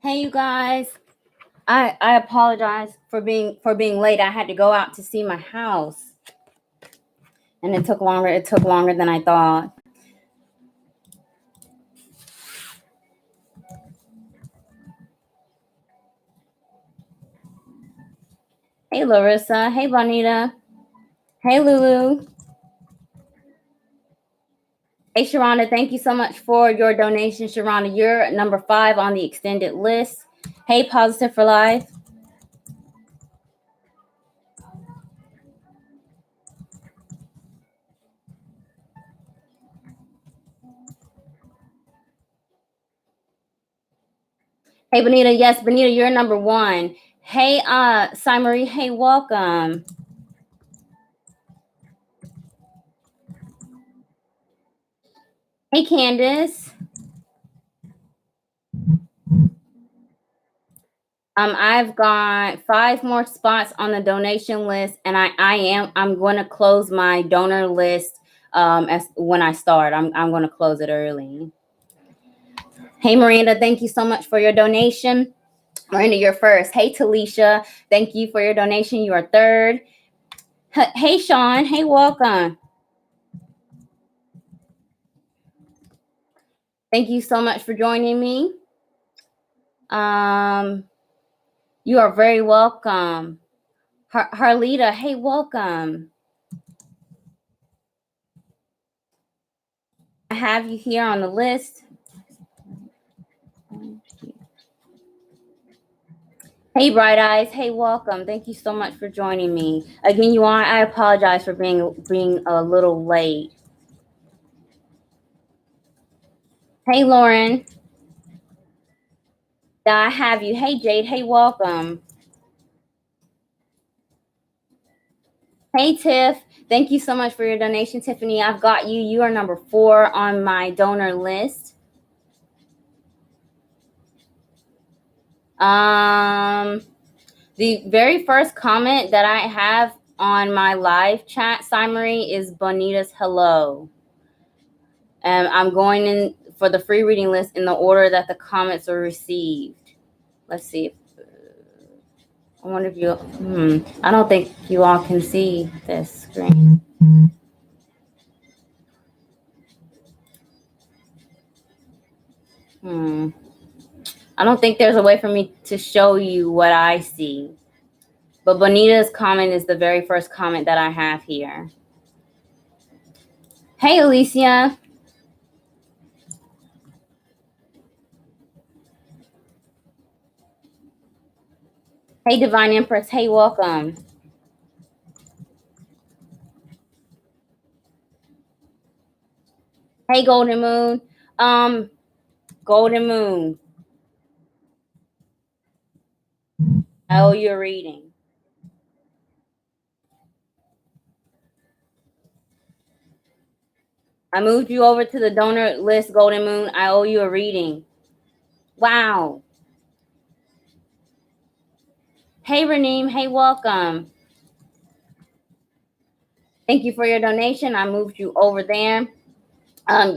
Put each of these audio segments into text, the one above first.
Hey, you guys. I apologize for being late. I had to go out to see my house, and it took longer. It took longer than I thought. Hey, Larissa. Hey, Bonita. Hey, Lulu. Hey, Sharonda. Thank you so much for your donation, Sharonda. You're number 5 on the extended list. Hey, Positive for Life. Hey, Bonita. Yes, Bonita, you're number 1. Hey, Marie. Hey, welcome. Hey, Candace. I've got 5 more spots on the donation list, and I'm going to close my donor list as when I start. I'm going to close it early. Hey, Miranda, thank you so much for your donation. Miranda, you're first. Hey, Talisha, thank you for your donation. You are third. Hey, Sean. Hey, welcome. Thank you so much for joining me. You are very welcome. Harlita, hey, welcome. I have you here on the list. Hey, Bright Eyes. Hey, welcome. Thank you so much for joining me. Again, you all, I apologize for being a little late. Hey, Lauren. I have you. Hey, Jade. Hey, welcome. Hey, Tiff. Thank you so much for your donation, Tiffany. I've got you. You are number 4 on my donor list. The very first comment that I have on my live chat summary is Bonita's hello. And I'm going in for the free reading list in the order that the comments were received. Let's see. If, I wonder if you, I don't think you all can see this screen. I don't think there's a way for me to show you what I see. But Bonita's comment is the very first comment that I have here. Hey, Alicia. Hey, Divine Empress. Hey, welcome. Hey, Golden Moon. Golden Moon. I owe you a reading. I moved you over to the donor list, Golden Moon. I owe you a reading. Wow. Hey, Raneem. Hey, welcome. Thank you for your donation. I moved you over there.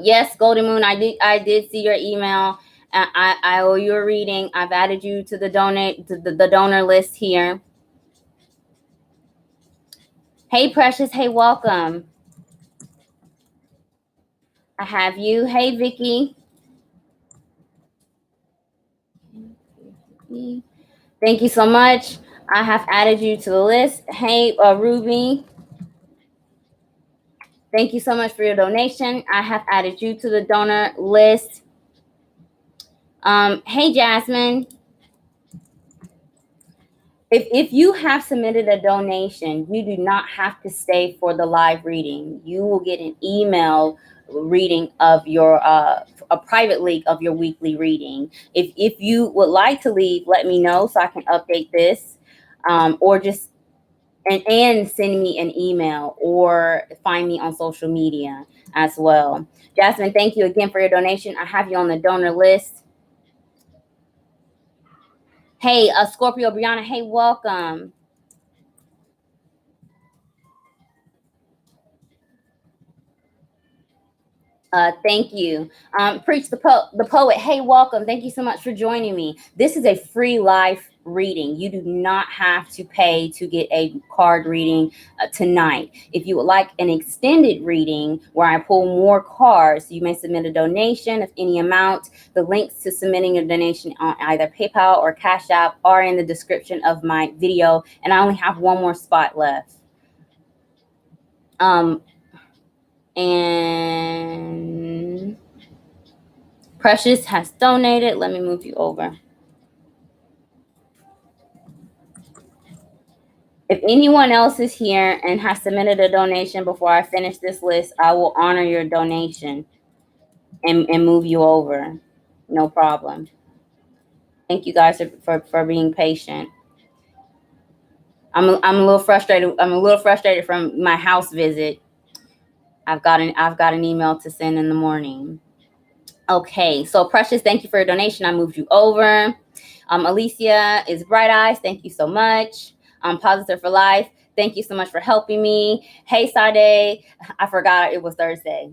Yes, Golden Moon, I did see your email. I owe you a reading. I've added you to the donor list here. Hey, Precious. Hey, welcome. I have you. Hey, Vicky. Thank you so much. I have added you to the list. Hey, Ruby. Thank you so much for your donation. I have added you to the donor list. Hey, Jasmine. If you have submitted a donation, you do not have to stay for the live reading. You will get an email reading of your a private link of your weekly reading. If you would like to leave, let me know so I can update this, or just and send me an email or find me on social media as well. Jasmine, thank you again for your donation. I have you on the donor list. Hey, Scorpio Brianna, hey, welcome. Thank you. Preach the poet. Hey, welcome. Thank you so much for joining me. This is a free live reading. You do not have to pay to get a card reading tonight. If you would like an extended reading where I pull more cards, you may submit a donation of any amount. The links to submitting a donation on either PayPal or Cash App are in the description of my video. And I only have one more spot left. And Precious has donated. Let me move you over. If anyone else is here and has submitted a donation before I finish this list, I will honor your donation and move you over. No problem. Thank you guys for being patient. I'm a little frustrated. I'm a little frustrated from my house visit. I've got an email to send in the morning. Okay, so Precious, thank you for your donation. I moved you over. Alicia is Bright Eyes. Thank you so much. Positive for Life. Thank you so much for helping me. Hey, 𝙍𝙚𝙪𝙧𝙧𝙀. I forgot it was Thursday.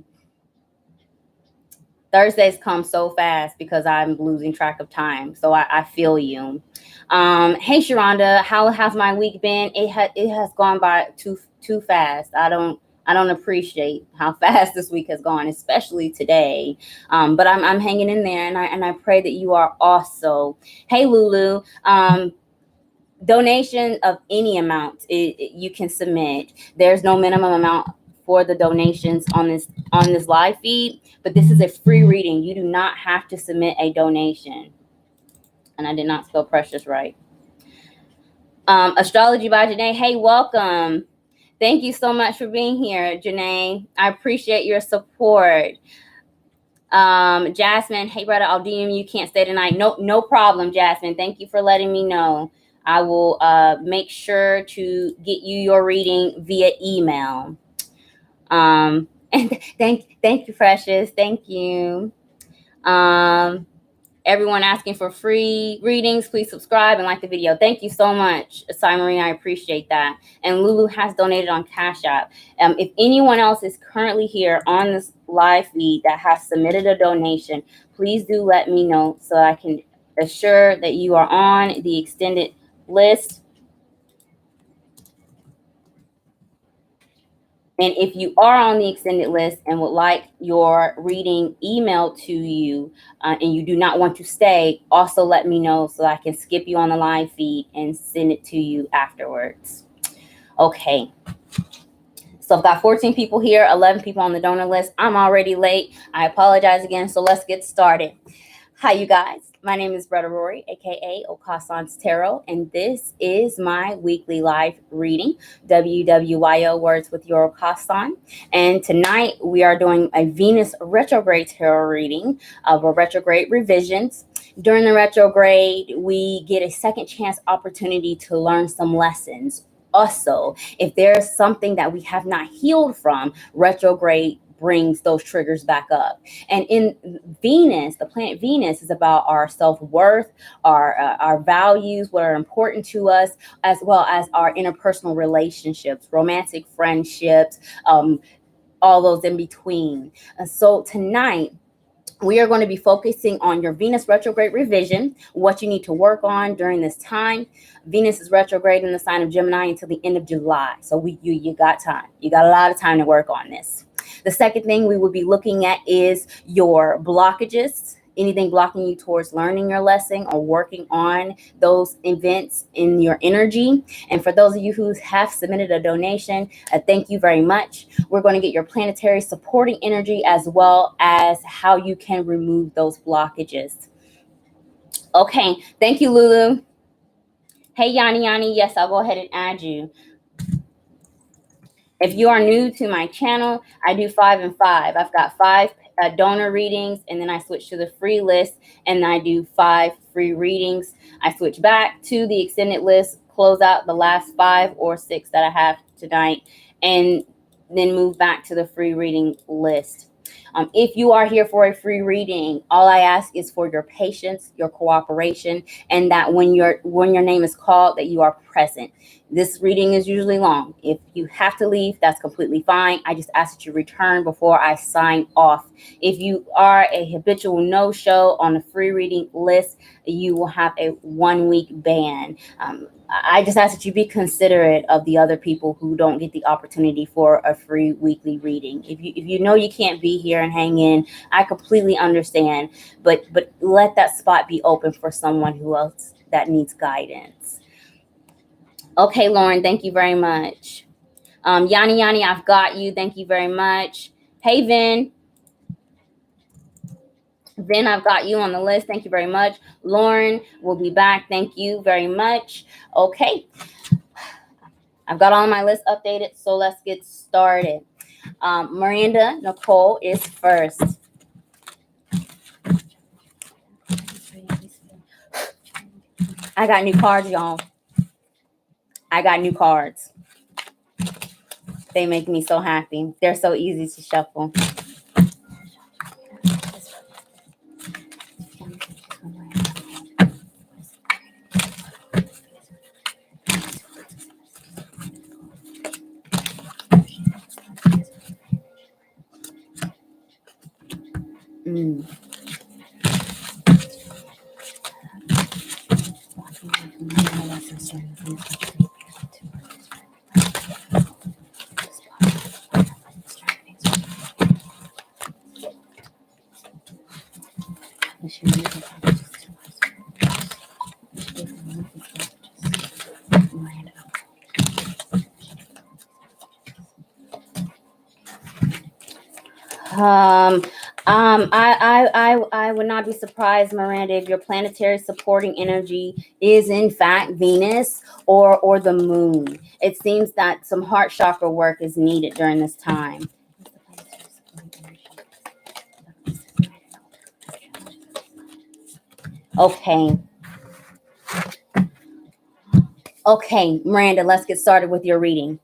Thursdays come so fast because I'm losing track of time. So I feel you. Hey, Sharonda, how has my week been? It has gone by too fast. I don't appreciate how fast this week has gone, especially today. But I'm hanging in there, and I pray that you are also. Hey, Lulu. Donation of any amount you can submit. There's no minimum amount for the donations on this live feed, but this is a free reading. You do not have to submit a donation. And I did not spell Precious right. Astrology by Janae. Hey, welcome. Thank you so much for being here, Janae. I appreciate your support. Jasmine, hey brother, I'll DM you. Can't stay tonight. No problem, Jasmine. Thank you for letting me know. I will make sure to get you your reading via email. And thank you, Precious. Thank you. Everyone asking for free readings, please subscribe and like the video. Thank you so much, Marie. I appreciate that. And Lulu has donated on Cash App. If anyone else is currently here on this live feed that has submitted a donation, please do let me know so I can assure that you are on the extended list. And if you are on the extended list and would like your reading emailed to you and you do not want to stay, also let me know so I can skip you on the live feed and send it to you afterwards. Okay. So I've got 14 people here, 11 people on the donor list. I'm already late. I apologize again. So let's get started. Hi, you guys. My name is Brother Rory, aka 𝙍𝙚𝙪𝙧𝙧𝙀 Tarot, and this is my weekly live reading, WWYO Words with Your 𝙍𝙗. And tonight we are doing a Venus retrograde tarot reading of a retrograde revisions. During the retrograde, we get a second chance opportunity to learn some lessons. Also, if there's something that we have not healed from, retrograde brings those triggers back up. And in Venus, the planet Venus is about our self-worth, our values, what are important to us, as well as our interpersonal relationships, romantic friendships, all those in between. So tonight, we are going to be focusing on your Venus retrograde revision, what you need to work on during this time. Venus is retrograde in the sign of Gemini until the end of July. So you got time. You got a lot of time to work on this. The second thing we will be looking at is your blockages. Anything blocking you towards learning your lesson or working on those events in your energy. And for those of you who have submitted a donation, thank you very much. We're going to get your planetary supporting energy as well as how you can remove those blockages. Okay, thank you, Lulu. Hey, Yanni, yes, I'll go ahead and add you. If you are new to my channel, I do 5 and 5. I've got 5 donor readings, and then I switch to the free list, and I do 5 free readings. I switch back to the extended list, close out the last 5 or 6 that I have tonight, and then move back to the free reading list. If you are here for a free reading, all I ask is for your patience, your cooperation, and that when your name is called, that you are present. This reading is usually long. If you have to leave, that's completely fine. I just ask that you return before I sign off. If you are a habitual no-show on the free reading list, you will have a 1-week ban. I just ask that you be considerate of the other people who don't get the opportunity for a free weekly reading. If you know you can't be here and hang in, I completely understand, but let that spot be open for someone who else that needs guidance. Okay, Lauren, thank you very much. Yanni, I've got you. Thank you very much. Hey, Vin, I've got you on the list. Thank you very much. Lauren will be back. Thank you very much. Okay. I've got all my list updated, so let's get started. Miranda Nicole is first. I got new cards, y'all. I got new cards. They make me so happy. They're so easy to shuffle. I would not be surprised, Miranda, if your planetary supporting energy is in fact Venus or the moon. It seems that some heart chakra work is needed during this time. Okay, Miranda, let's get started with your reading.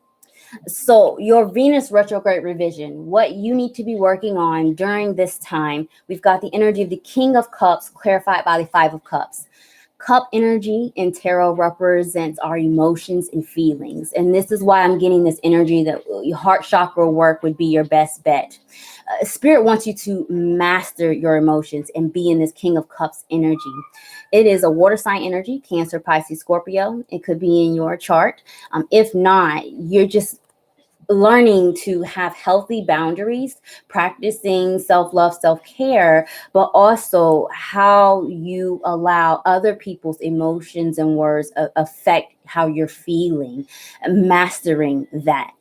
So your Venus retrograde revision, what you need to be working on during this time, we've got the energy of the King of Cups clarified by the Five of Cups. Cup energy in tarot represents our emotions and feelings. And this is why I'm getting this energy that your heart chakra work would be your best bet. Spirit wants you to master your emotions and be in this King of Cups energy. It is a water sign energy, Cancer, Pisces, Scorpio. It could be in your chart. If not, you're just learning to have healthy boundaries, practicing self-love, self-care, but also how you allow other people's emotions and words affect how you're feeling, mastering that.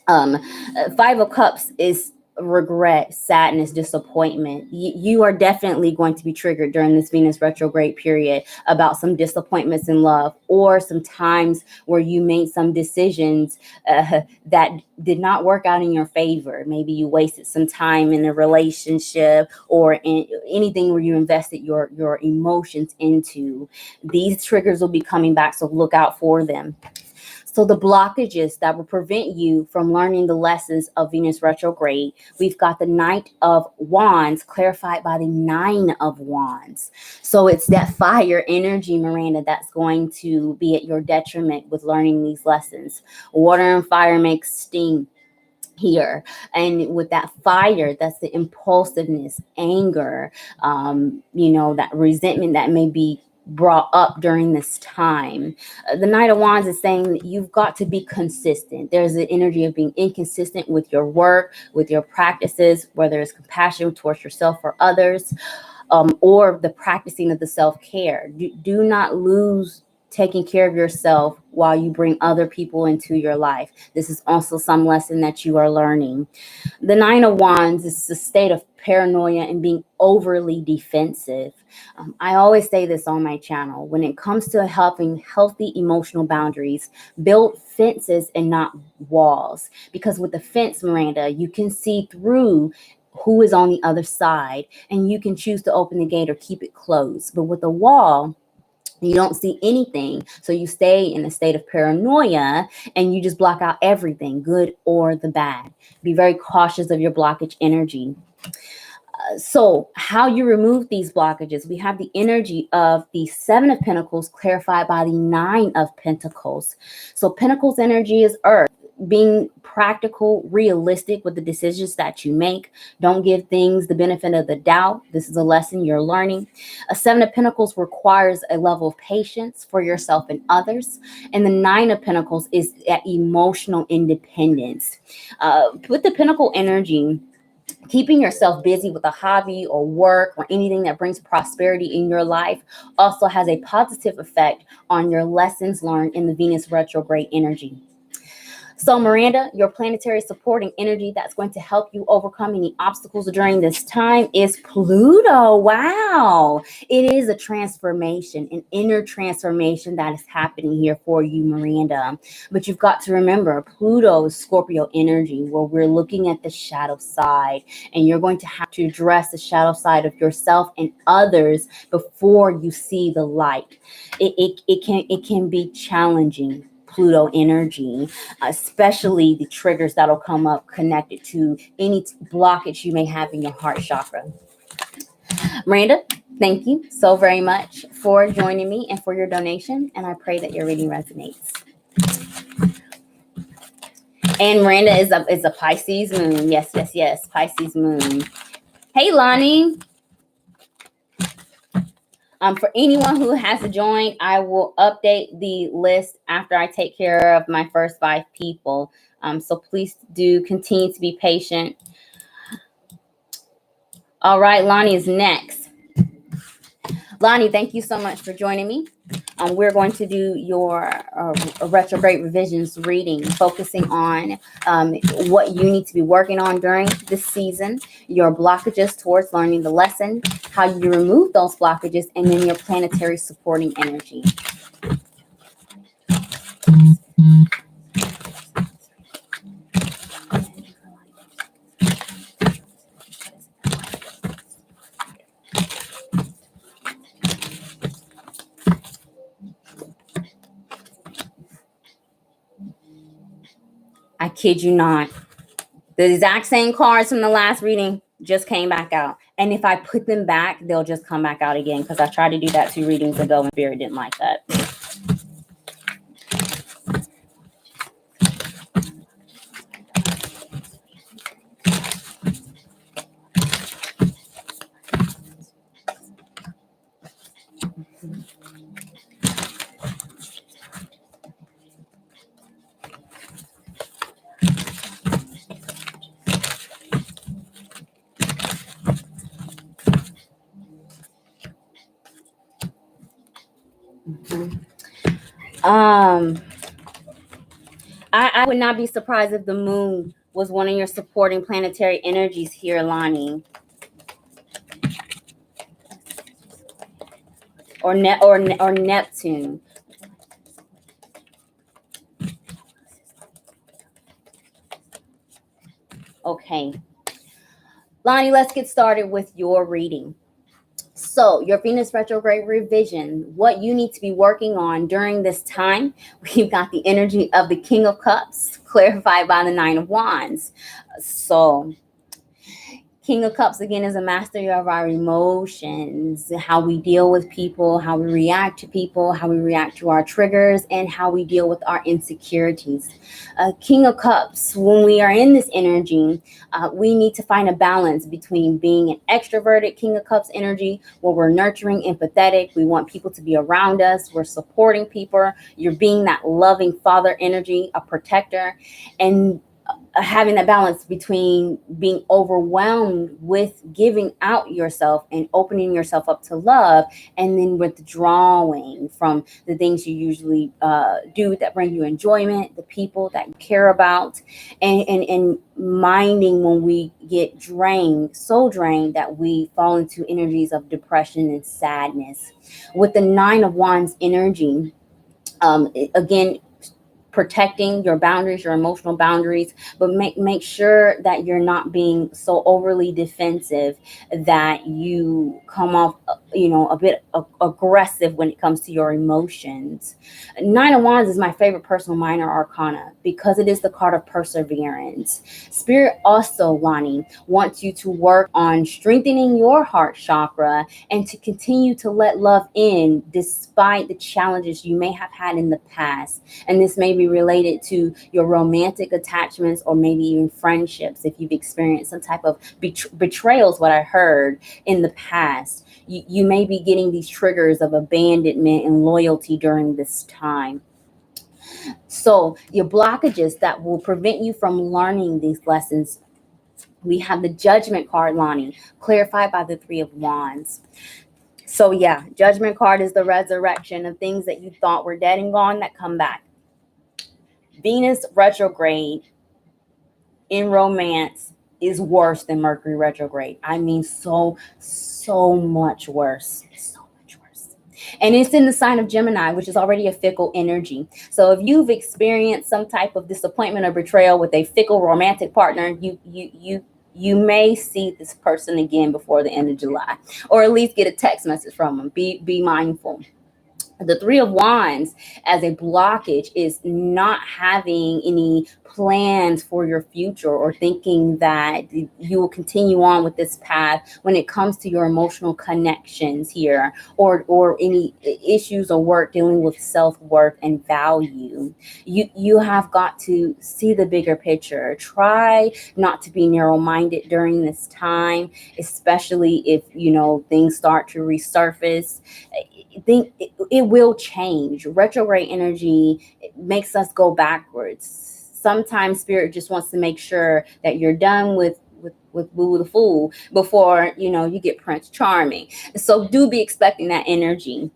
Five of Cups is regret, sadness, disappointment. You are definitely going to be triggered during this Venus retrograde period about some disappointments in love, or some times where you made some decisions that did not work out in your favor. Maybe you wasted some time in a relationship or in anything where you invested your emotions into. These triggers will be coming back, so look out for them. So the blockages that will prevent you from learning the lessons of Venus retrograde, we've got the Knight of Wands clarified by the Nine of Wands. So it's that fire energy, Miranda, that's going to be at your detriment with learning these lessons. Water and fire makes steam here, and with that fire, that's the impulsiveness, anger, that resentment that may be brought up during this time. The Knight of Wands is saying that you've got to be consistent. There's an energy of being inconsistent with your work, with your practices, whether it's compassion towards yourself or others, or the practicing of the self-care. Do not lose taking care of yourself while you bring other people into your life. This is also some lesson that you are learning. The Nine of Wands is the state of paranoia and being overly defensive. I always say this on my channel. When it comes to having healthy emotional boundaries, build fences and not walls. Because with the fence, Miranda, you can see through who is on the other side, and you can choose to open the gate or keep it closed. But with a wall, You don't see anything. So you stay in a state of paranoia and you just block out everything, good or the bad. Be very cautious of your blockage energy. So how you remove these blockages, we have the energy of the Seven of Pentacles clarified by the Nine of Pentacles. So Pentacles energy is earth, being practical, realistic with the decisions that you make. Don't give things the benefit of the doubt. This is a lesson you're learning. A Seven of Pentacles requires a level of patience for yourself and others. And the Nine of Pentacles is at emotional independence. With the Pentacle energy, keeping yourself busy with a hobby or work or anything that brings prosperity in your life also has a positive effect on your lessons learned in the Venus retrograde energy. So Miranda, your planetary supporting energy that's going to help you overcome any obstacles during this time is Pluto. Wow. It is a transformation, an inner transformation that is happening here for you, Miranda. But you've got to remember, Pluto is Scorpio energy, where we're looking at the shadow side, and you're going to have to address the shadow side of yourself and others before you see the light. It can be challenging. Pluto energy, especially the triggers that'll come up connected to any blockage you may have in your heart chakra. Miranda, thank you so very much for joining me and for your donation, and I pray that your reading resonates. And Miranda is a Pisces moon. Yes, Pisces moon. Hey, Lonnie. For anyone who has joined, I will update the list after I take care of my first 5 people. So please do continue to be patient. All right, Lonnie is next. Lonnie, thank you so much for joining me. We're going to do your retrograde revisions reading, focusing on what you need to be working on during this season, your blockages towards learning the lesson, how you remove those blockages, and then your planetary supporting energy. I kid you not. The exact same cards from the last reading just came back out. And if I put them back, they'll just come back out again, because I tried to do that 2 readings ago and Spirit didn't like that. I would not be surprised if the moon was one of your supporting planetary energies here, Lonnie. Or Neptune. Okay. Lonnie, let's get started with your reading. So your Venus retrograde revision, what you need to be working on during this time, we've got the energy of the King of Cups clarified by the Nine of Wands. So King of Cups, again, is a mastery of our emotions, how we deal with people, how we react to people, how we react to our triggers, and how we deal with our insecurities. King of Cups, when we are in this energy, we need to find a balance between being an extroverted King of Cups energy, where we're nurturing, empathetic, we want people to be around us, we're supporting people, you're being that loving father energy, a protector, and having that balance between being overwhelmed with giving out yourself and opening yourself up to love, and then withdrawing from the things you usually do that bring you enjoyment, the people that you care about, and minding when we get drained, so drained that we fall into energies of depression and sadness. With the Nine of Wands energy, again, protecting your boundaries, your emotional boundaries, but make sure that you're not being so overly defensive that you come off a bit aggressive when it comes to your emotions. Nine of Wands is my favorite personal minor arcana because it is the card of perseverance. Spirit also, Lonnie, wants you to work on strengthening your heart chakra and to continue to let love in despite the challenges you may have had in the past. And this may be related to your romantic attachments or maybe even friendships if you've experienced some type of betrayals, what I heard in the past. You may be getting these triggers of abandonment and loyalty during this time. So your blockages that will prevent you from learning these lessons, we have the Judgment card, Lonnie, clarified by the Three of Wands. So yeah, Judgment card is the resurrection of things that you thought were dead and gone that come back. Venus retrograde in romance is worse than Mercury retrograde. I mean, so much worse. So much worse. And it's in the sign of Gemini, which is already a fickle energy. So if you've experienced some type of disappointment or betrayal with a fickle romantic partner, you may see this person again before the end of July, or at least get a text message from them. Be mindful. The Three of Wands as a blockage is not having any plans for your future or thinking that you will continue on with this path when it comes to your emotional connections here, or any issues or work dealing with self-worth and value. You have got to see the bigger picture. Try not to be narrow-minded during this time, especially if things start to resurface. Think it will change. Retrograde energy makes us go backwards. Sometimes Spirit just wants to make sure that you're done with Boo the Fool before you get Prince Charming. So do be expecting that energy.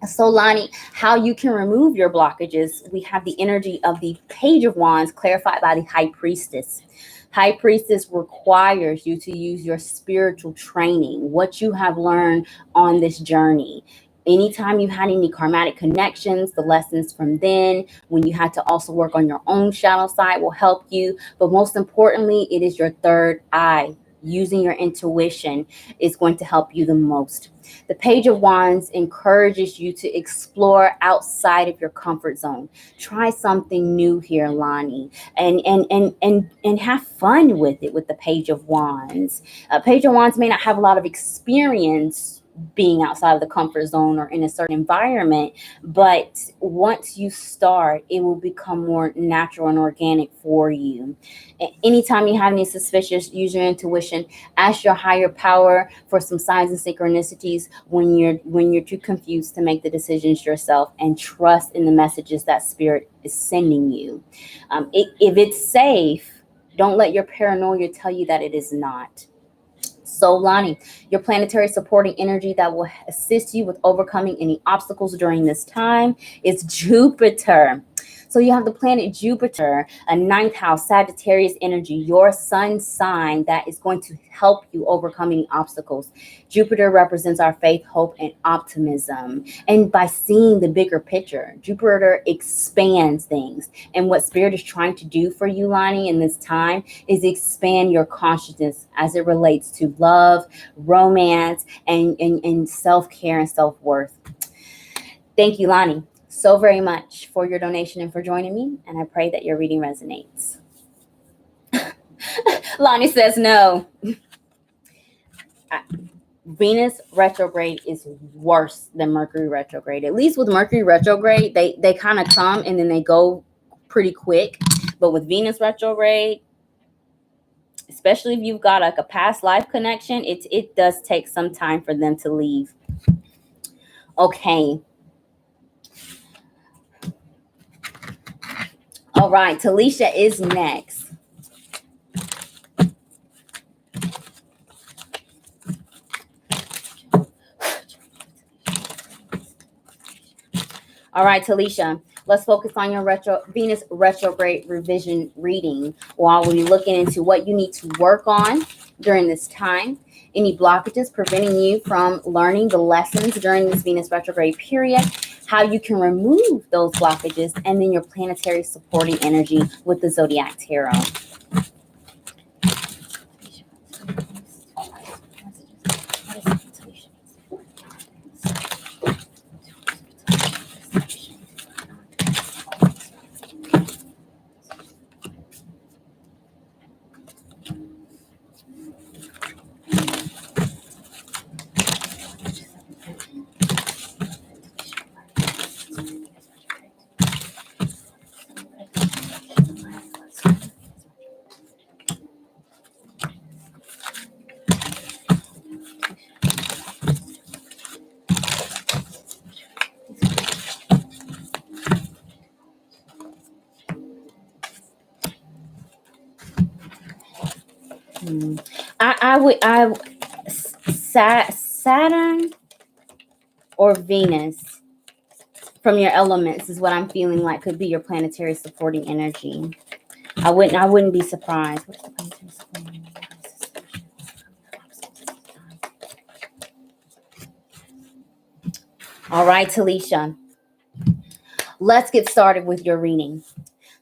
So Lonnie, how you can remove your blockages, we have the energy of the Page of Wands clarified by the High Priestess. High Priestess requires you to use your spiritual training, what you have learned on this journey. Anytime you had any karmatic connections, the lessons from then, when you had to also work on your own shadow side will help you. But most importantly, it is your third eye. Using your intuition is going to help you the most. The Page of Wands encourages you to explore outside of your comfort zone. Try something new here, Lonnie, and have fun with it with the Page of Wands. Page of Wands may not have a lot of experience being outside of the comfort zone or in a certain environment, but once you start, it will become more natural and organic for you. Anytime you have any suspicious, use your intuition. Ask your higher power for some signs and synchronicities when you're too confused to make the decisions yourself, and trust in the messages that Spirit is sending you. If it's safe, don't let your paranoia tell you that it is not. So Lonnie, your planetary supporting energy that will assist you with overcoming any obstacles during this time is Jupiter. So you have the planet Jupiter, a ninth house, Sagittarius energy, your sun sign that is going to help you overcome any obstacles. Jupiter represents our faith, hope, and optimism. And by seeing the bigger picture, Jupiter expands things. And what Spirit is trying to do for you, Lonnie, in this time is expand your consciousness as it relates to love, romance, and self-care and self-worth. Thank you, Lonnie, so very much for your donation and for joining me. And I pray that your reading resonates. Lonnie says no. Venus retrograde is worse than Mercury retrograde. At least with Mercury retrograde, they kind of come and then they go pretty quick. But with Venus retrograde, especially if you've got like a past life connection, it does take some time for them to leave. Okay. All right, Talisha is next. All right, Talisha, let's focus on your Venus retrograde revision reading while we're looking into what you need to work on during this time, any blockages preventing you from learning the lessons during this Venus retrograde period, how you can remove those blockages, and then your planetary supporting energy with the Zodiac Tarot. Saturn or Venus from your elements is what I'm feeling like could be your planetary supporting energy. I wouldn't be surprised. What's the planetary supporting energy? All right, Talisha. Let's get started with your reading.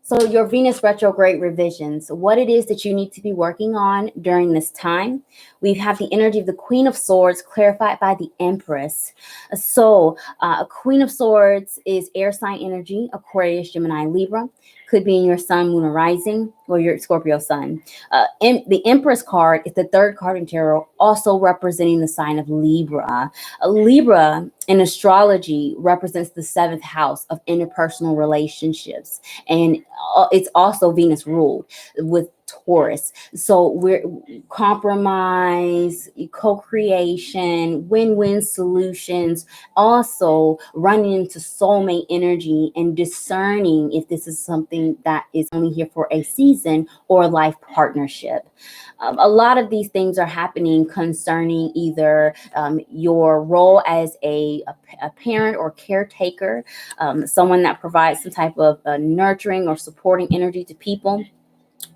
So your Venus retrograde revisions, what it is that you need to be working on during this time. We have the energy of the Queen of Swords clarified by the Empress. So Queen of Swords is air sign energy, Aquarius, Gemini, Libra. Could be in your sun, moon, or rising, or your Scorpio sun. The Empress card is the third card in tarot, also representing the sign of Libra. Libra in astrology represents the seventh house of interpersonal relationships. And it's also Venus ruled with Taurus. So we're compromise, co-creation, win-win solutions, also running into soulmate energy and discerning if this is something that is only here for a season or a life partnership. A lot of these things are happening concerning either your role as a parent or caretaker, someone that provides some type of nurturing or supporting energy to people.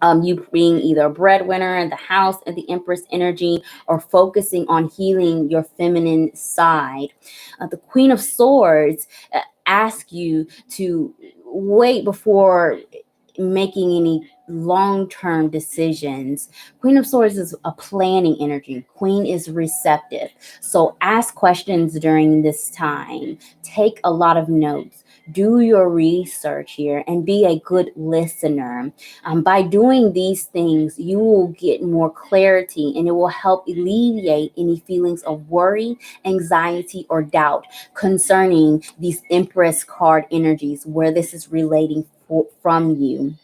You being either a breadwinner in the house and the Empress energy, or focusing on healing your feminine side. The Queen of Swords asks you to wait before making any long-term decisions. Queen of Swords is a planning energy. Queen is receptive. So ask questions during this time. Take a lot of notes. Do your research here and be a good listener. By doing these things, you will get more clarity, and it will help alleviate any feelings of worry, anxiety, or doubt concerning these Empress card energies, where this is relating from you.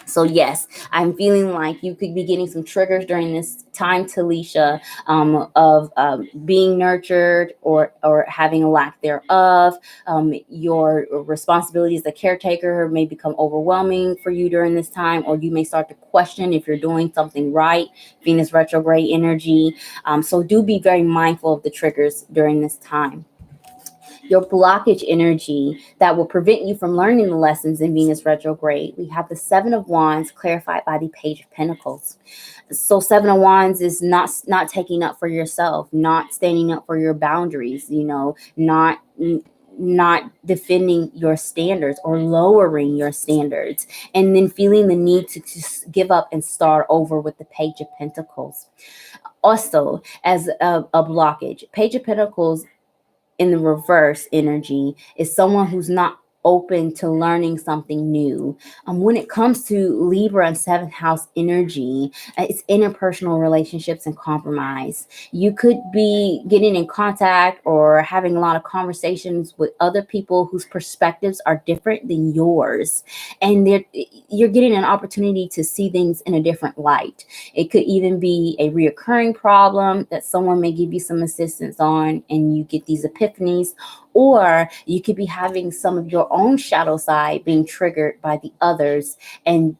So yes, I'm feeling like you could be getting some triggers during this time, Talisha, of being nurtured or having a lack thereof. Your responsibility as a caretaker may become overwhelming for you during this time, or you may start to question if you're doing something right. Venus retrograde energy. So do be very mindful of the triggers during this time. Your blockage energy that will prevent you from learning the lessons in Venus retrograde. We have the Seven of Wands clarified by the Page of Pentacles. So Seven of Wands is not taking up for yourself, not standing up for your boundaries, not defending your standards or lowering your standards, and then feeling the need to just give up and start over with the Page of Pentacles. Also, as a blockage, Page of Pentacles in the reverse energy is someone who's not open to learning something new. When it comes to Libra and seventh house energy, it's interpersonal relationships and compromise. You could be getting in contact or having a lot of conversations with other people whose perspectives are different than yours. And you're getting an opportunity to see things in a different light. It could even be a reoccurring problem that someone may give you some assistance on, and you get these epiphanies. Or you could be having some of your own shadow side being triggered by the others, and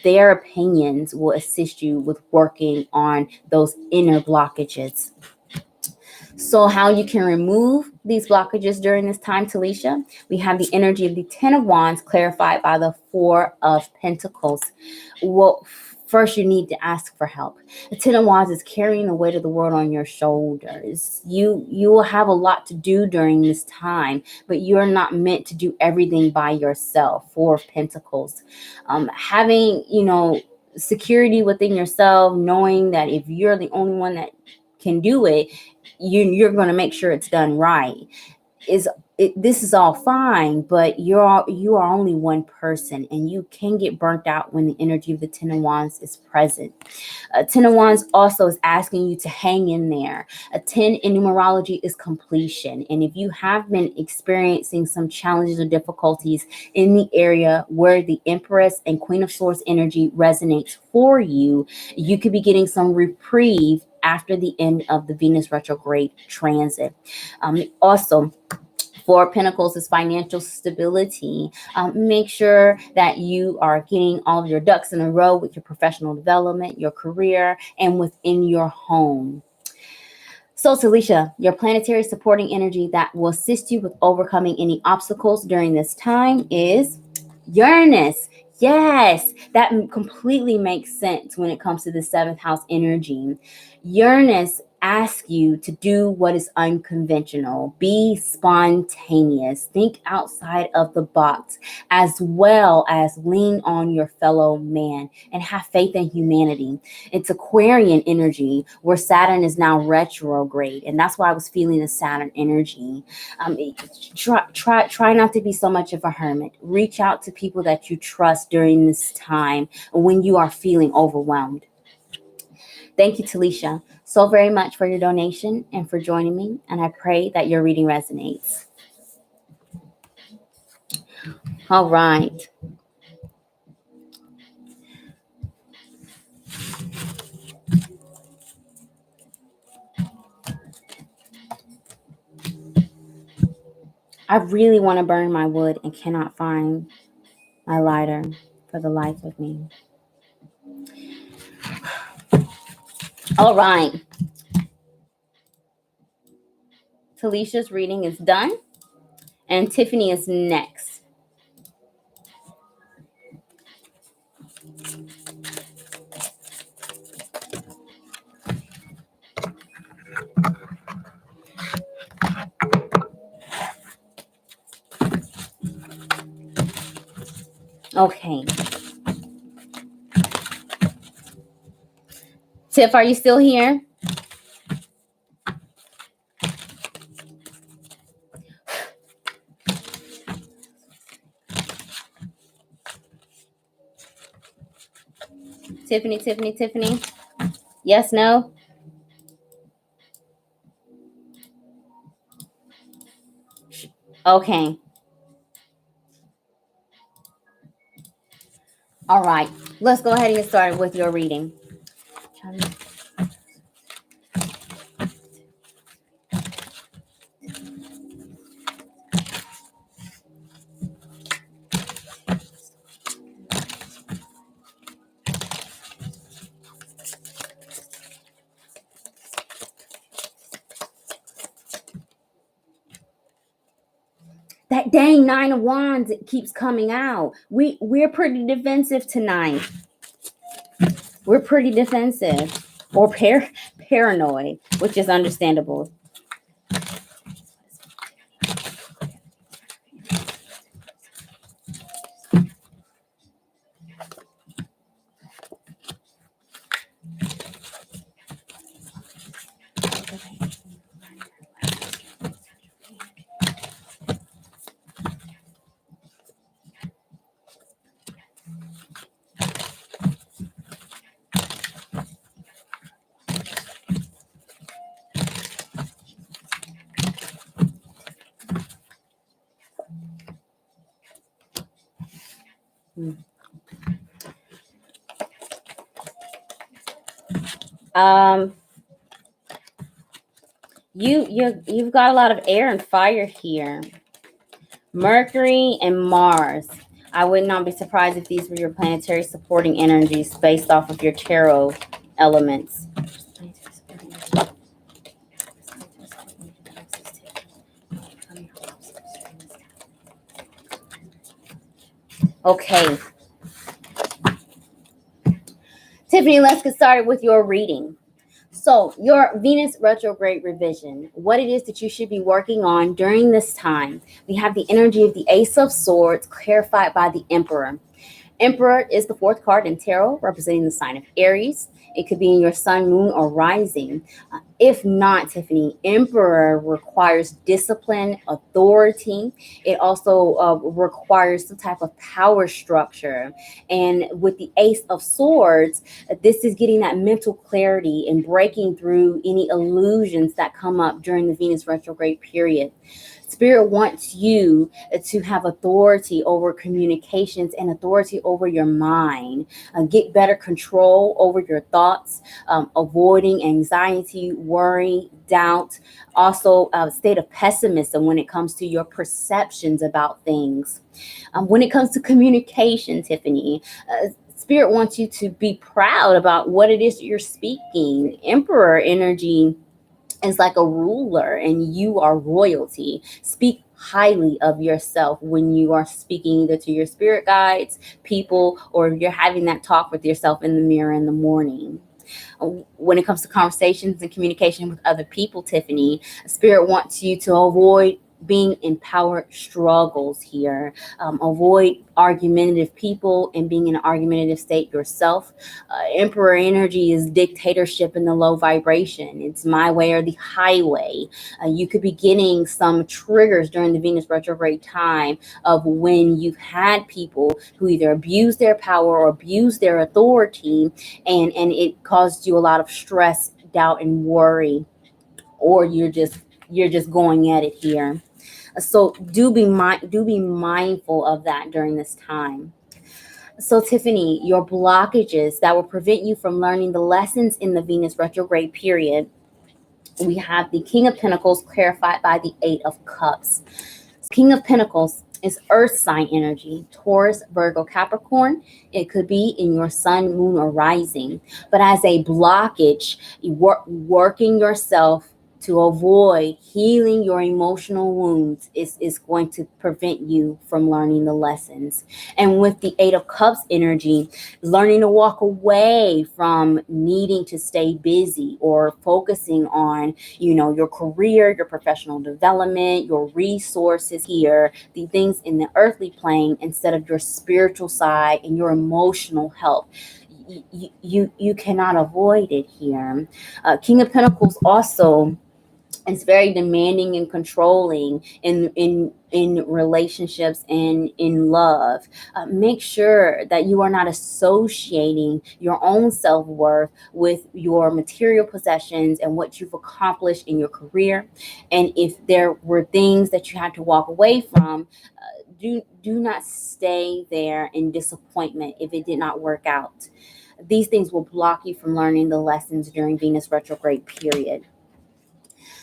their opinions will assist you with working on those inner blockages. So how you can remove these blockages during this time, Talisha? We have the energy of the Ten of Wands clarified by the Four of Pentacles. Well, first, you need to ask for help. The Ten of Wands is carrying the weight of the world on your shoulders. You will have a lot to do during this time, but you're not meant to do everything by yourself. Four of Pentacles. Having, security within yourself, knowing that if you're the only one that can do it, you're going to make sure it's done right. This is all fine, but you are only one person, and you can get burnt out when the energy of the Ten of Wands is present. Ten of Wands also is asking you to hang in there. A 10 in numerology is completion, and if you have been experiencing some challenges or difficulties in the area where the Empress and Queen of Swords energy resonates for you, you could be getting some reprieve after the end of the Venus retrograde transit. Also, Four of Pentacles is financial stability. Make sure that you are getting all of your ducks in a row with your professional development, your career, and within your home. So, Talisha, your planetary supporting energy that will assist you with overcoming any obstacles during this time is Uranus. Yes, that completely makes sense when it comes to the seventh house energy. Uranus asks you to do what is unconventional, be spontaneous, think outside of the box, as well as lean on your fellow man and have faith in humanity. It's Aquarian energy where Saturn is now retrograde, and that's why I was feeling the Saturn energy. Try not to be so much of a hermit. Reach out to people that you trust during this time when you are feeling overwhelmed. Thank you, Talisha, so very much for your donation and for joining me, and I pray that your reading resonates. All right. I really want to burn my wood and cannot find my lighter for the life of me. All right. Talisha's reading is done, and Tiffany is next. Okay. Tiff, are you still here? Tiffany. Yes, no? Okay. All right. Let's go ahead and get started with your reading. That dang Nine of Wands, it keeps coming out. We're pretty defensive tonight. We're pretty defensive or paranoid, which is understandable. You've got a lot of air and fire here. Mercury and Mars. I would not be surprised if these were your planetary supporting energies based off of your tarot elements. Okay. Tiffany, let's get started with your reading. So your Venus retrograde revision, what it is that you should be working on during this time. We have the energy of the Ace of Swords clarified by the Emperor. Emperor is the fourth card in tarot, representing the sign of Aries. It could be in your sun, moon, or rising. If not, Tiffany, Emperor requires discipline, authority. It also requires some type of power structure. And with the Ace of Swords, this is getting that mental clarity and breaking through any illusions that come up during the Venus retrograde period. Spirit wants you to have authority over communications and authority over your mind. Get better control over your thoughts, avoiding anxiety, worry, doubt, also a state of pessimism when it comes to your perceptions about things. When it comes to communication, Tiffany, Spirit wants you to be proud about what it is that you're speaking. Emperor energy is like a ruler and you are royalty. Speak highly of yourself when you are speaking either to your spirit guides, people, or if you're having that talk with yourself in the mirror in the morning. When it comes to conversations and communication with other people, Tiffany, Spirit wants you to avoid being in power struggles here. Avoid argumentative people and being in an argumentative state yourself. Emperor energy is dictatorship in the low vibration. It's my way or the highway. You could be getting some triggers during the Venus retrograde time of when you've had people who either abuse their power or abuse their authority, and it caused you a lot of stress, doubt, and worry, or you're just going at it here. So do be mindful of that during this time. So Tiffany, your blockages that will prevent you from learning the lessons in the Venus retrograde period, we have the King of Pentacles clarified by the Eight of Cups. King of Pentacles is earth sign energy, Taurus, Virgo, Capricorn. It could be in your sun, moon, or rising. But as a blockage, working yourself to avoid healing your emotional wounds is going to prevent you from learning the lessons. And with the Eight of Cups energy, learning to walk away from needing to stay busy or focusing on, your career, your professional development, your resources here, the things in the earthly plane instead of your spiritual side and your emotional health. You cannot avoid it here. King of Pentacles also is very demanding and controlling in relationships and in love. Make sure that you are not associating your own self-worth with your material possessions and what you've accomplished in your career. And if there were things that you had to walk away from, do not stay there in disappointment if it did not work out. These things will block you from learning the lessons during Venus retrograde period.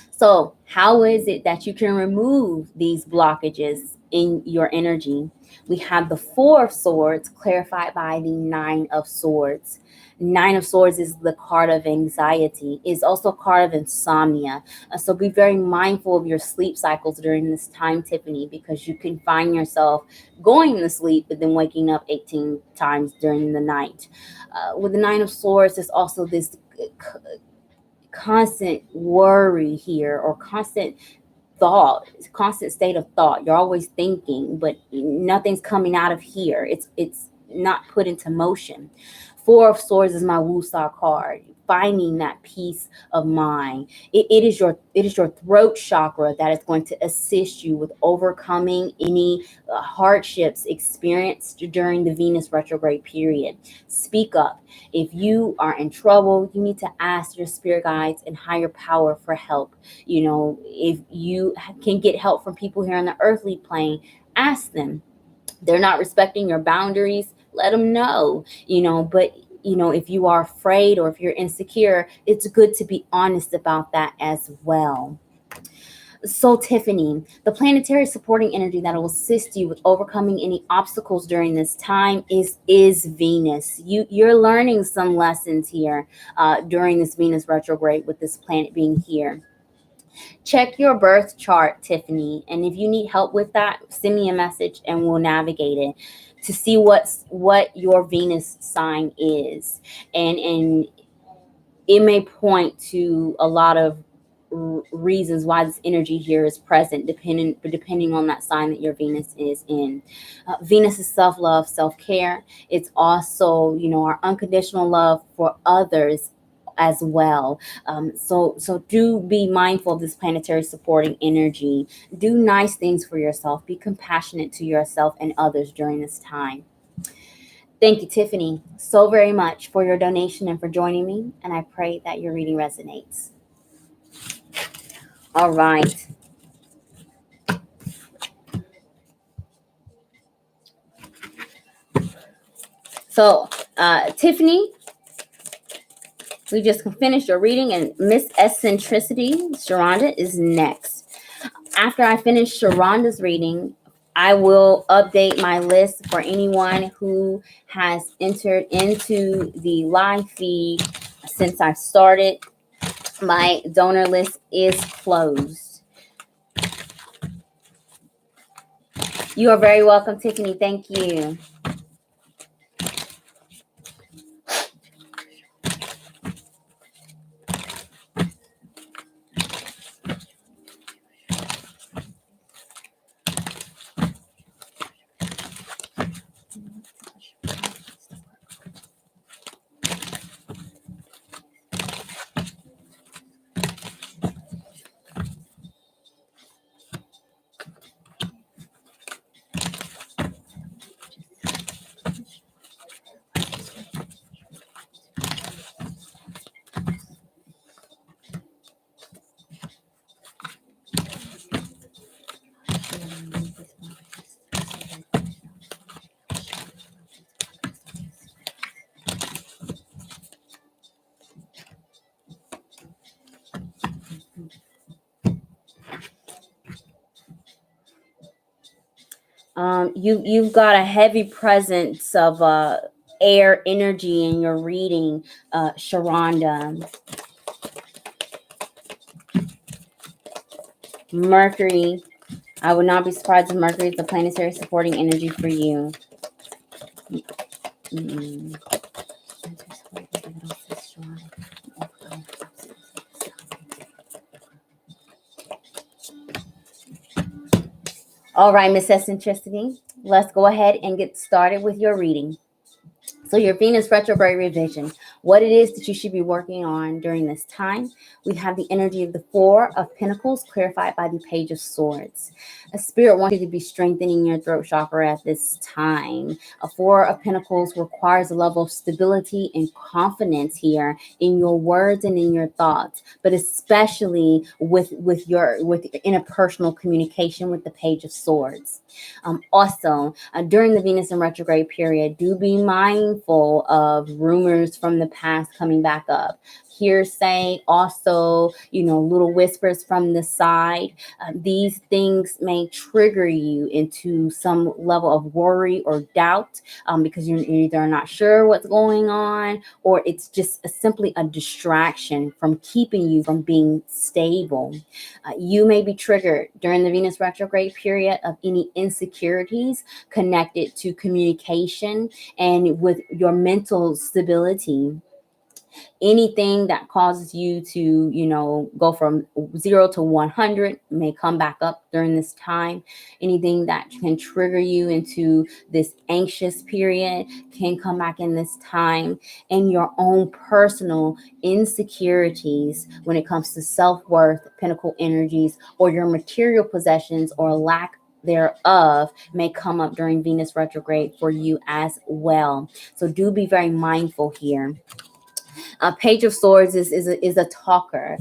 So how is it that you can remove these blockages in your energy? We have the Four of Swords clarified by the Nine of Swords. Nine of Swords is the card of anxiety. It's also a card of insomnia. So be very mindful of your sleep cycles during this time, Tiffany, because you can find yourself going to sleep but then waking up 18 times during the night. With the Nine of Swords, there's also this constant worry here, or constant state of thought. You're always thinking, but nothing's coming out of here. It's not put into motion. Four of Swords is my Woo-Saw card. Finding that peace of mind. It is your throat chakra that is going to assist you with overcoming any hardships experienced during the Venus retrograde period. Speak up. If you are in trouble, you need to ask your spirit guides and higher power for help. If you can get help from people here on the earthly plane, ask them. They're not respecting your boundaries, let them know. But if you are afraid or if you're insecure, it's good to be honest about that as well. So Tiffany, the planetary supporting energy that will assist you with overcoming any obstacles during this time is Venus. You're learning some lessons here during this Venus retrograde with this planet being here. Check your birth chart, Tiffany, and if you need help with that, send me a message and we'll navigate it to see what your Venus sign is. And it may point to a lot of reasons why this energy here is present, depending on that sign that your Venus is in. Venus is self-love, self-care. It's also, our unconditional love for others as well. So do be mindful of this planetary supporting energy. Do nice things for yourself. Be compassionate to yourself and others during this time. Thank you, Tiffany, so very much for your donation and for joining me. And I pray that your reading resonates. All right. So, Tiffany, We just finished your reading, and Miss Eccentricity, Sharonda, is next. After I finish Sharonda's reading, I will update my list for anyone who has entered into the live feed since I started. My donor list is closed. You are very welcome, Tiffany. Thank you. You've got a heavy presence of air energy in your reading, Sharonda. Mercury. I would not be surprised if Mercury is the planetary supporting energy for you. All right, Miss Eccentricity, let's go ahead and get started with your reading. So your Venus retrograde revision, what it is that you should be working on during this time. We have the energy of the Four of Pentacles clarified by the Page of Swords. A spirit wants you to be strengthening your throat chakra at this time. A Four of Pentacles requires a level of stability and confidence here in your words and in your thoughts, but especially with your interpersonal communication with the Page of Swords. Also, during the Venus in retrograde period, do be mindful of rumors from the past coming back up. Hearsay, also, little whispers from the side. These things may trigger you into some level of worry or doubt because you're either not sure what's going on, or it's just simply a distraction from keeping you from being stable. You may be triggered during the Venus retrograde period of any insecurities connected to communication and with your mental stability. Anything that causes you to, go from 0 to 100 may come back up during this time. Anything that can trigger you into this anxious period can come back in this time. And your own personal insecurities when it comes to self-worth, Pentacle energies, or your material possessions or lack thereof may come up during Venus retrograde for you as well. So do be very mindful here. Page of Swords is a talker.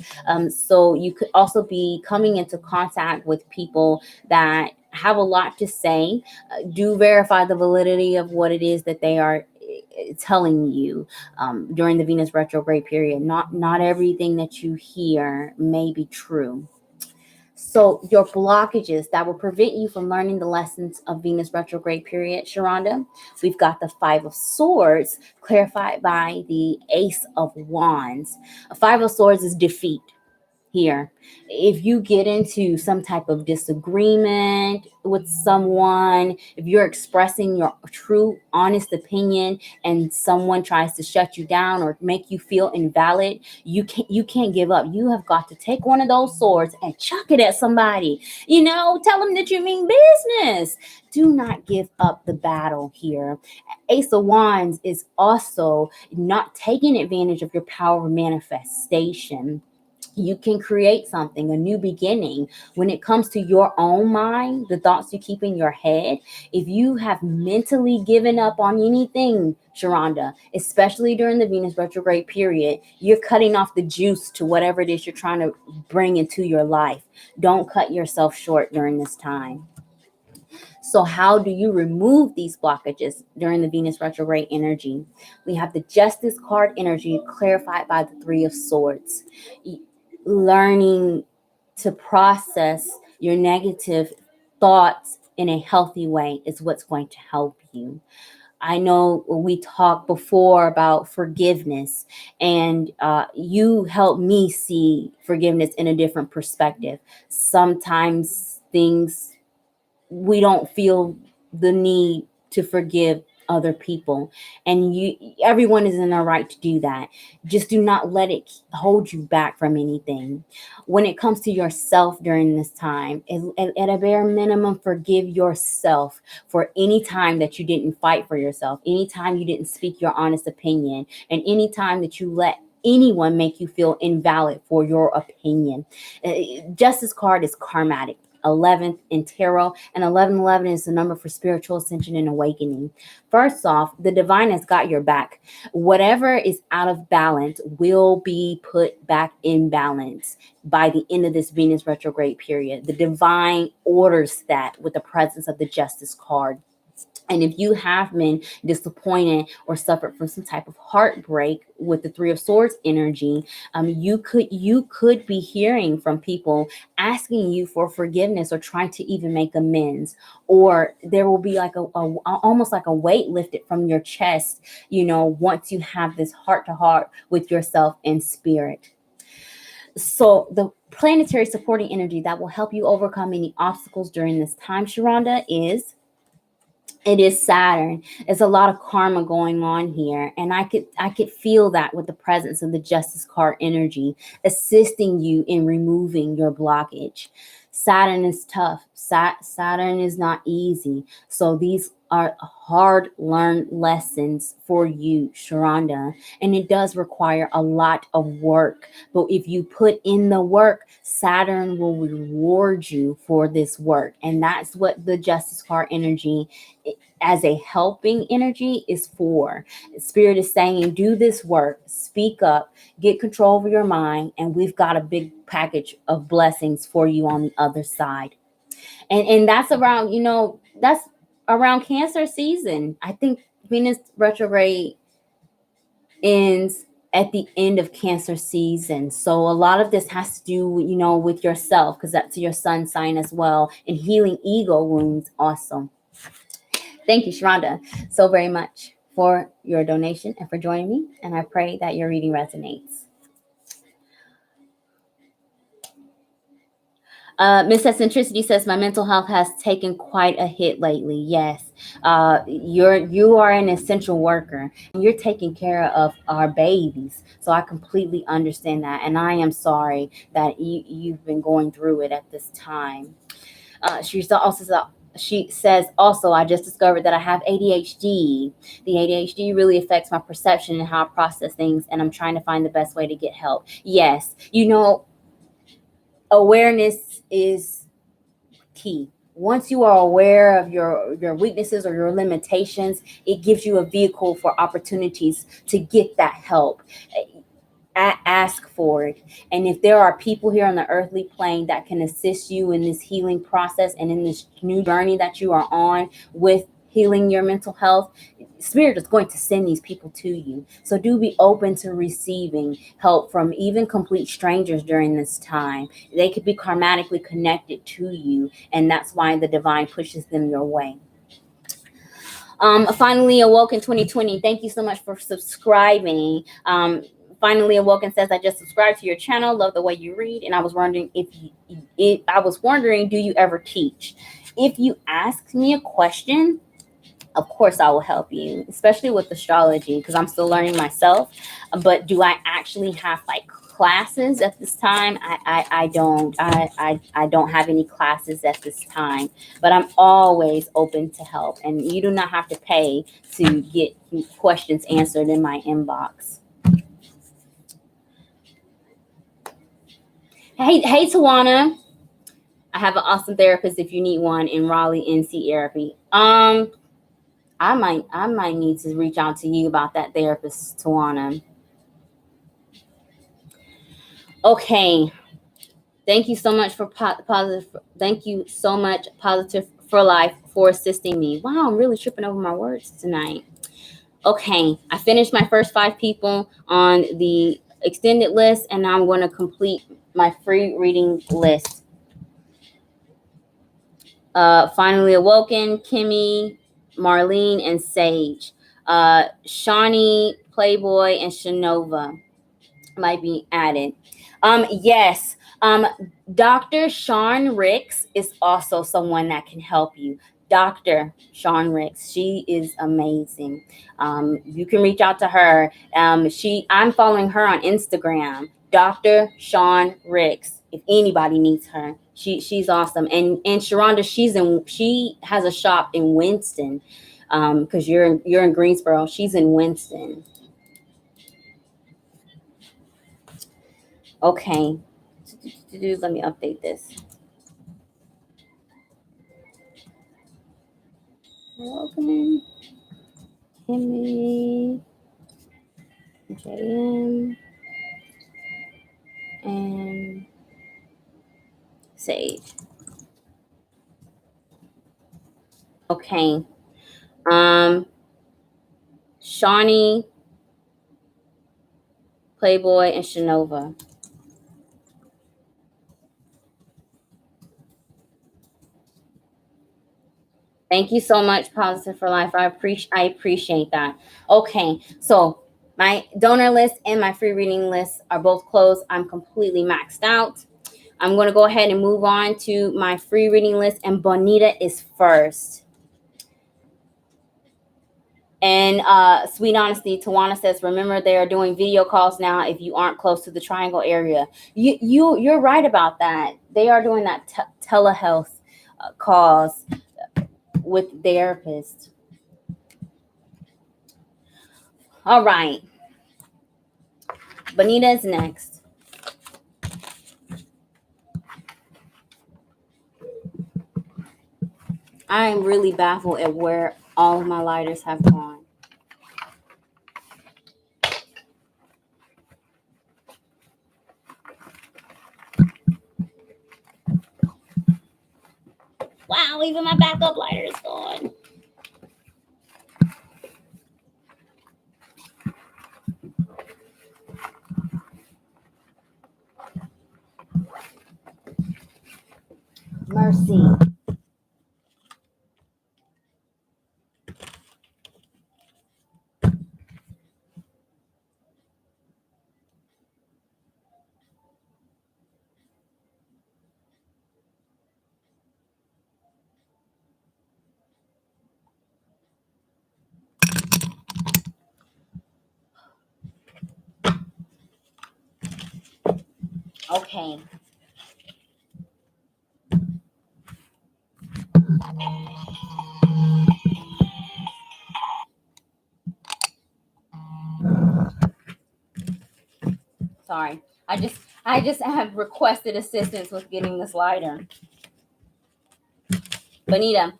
So you could also be coming into contact with people that have a lot to say. Do verify the validity of what it is that they are telling you during the Venus retrograde period. Not everything that you hear may be true. So your blockages that will prevent you from learning the lessons of Venus retrograde period, Sharonda, we've got the Five of Swords clarified by the Ace of Wands. A Five of Swords is defeat here. If you get into some type of disagreement with someone, if you're expressing your true, honest opinion and someone tries to shut you down or make you feel invalid, you can't give up. You have got to take one of those swords and chuck it at somebody. Tell them that you mean business. Do not give up the battle here. Ace of Wands is also not taking advantage of your power of manifestation. You can create something, a new beginning. When it comes to your own mind, the thoughts you keep in your head, if you have mentally given up on anything, Sharonda, especially during the Venus retrograde period, you're cutting off the juice to whatever it is you're trying to bring into your life. Don't cut yourself short during this time. So how do you remove these blockages during the Venus retrograde energy? We have the Justice card energy clarified by the Three of Swords. Learning to process your negative thoughts in a healthy way is what's going to help you. I know we talked before about forgiveness, and you helped me see forgiveness in a different perspective. Sometimes things, we don't feel the need to forgive other people, and everyone is in their right to do that. Just do not let it hold you back from anything. When it comes to yourself during this time, at a bare minimum, forgive yourself for any time that you didn't fight for yourself, any time you didn't speak your honest opinion, and any time that you let anyone make you feel invalid for your opinion. Justice card is karmatic, 11th in tarot, and 1111 is the number for spiritual ascension and awakening. First off, the divine has got your back. Whatever is out of balance will be put back in balance by the end of this Venus retrograde period. The divine orders that with the presence of the Justice card. And if you have been disappointed or suffered from some type of heartbreak with the Three of Swords energy, you could be hearing from people asking you for forgiveness or trying to even make amends. Or there will be like a almost like a weight lifted from your chest, once you have this heart to heart with yourself and spirit. So the planetary supporting energy that will help you overcome any obstacles during this time, Sharonda, it is Saturn. There's a lot of karma going on here, and I could feel that with the presence of the Justice card energy assisting you in removing your blockage. Saturn is tough. Saturn is not easy. So these are hard learned lessons for you, Sharonda, and it does require a lot of work. But if you put in the work, Saturn will reward you for this work, and that's what the Justice card energy as a helping energy is for. Spirit is saying, do this work, speak up, get control over your mind, and we've got a big package of blessings for you on the other side. And that's around, that's around Cancer season. I think Venus retrograde ends at the end of Cancer season. So a lot of this has to do, with yourself, because that's your sun sign as well, and healing ego wounds also. Thank you, Sharonda, so very much for your donation and for joining me. And I pray that your reading resonates. Miss Eccentricity says, my mental health has taken quite a hit lately. Yes, you are an essential worker. You're taking care of our babies. So I completely understand that. And I am sorry that you've been going through it at this time. She says also, I just discovered that I have ADHD. The ADHD really affects my perception and how I process things, and I'm trying to find the best way to get help. Yes, awareness is key. Once you are aware of your weaknesses or your limitations, it gives you a vehicle for opportunities to get that help. Ask for it. And if there are people here on the earthly plane that can assist you in this healing process and in this new journey that you are on with healing your mental health, Spirit is going to send these people to you. So do be open to receiving help from even complete strangers during this time. They could be karmatically connected to you, and that's why the divine pushes them your way. Finally Awoken 2020, thank you so much for subscribing. Finally Awoken says, I just subscribed to your channel, love the way you read, and I was wondering do you ever teach? If you ask me a question, of course I will help you, especially with astrology, because I'm still learning myself. But do I actually have like classes at this time? I don't have any classes at this time, but I'm always open to help, and you do not have to pay to get questions answered in my inbox. Hey Tawana, I have an awesome therapist if you need one in Raleigh, NC Therapy. I might need to reach out to you about that therapist, Tawana. Okay. Thank you so much for positive. Thank you so much, Positive for life for assisting me. Wow, I'm really tripping over my words tonight. Okay, I finished my first 5 people on the extended list, and now I'm going to complete my free reading list. Finally Awoken, Kimmy, Marlene, and Sage. Shawnee, Playboy, and Shanova might be added. Yes, Dr. Sean Ricks is also someone that can help you. Dr. Sean Ricks, she is amazing. You can reach out to her. I'm following her on Instagram, Dr. Sean Ricks. If anybody needs her, she's awesome. And Sharonda, she has a shop in Winston. Because you're in Greensboro, she's in Winston. Okay, let me update this. Welcome, Kimmy, JM, and Sage. Okay, Shawnee, Playboy, and Shanova. Thank you so much, Positive for Life. I appreciate that. Okay, so my donor list and my free reading list are both closed. I'm completely maxed out. I'm going to go ahead and move on to my free reading list, and Bonita is first. And Sweet Honesty, Tawana says, remember they are doing video calls now if you aren't close to the Triangle area. You're right about that. They are doing that telehealth calls with therapists. All right. Bonita is next. I am really baffled at where all of my lighters have gone. Wow, even my backup lighter is gone. Mercy. Okay. Sorry. I just have requested assistance with getting this lighter. Bonita,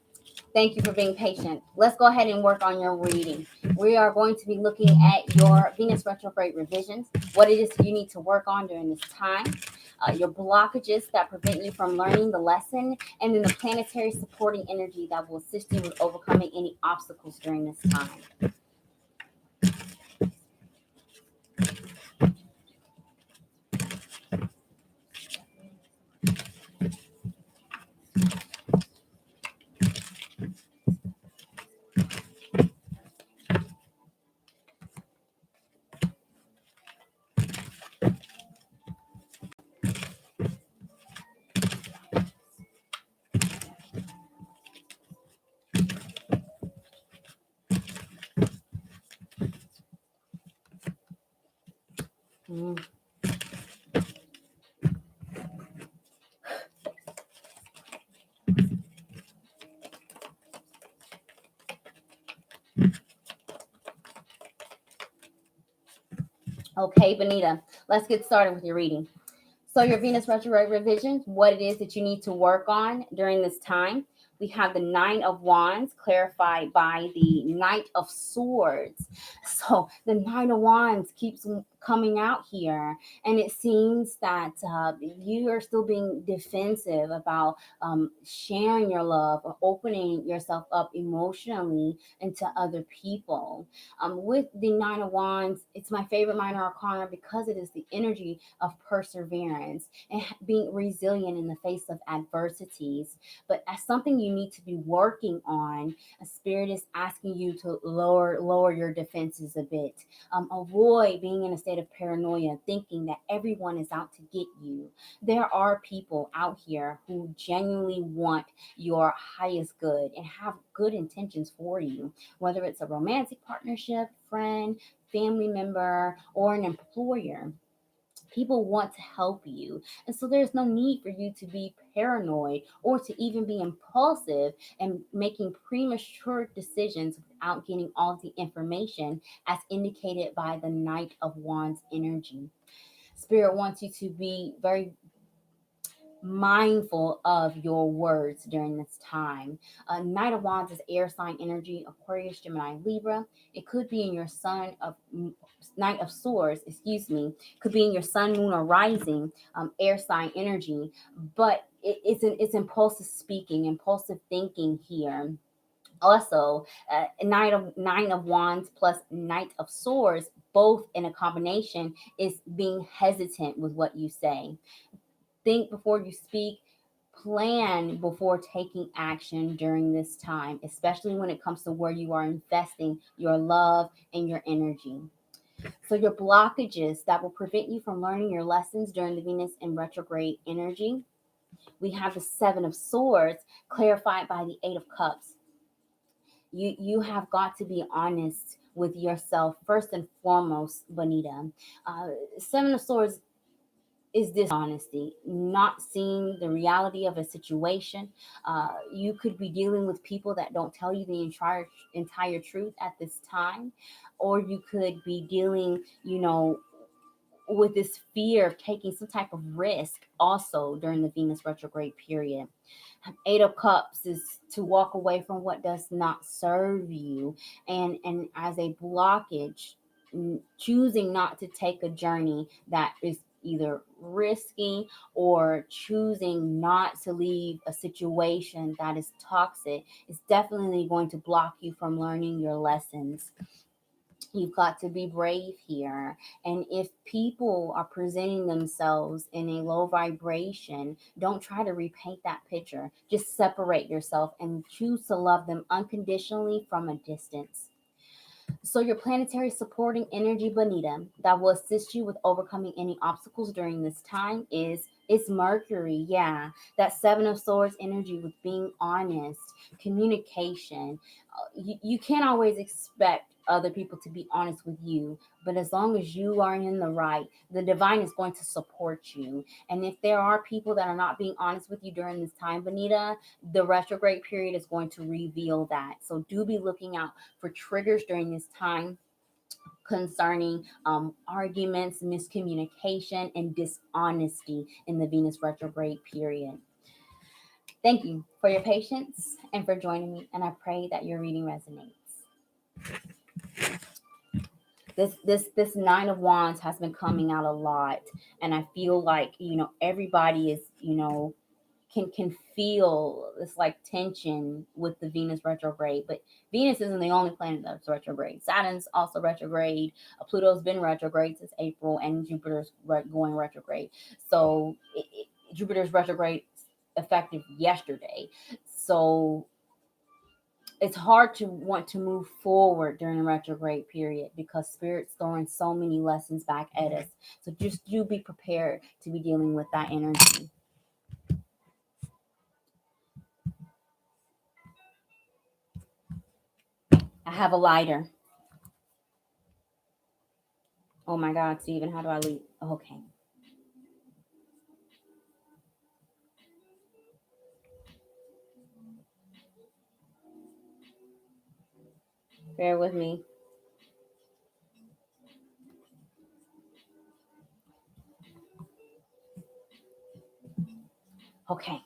thank you for being patient. Let's go ahead and work on your reading. We are going to be looking at your Venus retrograde revisions, what it is you need to work on during this time, your blockages that prevent you from learning the lesson, and then the planetary supporting energy that will assist you with overcoming any obstacles during this time. Okay, Bonita, let's get started with your reading. So your Venus retrograde revisions, what it is that you need to work on during this time. We have the Nine of Wands clarified by the Knight of Swords. So the Nine of Wands keeps coming out here. And it seems that you are still being defensive about sharing your love or opening yourself up emotionally into other people. With the Nine of Wands, it's my favorite minor arcana because it is the energy of perseverance and being resilient in the face of adversities. But as something you need to be working on, a spirit is asking you to lower your defenses a bit. Avoid being in a state of paranoia, thinking that everyone is out to get you. There are people out here who genuinely want your highest good and have good intentions for you, whether it's a romantic partnership, friend, family member, or an employer. People want to help you. And so there's no need for you to be paranoid or to even be impulsive and making premature decisions without getting all of the information as indicated by the Knight of Wands energy. Spirit wants you to be very mindful of your words during this time. Knight of Wands is air sign energy, Aquarius, Gemini, Libra. It could be in your Knight of Swords, excuse me, could be in your sun, moon, or rising, air sign energy. But it's impulsive speaking, impulsive thinking here. Also, Nine of Wands plus Knight of Swords, both in a combination, is being hesitant with what you say. Think before you speak, plan before taking action during this time, especially when it comes to where you are investing your love and your energy. So, your blockages that will prevent you from learning your lessons during the Venus in retrograde energy. We have the Seven of Swords clarified by the Eight of Cups. You have got to be honest with yourself first and foremost, Bonita. Seven of Swords is dishonesty, not seeing the reality of a situation. You could be dealing with people that don't tell you the entire truth at this time, or you could be dealing, with this fear of taking some type of risk also during the Venus retrograde period. Eight of Cups is to walk away from what does not serve you, and as a blockage, choosing not to take a journey that is either risky or choosing not to leave a situation that is toxic is definitely going to block you from learning your lessons. You've got to be brave here. And if people are presenting themselves in a low vibration, don't try to repaint that picture. Just separate yourself and choose to love them unconditionally from a distance. So your planetary supporting energy, Bonita, that will assist you with overcoming any obstacles during this time is it's Mercury. Yeah, that Seven of Swords energy with being honest, communication. You can't always expect other people to be honest with you, but as long as you are in the right, the divine is going to support you. And if there are people that are not being honest with you during this time, Bonita, the retrograde period is going to reveal that. So do be looking out for triggers during this time concerning arguments, miscommunication, and dishonesty in the Venus retrograde period. Thank you for your patience and for joining me, and I pray that your reading resonates. This Nine of Wands has been coming out a lot, and I feel like everybody is can feel this like tension with the Venus retrograde. But Venus isn't the only planet that's retrograde. Saturn's also retrograde. Pluto's been retrograde since April, and Jupiter's going retrograde. So Jupiter's retrograde effective yesterday. So it's hard to want to move forward during the retrograde period because Spirit's throwing so many lessons back at us. So just do be prepared to be dealing with that energy. I have a lighter. Oh my God, Stephen, how do I leave? Okay. Bear with me. Okay.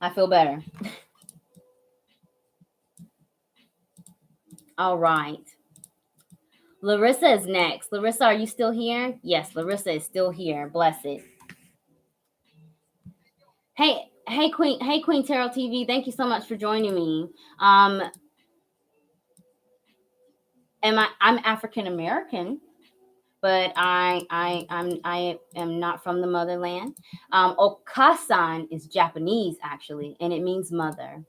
I feel better. All right. Larissa is next. Larissa, are you still here? Yes, Larissa is still here. Bless it. Hey, Queen Tarot TV. Thank you so much for joining me. I'm African American, but I am not from the motherland. Okasan is Japanese actually, and it means mother.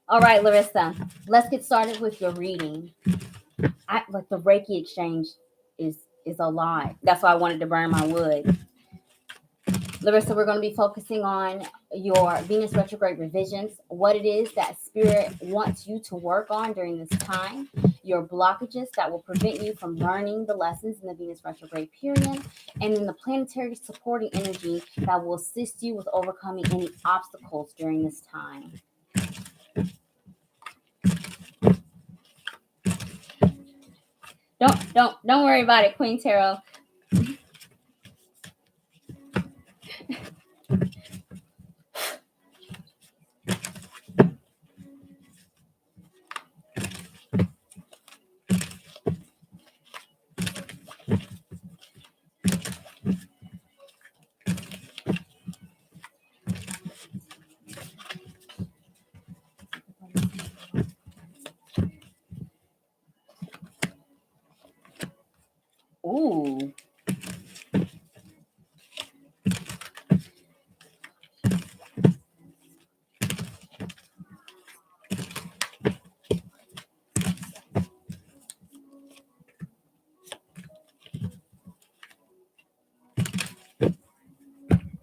All right, Larissa, let's get started with your reading. Like the Reiki exchange is a lot. That's why I wanted to burn my wood. Larissa, we're going to be focusing on your Venus retrograde revisions, what it is that Spirit wants you to work on during this time, your blockages that will prevent you from learning the lessons in the Venus retrograde period, and then the planetary supporting energy that will assist you with overcoming any obstacles during this time. Don't worry about it, Queen Tarot. Ooh.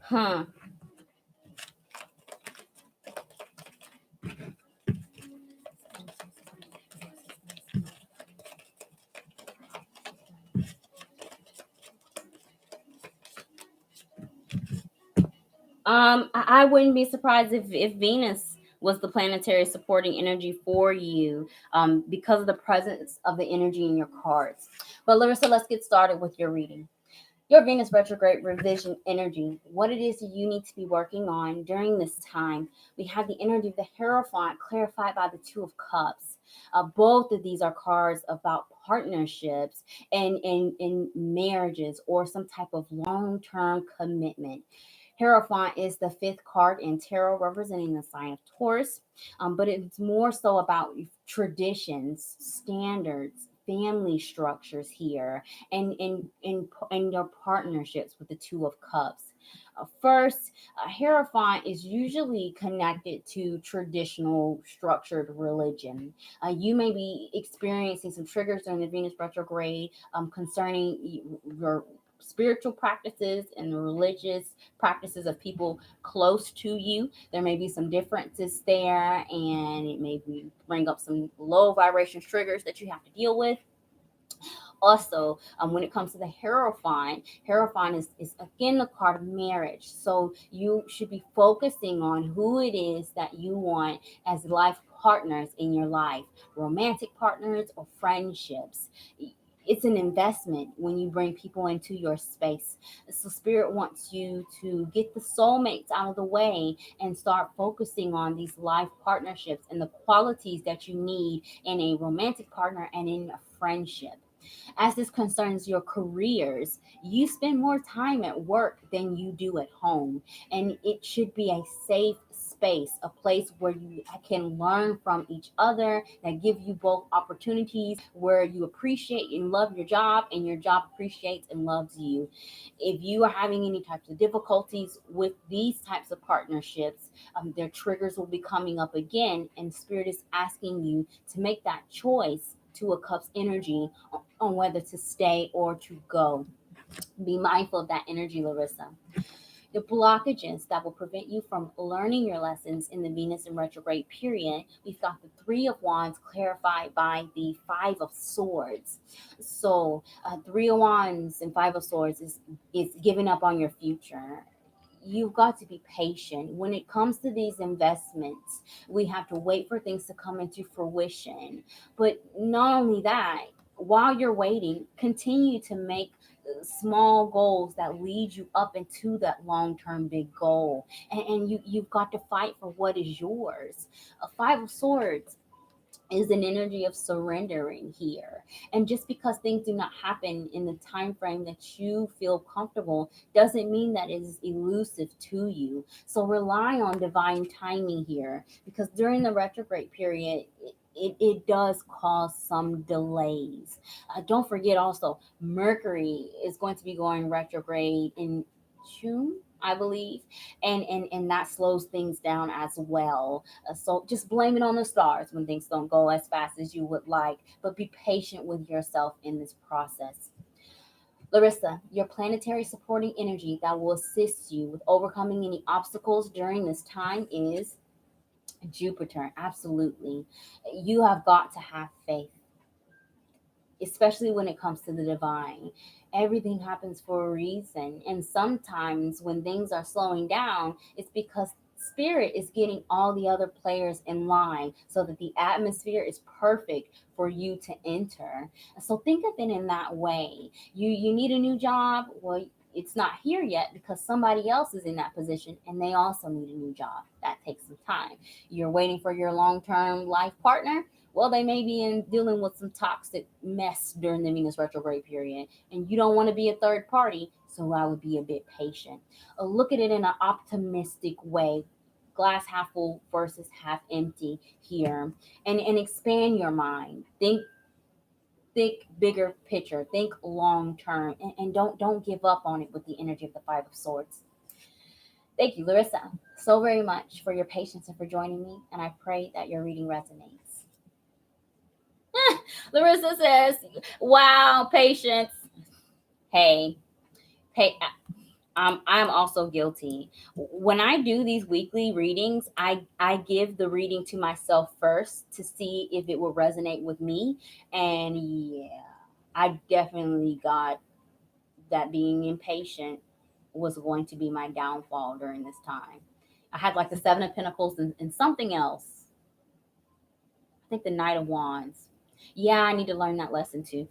Huh. I wouldn't be surprised if Venus was the planetary supporting energy for you, because of the presence of the energy in your cards. But Larissa, let's get started with your reading. Your Venus retrograde revision energy, what it is that you need to be working on during this time. We have the energy of the Hierophant clarified by the Two of Cups. Both of these are cards about partnerships and marriages or some type of long-term commitment. Hierophant is the fifth card in tarot representing the sign of Taurus, but it's more so about traditions, standards, family structures here, and in your partnerships with the Two of Cups. First, Hierophant is usually connected to traditional structured religion. You may be experiencing some triggers during the Venus retrograde concerning your spiritual practices and the religious practices of people close to you. There may be some differences there, and it may bring up some low vibration triggers that you have to deal with. Also, when it comes to the Hierophant, is again the card of marriage. So you should be focusing on who it is that you want as life partners in your life, romantic partners or friendships. It's an investment when you bring people into your space. So Spirit wants you to get the soulmates out of the way and start focusing on these life partnerships and the qualities that you need in a romantic partner and in a friendship. As this concerns your careers, you spend more time at work than you do at home. And it should be a safe space, a place where you can learn from each other, that give you both opportunities where you appreciate and love your job and your job appreciates and loves you. If you are having any types of difficulties with these types of partnerships, their triggers will be coming up again, and Spirit is asking you to make that choice to a cup's energy on whether to stay or to go. Be mindful of that energy, Larissa. The blockages that will prevent you from learning your lessons in the Venus in retrograde period, we've got the Three of Wands clarified by the Five of Swords. So, Three of Wands and Five of Swords is giving up on your future. You've got to be patient. When it comes to these investments, we have to wait for things to come into fruition. But not only that, while you're waiting, continue to make small goals that lead you up into that long-term big goal. And you've got to fight for what is yours. A Five of Swords is an energy of surrendering here. And just because things do not happen in the time frame that you feel comfortable doesn't mean that it is elusive to you. So rely on divine timing here, because during the retrograde period, it does cause some delays. Don't forget also, Mercury is going to be going retrograde in June, I believe, and that slows things down as well. So just blame it on the stars when things don't go as fast as you would like, but be patient with yourself in this process. Larissa, your planetary supporting energy that will assist you with overcoming any obstacles during this time is Jupiter. Absolutely. You have got to have faith, especially when it comes to the divine. Everything happens for a reason. And sometimes when things are slowing down, it's because spirit is getting all the other players in line so that the atmosphere is perfect for you to enter. So think of it in that way. You need a new job. Well, it's not here yet because somebody else is in that position and they also need a new job. That takes some time. You're waiting for your long-term life partner. Well, they may be dealing with some toxic mess during the Venus retrograde period, and you don't want to be a third party, so I would be a bit patient. Look at it in an optimistic way. Glass half full versus half empty here, and expand your mind. Think bigger picture. Think long term, and don't give up on it with the energy of the Five of Swords. Thank you, Larissa, so very much for your patience and for joining me, and I pray that your reading resonates. Larissa says, "Wow, patience." Hey, hey, I'm also guilty. When I do these weekly readings, I give the reading to myself first to see if it will resonate with me, and yeah, I definitely got that being impatient was going to be my downfall during this time. I had like the Seven of Pentacles and something else. I think the Knight of Wands. Yeah, I need to learn that lesson too.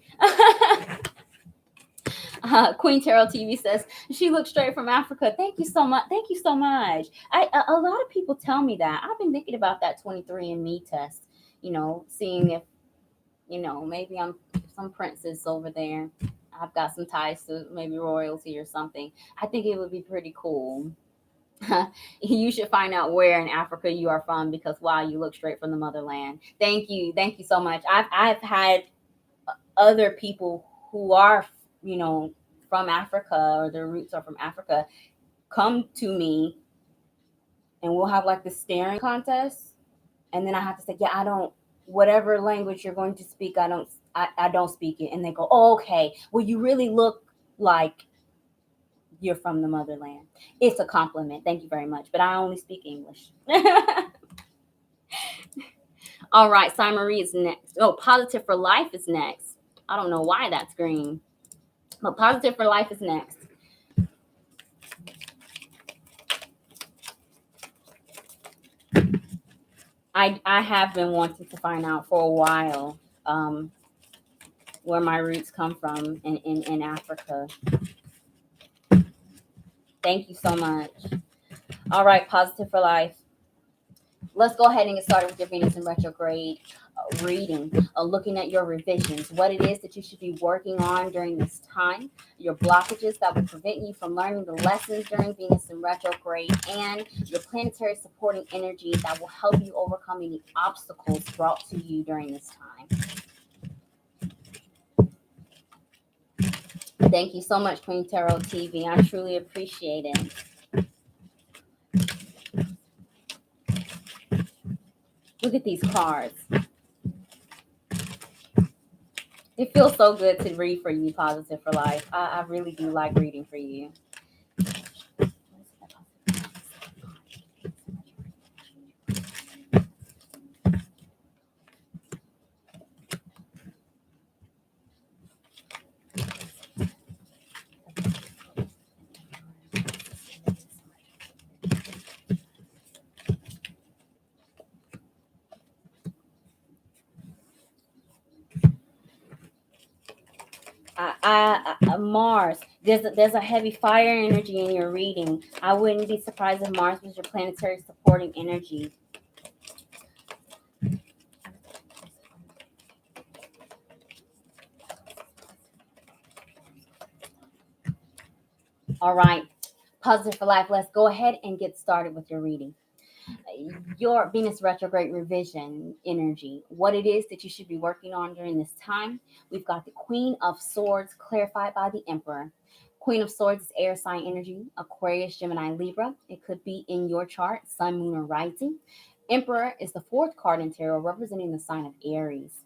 Queen Tarot TV says she looks straight from Africa. Thank you so much. Thank you so much. A lot of people tell me that. I've been thinking about that 23andMe test. Seeing if maybe I'm some princess over there. I've got some ties to maybe royalty or something. I think it would be pretty cool. You should find out where in Africa you are from, because wow, you look straight from the motherland. Thank you so much. I've had other people who are from Africa, or their roots are from Africa, come to me, and we'll have like the staring contest, and then I have to say, yeah, I don't, whatever language you're going to speak, I don't speak it. And they go, oh, okay, well, you really look like you're from the motherland. It's a compliment. Thank you very much. But I only speak English. All right, Sai Marie is next. Oh, Positive for Life is next. I don't know why that's green, but Positive for Life is next. I have been wanting to find out for a while where my roots come from in Africa. Thank you so much. All right, Positive for Life. Let's go ahead and get started with your Venus in retrograde reading, looking at your revisions, what it is that you should be working on during this time, your blockages that will prevent you from learning the lessons during Venus in retrograde, and your planetary supporting energy that will help you overcome any obstacles brought to you during this time. Thank you so much, Queen Tarot TV. I truly appreciate it. Look at these cards. It feels so good to read for you, Positive for Life. I really do like reading for you. Mars, there's a heavy fire energy in your reading. I wouldn't be surprised if Mars was your planetary supporting energy. All right, Positive for Life. Let's go ahead and get started with your reading. Your Venus retrograde revision energy, what it is that you should be working on during this time. We've got the Queen of Swords clarified by the Emperor. Queen of Swords is air sign energy, Aquarius, Gemini, Libra. It could be in your chart, Sun, Moon, or Rising. Emperor is the fourth card in tarot, representing the sign of Aries.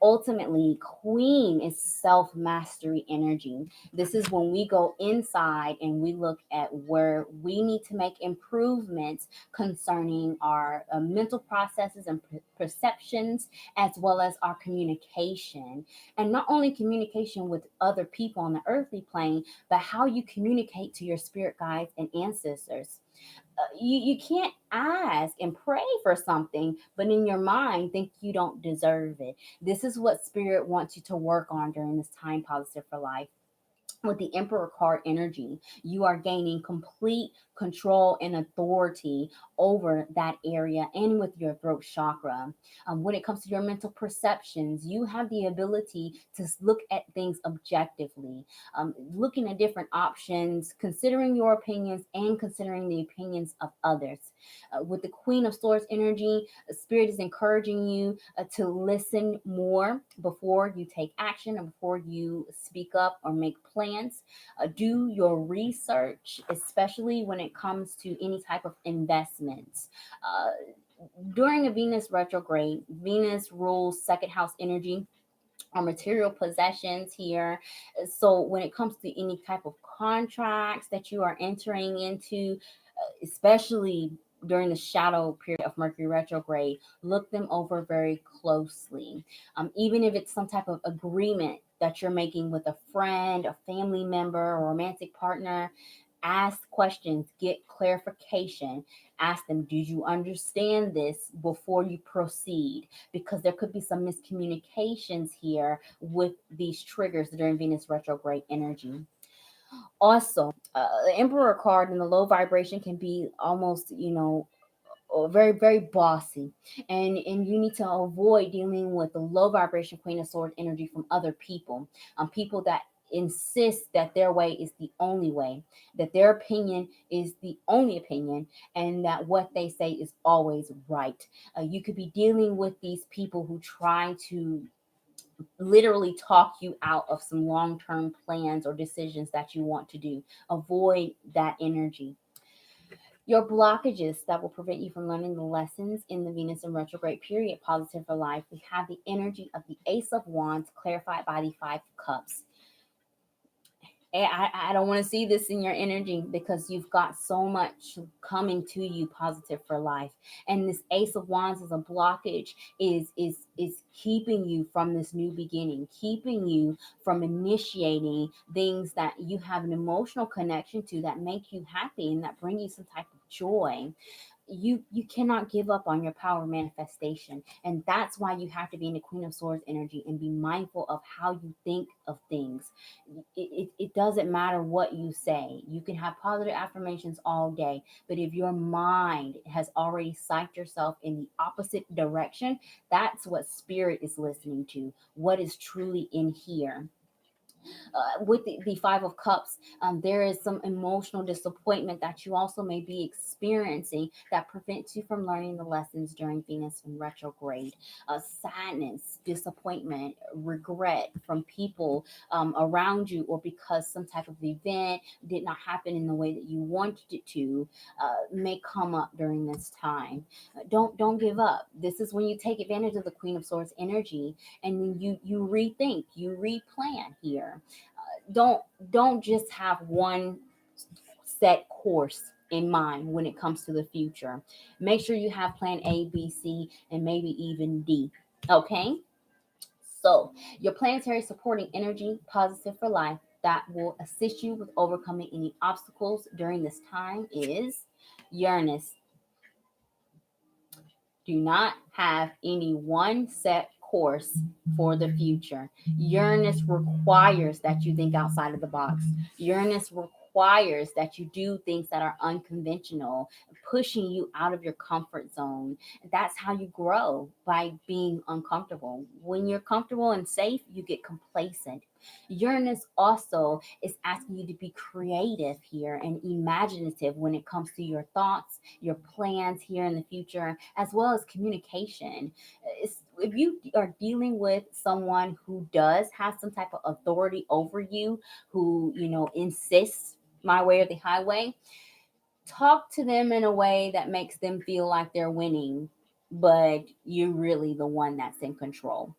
Ultimately, Queen is self-mastery energy. This is when we go inside and we look at where we need to make improvements concerning our mental processes and perceptions, as well as our communication. And not only communication with other people on the earthly plane, but how you communicate to your spirit guides and ancestors. You can't ask and pray for something, but in your mind think you don't deserve it. This is what spirit wants you to work on during this time, Positive for Life. With the Emperor card energy, you are gaining complete control and authority over that area, and with your throat chakra. When it comes to your mental perceptions, you have the ability to look at things objectively, looking at different options, considering your opinions and considering the opinions of others. With the Queen of Swords energy, Spirit is encouraging you to listen more before you take action and before you speak up or make plans. Do your research, especially when it comes to any type of investments. During a Venus retrograde, Venus rules second house energy or material possessions here. So when it comes to any type of contracts that you are entering into, especially during the shadow period of Mercury retrograde, look them over very closely. Even if it's some type of agreement that you're making with a friend, a family member, or romantic partner, ask questions, get clarification. Ask them, do you understand this before you proceed? Because there could be some miscommunications here with these triggers during Venus retrograde energy. Also, the Emperor card in the low vibration can be almost, very, very bossy, and you need to avoid dealing with the low vibration Queen of Swords energy from other people. People that insist that their way is the only way, that their opinion is the only opinion, and that what they say is always right. You could be dealing with these people who try to literally talk you out of some long-term plans or decisions that you want to do. Avoid that energy. Your blockages that will prevent you from learning the lessons in the Venus and retrograde period, Positive for Life. We have the energy of the Ace of Wands clarified by the Five of Cups. I don't want to see this in your energy because you've got so much coming to you, Positive for Life. And this Ace of Wands is a blockage, is keeping you from this new beginning, keeping you from initiating things that you have an emotional connection to that make you happy and that bring you some type of joy. You cannot give up on your power manifestation, and that's why you have to be in the Queen of Swords energy and be mindful of how you think of things. It doesn't matter what you say. You can have positive affirmations all day, but if your mind has already psyched yourself in the opposite direction, that's what spirit is listening to, what is truly in here. With the Five of Cups, there is some emotional disappointment that you also may be experiencing that prevents you from learning the lessons during Venus in retrograde. Sadness, disappointment, regret from people around you, or because some type of event did not happen in the way that you wanted it to, may come up during this time. Don't give up. This is when you take advantage of the Queen of Swords energy, and then you rethink, you replan here. Don't just have one set course in mind when it comes to the future. Make sure you have plan A, B, C, and maybe even D. Okay? So, your planetary supporting energy, Positive for Life, that will assist you with overcoming any obstacles during this time is Uranus. Do not have any one set course for the future. Uranus requires that you think outside of the box. Uranus requires that you do things that are unconventional, pushing you out of your comfort zone. That's how you grow, by being uncomfortable. When you're comfortable and safe, you get complacent. Uranus also is asking you to be creative here and imaginative when it comes to your thoughts, your plans here in the future, as well as communication. If you are dealing with someone who does have some type of authority over you, who, insists my way or the highway, talk to them in a way that makes them feel like they're winning, but you're really the one that's in control.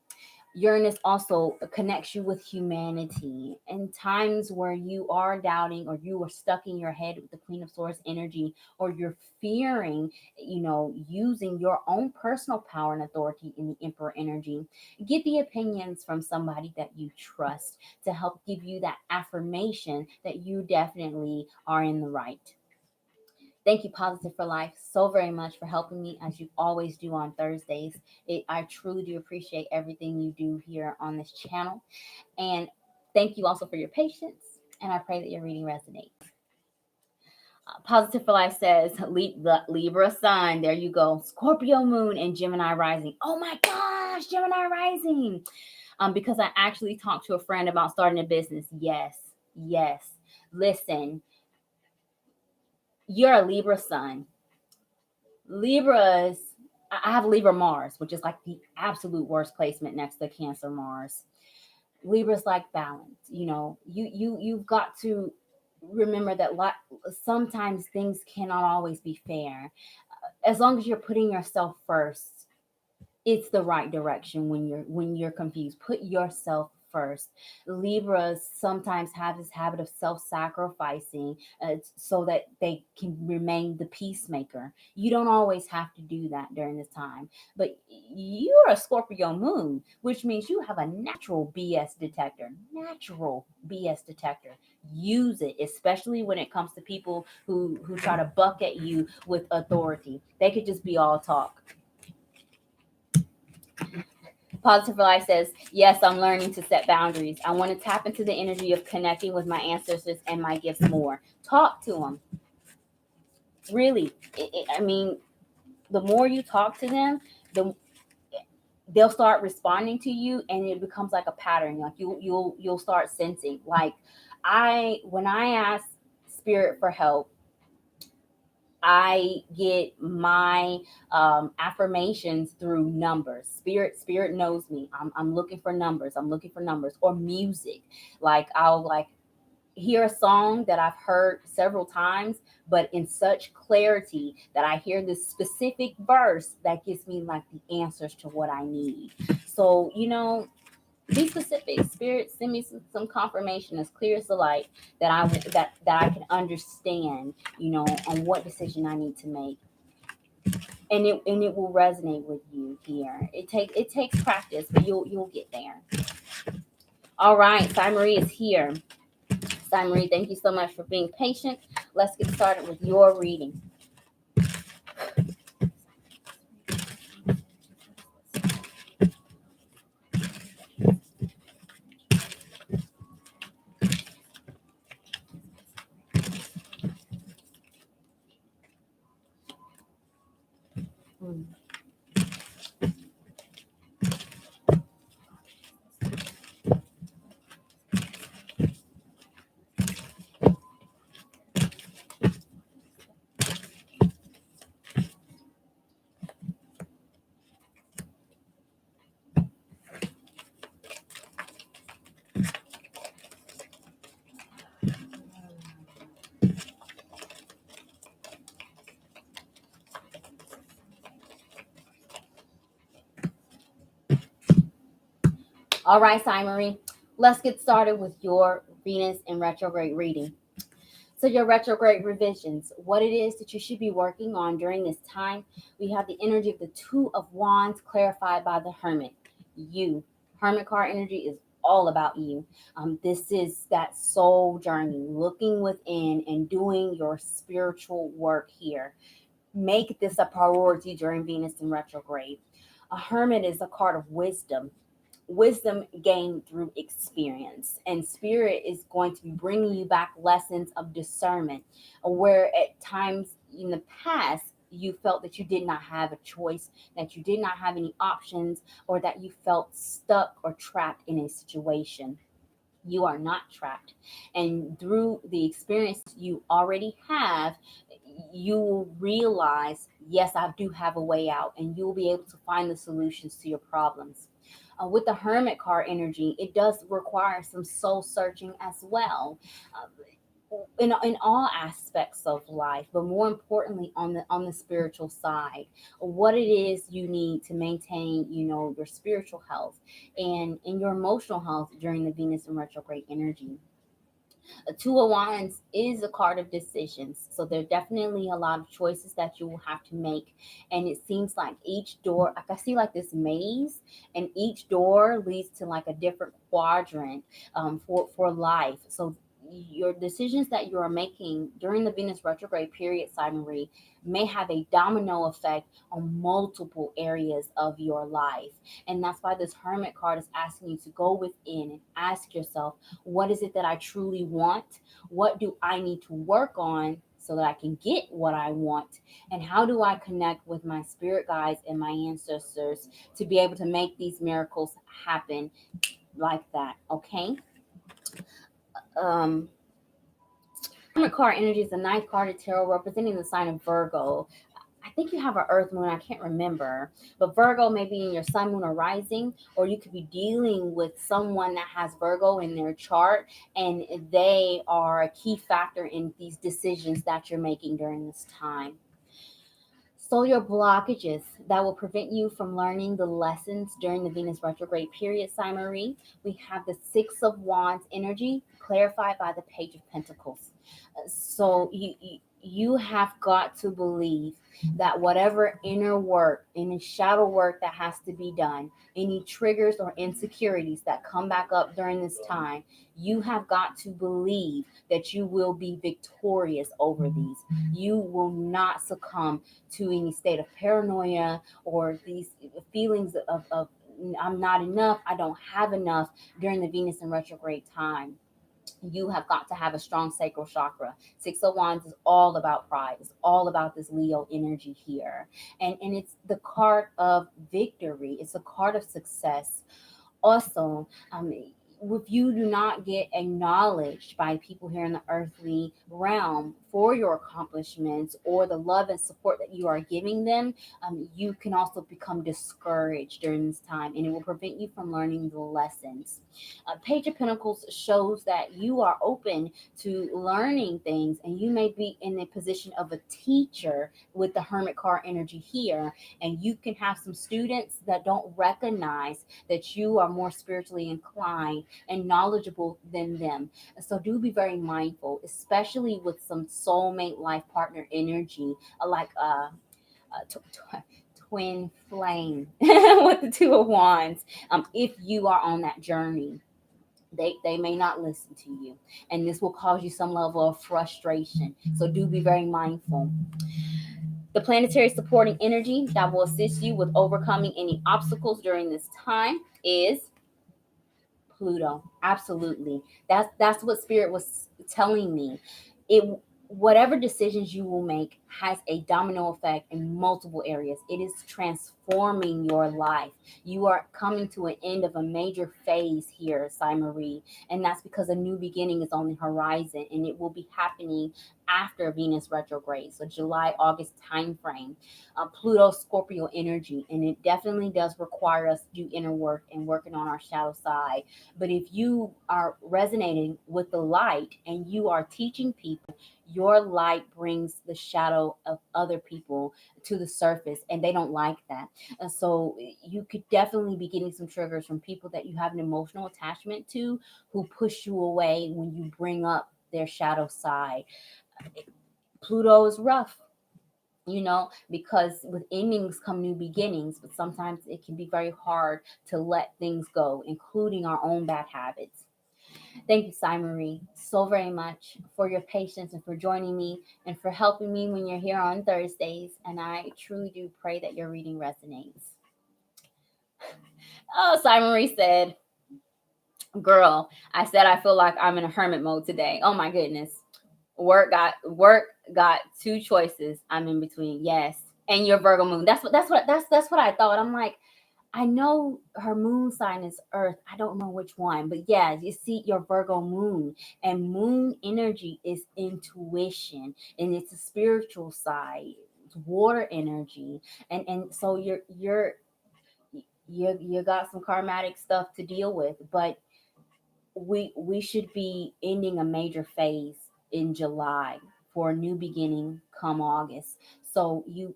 Uranus also connects you with humanity in times where you are doubting, or you are stuck in your head with the Queen of Swords energy, or you're fearing, using your own personal power and authority in the Emperor energy. Get the opinions from somebody that you trust to help give you that affirmation that you definitely are in the right. Thank you, Positive for Life, so very much for helping me, as you always do on Thursdays. I truly do appreciate everything you do here on this channel. And thank you also for your patience. And I pray that your reading resonates. Positive for Life says, Libra Sun. There you go. Scorpio Moon and Gemini Rising. Oh my gosh, Gemini Rising. Because I actually talked to a friend about starting a business. Yes. Listen, you're a Libra Sun. I have Libra Mars, which is like the absolute worst placement next to Cancer Mars. Libra's like balance. You've got to remember that sometimes things cannot always be fair. As long as you're putting yourself first, it's the right direction. When you're confused, put yourself first. Libras sometimes have this habit of self-sacrificing so that they can remain the peacemaker. You don't always have to do that during this time, but you're a Scorpio Moon, which means you have a natural BS detector. Use it, especially when it comes to people who try to buck at you with authority. They could just be all talk. Positive for Life says, yes, I'm learning to set boundaries. I want to tap into the energy of connecting with my ancestors and my gifts more. Talk to them. Really. The more you talk to them, they'll start responding to you, and it becomes like a pattern. Like you'll start sensing. Like when I ask Spirit for help, I get my affirmations through numbers. Spirit knows me. I'm looking for numbers. Or music. Like I'll hear a song that I've heard several times, but in such clarity that I hear this specific verse that gives me like the answers to what I need. So, be specific. Spirit, send me some confirmation as clear as the light that I can understand, on what decision I need to make. And it will resonate with you here. It takes practice, but you'll get there. All right, Sai Marie is here. Sai Marie, thank you so much for being patient. Let's get started with your reading. All right, Sai Marie, let's get started with your Venus in retrograde reading. So your retrograde revisions, what it is that you should be working on during this time. We have the energy of the Two of Wands clarified by the Hermit. Hermit card energy is all about you. This is that soul journey, looking within and doing your spiritual work here. Make this a priority during Venus in retrograde. A hermit is a card of wisdom. Wisdom gained through experience, and spirit is going to be bringing you back lessons of discernment, where at times in the past you felt that you did not have a choice, that you did not have any options, or that you felt stuck or trapped in a situation. You are not trapped, and through the experience you already have, you will realize, yes, I do have a way out, and you'll be able to find the solutions to your problems. With the hermit card energy, it does require some soul searching as well. Uh, in all aspects of life, but more importantly on the spiritual side, what it is you need to maintain, your spiritual health and in your emotional health during the Venus and retrograde energy. A Two of Wands is a card of decisions. So there are definitely a lot of choices that you will have to make. And it seems like each door, like I see like this maze, and each door leads to like a different quadrant for life. So your decisions that you are making during the Venus retrograde period, Simon Marie, may have a domino effect on multiple areas of your life. And that's why this Hermit card is asking you to go within and ask yourself, what is it that I truly want? What do I need to work on so that I can get what I want? And how do I connect with my spirit guides and my ancestors to be able to make these miracles happen like that? Okay. Um, Hermit card energy is the ninth card of tarot representing the sign of Virgo. I think you have an earth moon, I can't remember. But Virgo may be in your sun, moon, or rising, or you could be dealing with someone that has Virgo in their chart, and they are a key factor in these decisions that you're making during this time. So your blockages that will prevent you from learning the lessons during the Venus retrograde period, Sai Marie. We have the Six of Wands energy clarified by the Page of Pentacles. So you have got to believe that whatever inner work, any shadow work that has to be done, any triggers or insecurities that come back up during this time, you have got to believe that you will be victorious over these. You will not succumb to any state of paranoia or these feelings of I'm not enough, I don't have enough during the Venus and retrograde time. You have got to have a strong sacral chakra. Six of Wands is all about pride. It's all about this Leo energy here. And it's the card of victory. It's a card of success. Also, if you do not get acknowledged by people here in the earthly realm for your accomplishments or the love and support that you are giving them, you can also become discouraged during this time, and it will prevent you from learning the lessons. Page of Pentacles shows that you are open to learning things, and you may be in a position of a teacher with the Hermit card energy here, and you can have some students that don't recognize that you are more spiritually inclined and knowledgeable than them. So do be very mindful, especially with some soulmate life partner energy, like twin flame with the Two of Wands. If you are on that journey, they may not listen to you, and this will cause you some level of frustration. So do be very mindful. The planetary supporting energy that will assist you with overcoming any obstacles during this time is Pluto. Absolutely. That's what spirit was telling me. It Whatever decisions you will make has a domino effect in multiple areas. It is transforming your life. You are coming to an end of a major phase here, Sai Marie, and that's because a new beginning is on the horizon, and it will be happening after Venus retrograde, so July, August time frame. Pluto, Scorpio energy, and it definitely does require us to do inner work and working on our shadow side. But if you are resonating with the light and you are teaching people, your light brings the shadow of other people to the surface, and they don't like that. And so you could definitely be getting some triggers from people that you have an emotional attachment to, who push you away when you bring up their shadow side. Pluto is rough, because with endings come new beginnings, but sometimes it can be very hard to let things go, including our own bad habits. Thank you, Sai Marie, so very much for your patience and for joining me and for helping me when you're here on Thursdays. And I truly do pray that your reading resonates. Oh, Simon Marie said, girl, I said I feel like I'm in a hermit mode today. Oh my goodness. Work got two choices. I'm in between. Yes. And your Virgo moon. That's what I thought. I'm like, I know her moon sign is Earth. I don't know which one, but yeah, you see your Virgo moon, and moon energy is intuition, and it's a spiritual side. It's water energy, and so you got some karmatic stuff to deal with, but we should be ending a major phase in July for a new beginning come August. So you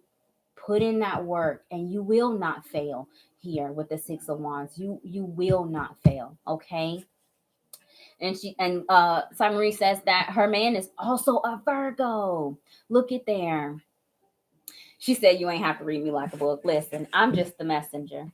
put in that work and you will not fail here with the Six of Wands. You will not fail, okay? And Simon Marie says that her man is also a Virgo. Look at there. She said you ain't have to read me like a book. Listen, I'm just the messenger.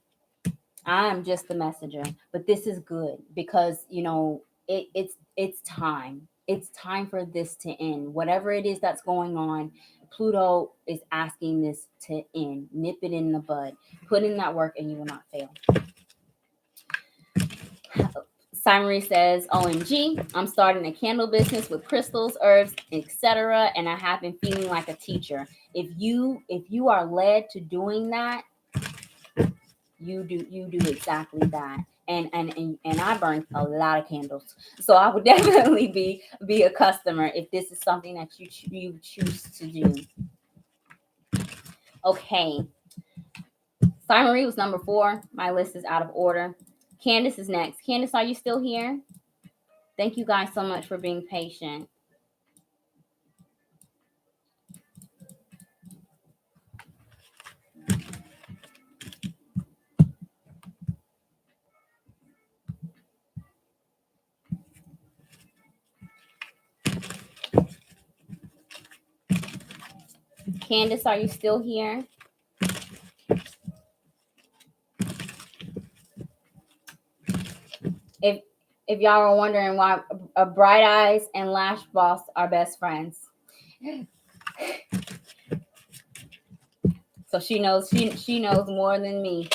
I'm just the messenger. But this is good because it's time. It's time for this to end. Whatever it is that's going on, Pluto is asking this to end. Nip it in the bud. Put in that work and you will not fail. Simon Marie says, OMG, I'm starting a candle business with crystals, herbs, etc. And I have been feeling like a teacher. If you are led to doing that, you do exactly that. And I burn a lot of candles, so I would definitely be a customer if this is something that you choose to do. Okay, Simon Marie was number 4. My list is out of order. Candace is next. Candace, are you still here? Thank you guys so much for being patient. Candace, are you still here? If y'all are wondering why Bright Eyes and Lash Boss are best friends. So she knows more than me,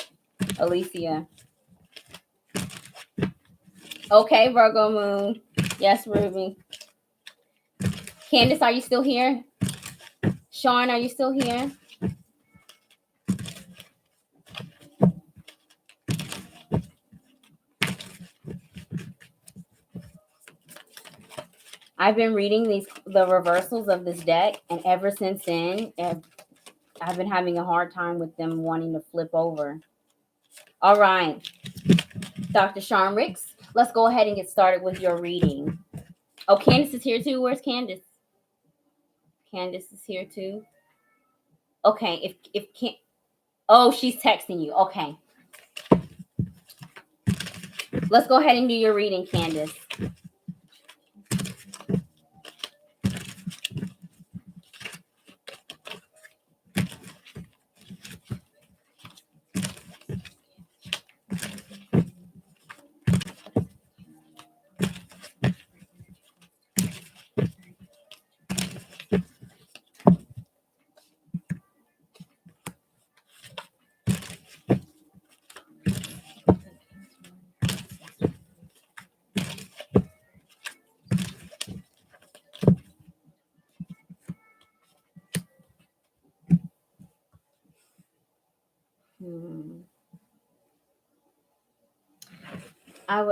Alicia. Okay, Virgo moon. Yes, Ruby. Candace, are you still here? Sean, are you still here? I've been reading the reversals of this deck, and ever since then, I've been having a hard time with them wanting to flip over. All right, Dr. Sean Ricks, let's go ahead and get started with your reading. Oh, Candace is here too. Where's Candace? Candace is here too. Okay, if can't. Oh, she's texting you. Okay. Let's go ahead and do your reading, Candace.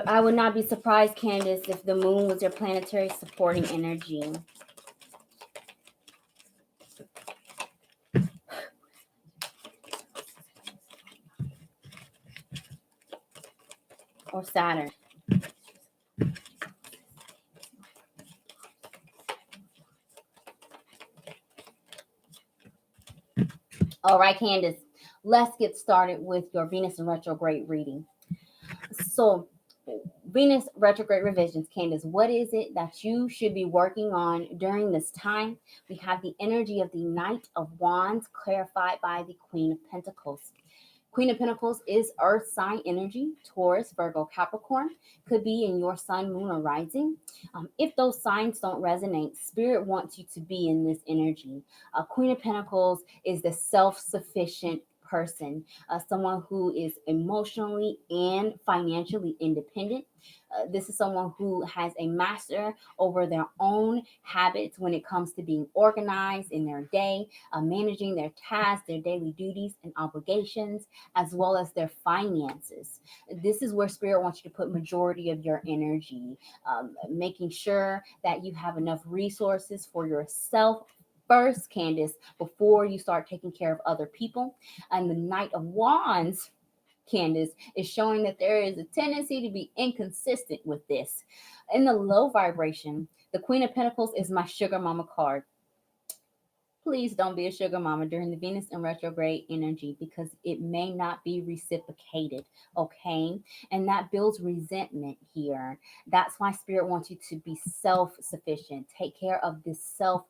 I would not be surprised, Candace, if the moon was your planetary supporting energy. Or Saturn. All right, Candace, let's get started with your Venus and retrograde reading. So, Venus retrograde revisions, Candace, what is it that you should be working on during this time? We have the energy of the Knight of Wands clarified by the Queen of Pentacles. Queen of Pentacles is earth sign energy, Taurus, Virgo, Capricorn, could be in your sun, moon, or rising. If those signs don't resonate, Spirit wants you to be in this energy. Queen of Pentacles is the self-sufficient person, someone who is emotionally and financially independent. This is someone who has a master over their own habits when it comes to being organized in their day, managing their tasks, their daily duties and obligations, as well as their finances. This is where Spirit wants you to put majority of your energy, making sure that you have enough resources for yourself first, Candace, before you start taking care of other people. And the Knight of Wands, Candace, is showing that there is a tendency to be inconsistent with this. In the low vibration, the Queen of Pentacles is my sugar mama card. Please don't be a sugar mama during the Venus in retrograde energy, because it may not be reciprocated, okay? And that builds resentment here. That's why Spirit wants you to be self-sufficient. Take care of this self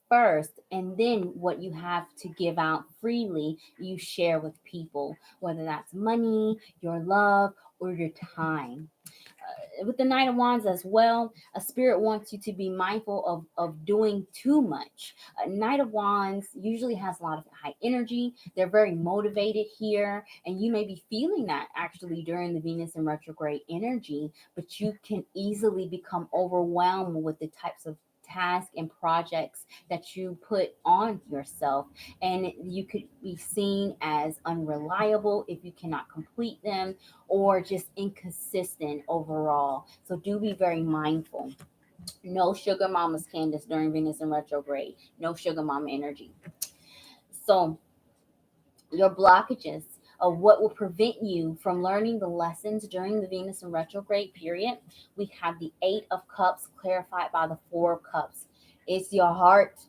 first, and then what you have to give out freely, you share with people, whether that's money, your love, or your time. With the Knight of Wands as well, a Spirit wants you to be mindful of doing too much. A Knight of Wands usually has a lot of high energy. They're very motivated here, and you may be feeling that actually during the Venus in retrograde energy, but you can easily become overwhelmed with the types of tasks and projects that you put on yourself, and you could be seen as unreliable if you cannot complete them, or just inconsistent overall. So do be very mindful. No sugar mamas, Candace, during Venus in retrograde. No sugar mama energy. So your blockages of what will prevent you from learning the lessons during the Venus in retrograde period. We have the Eight of Cups clarified by the Four of Cups. It's your heart,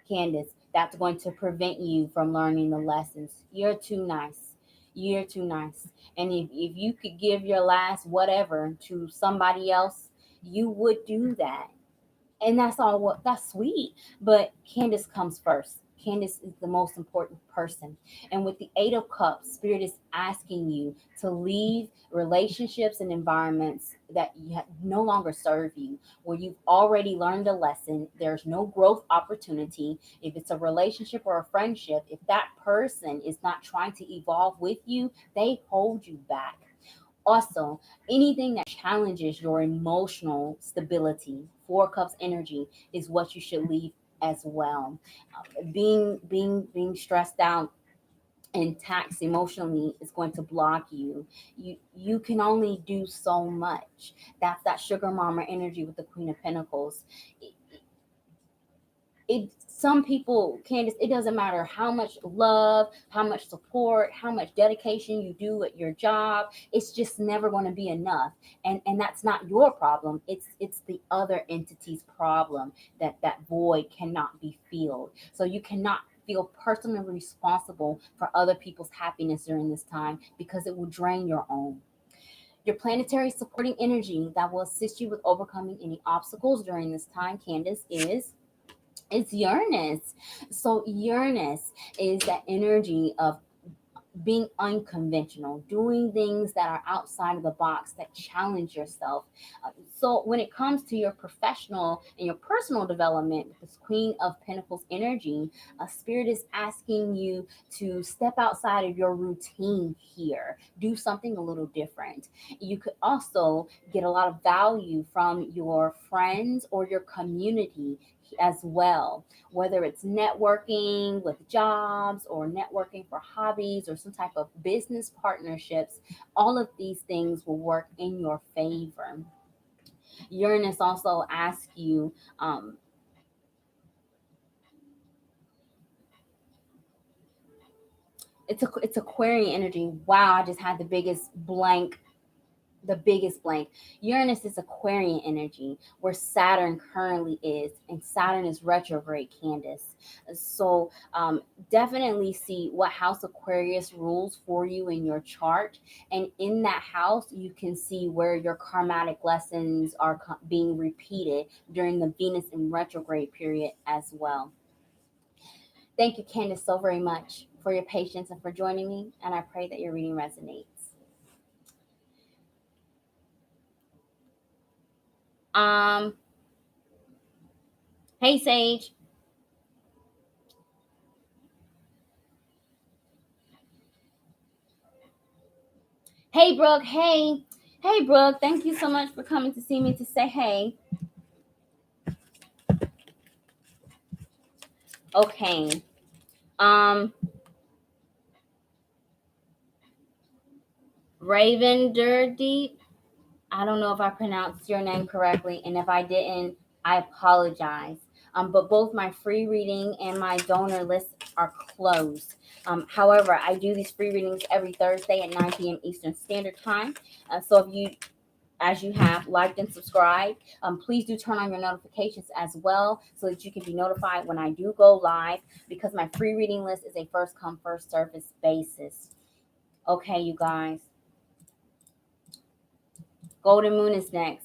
Candace, that's going to prevent you from learning the lessons. You're too nice. You're too nice. And if you could give your last whatever to somebody else, you would do that. And that's sweet. But Candace comes first. Candace is the most important person. And with the Eight of Cups, Spirit is asking you to leave relationships and environments that no longer serve you, where you've already learned a lesson. There's no growth opportunity. If it's a relationship or a friendship, if that person is not trying to evolve with you, they hold you back. Also, anything that challenges your emotional stability, Four Cups energy, is what you should leave as well. Being stressed out and taxed emotionally is going to block you. You can only do so much. That's that sugar mama energy with the Queen of Pentacles. Some people, Candace, it doesn't matter how much love, how much support, how much dedication you do at your job, it's just never going to be enough. And that's not your problem. It's the other entity's problem, that void cannot be filled. So you cannot feel personally responsible for other people's happiness during this time, because it will drain your own. Your planetary supporting energy that will assist you with overcoming any obstacles during this time, Candace, is it's Uranus. So Uranus is that energy of being unconventional, doing things that are outside of the box, that challenge yourself. So when it comes to your professional and your personal development, with this Queen of Pentacles energy, Spirit is asking you to step outside of your routine here, do something a little different. You could also get a lot of value from your friends or your community as well, whether it's networking with jobs or networking for hobbies or some type of business partnerships. All of these things will work in your favor. Uranus also asks you, it's Aquarian energy. Wow, I just had the biggest blank. Uranus is Aquarian energy, where Saturn currently is, and Saturn is retrograde, Candace. So definitely see what house Aquarius rules for you in your chart. And in that house, you can see where your karmatic lessons are being repeated during the Venus in retrograde period as well. Thank you, Candace, so very much for your patience and for joining me. And I pray that your reading resonates. Um, hey, Sage. Hey, Brooke. Hey. Hey, Brooke. Thank you so much for coming to see me to say hey. Okay. Raven Dirty. I don't know if I pronounced your name correctly, and if I didn't, I apologize. But both my free reading and my donor list are closed. However, I do these free readings every Thursday at 9 p.m. Eastern Standard Time. So if you, as you have liked and subscribed, please do turn on your notifications as well so that you can be notified when I do go live, because my free reading list is a first come, first service basis. Okay, you guys. Golden Moon is next.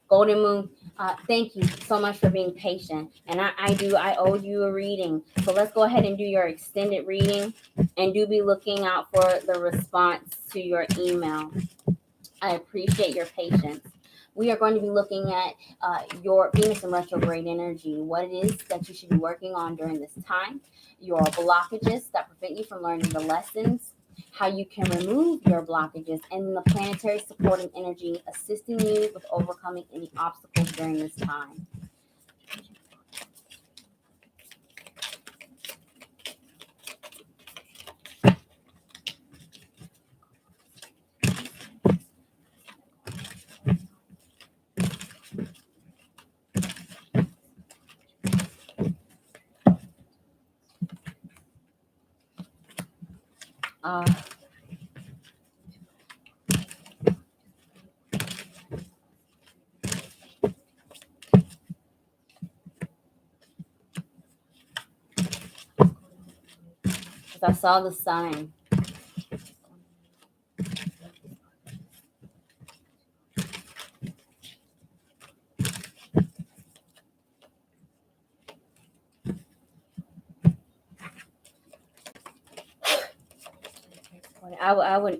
Golden Moon, thank you so much for being patient. And I owe you a reading. So let's go ahead and do your extended reading. And do be looking out for the response to your email. I appreciate your patience. We are going to be looking at your Venus in retrograde energy, what it is that you should be working on during this time, your blockages that prevent you from learning the lessons, how you can remove your blockages, and the planetary supporting energy assisting you with overcoming any obstacles during this time. Uh, I saw the sign.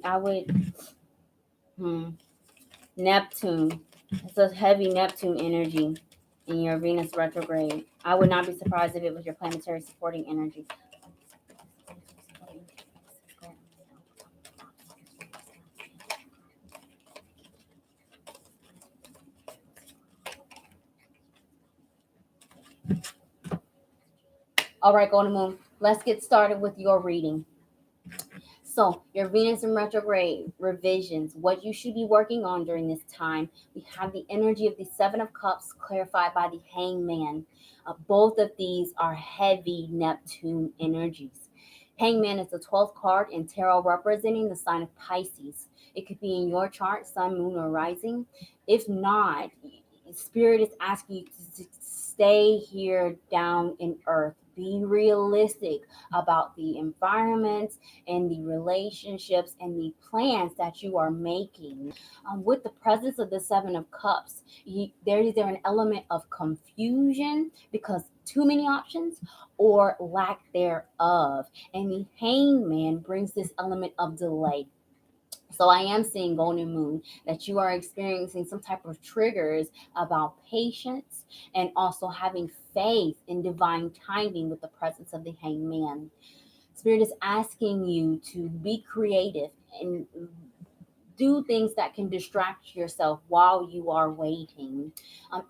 I would, Neptune. It's a heavy Neptune energy in your Venus retrograde. I would not be surprised if it was your planetary supporting energy. All right, Golden Moon, let's get started with your reading. So, your Venus in retrograde revisions, what you should be working on during this time. We have the energy of the Seven of Cups clarified by the Hangman. Both of these are heavy Neptune energies. Hangman is the 12th card in tarot representing the sign of Pisces. It could be in your chart, sun, moon, or rising. If not, Spirit is asking you to stay here down in earth. Be realistic about the environment and the relationships and the plans that you are making. With the presence of the Seven of Cups, there is an element of confusion because too many options or lack thereof. And the Hangman brings this element of delay. So I am seeing, Golden Moon, that you are experiencing some type of triggers about patience and also having faith in divine timing with the presence of the Hangman. Spirit is asking you to be creative and do things that can distract yourself while you are waiting.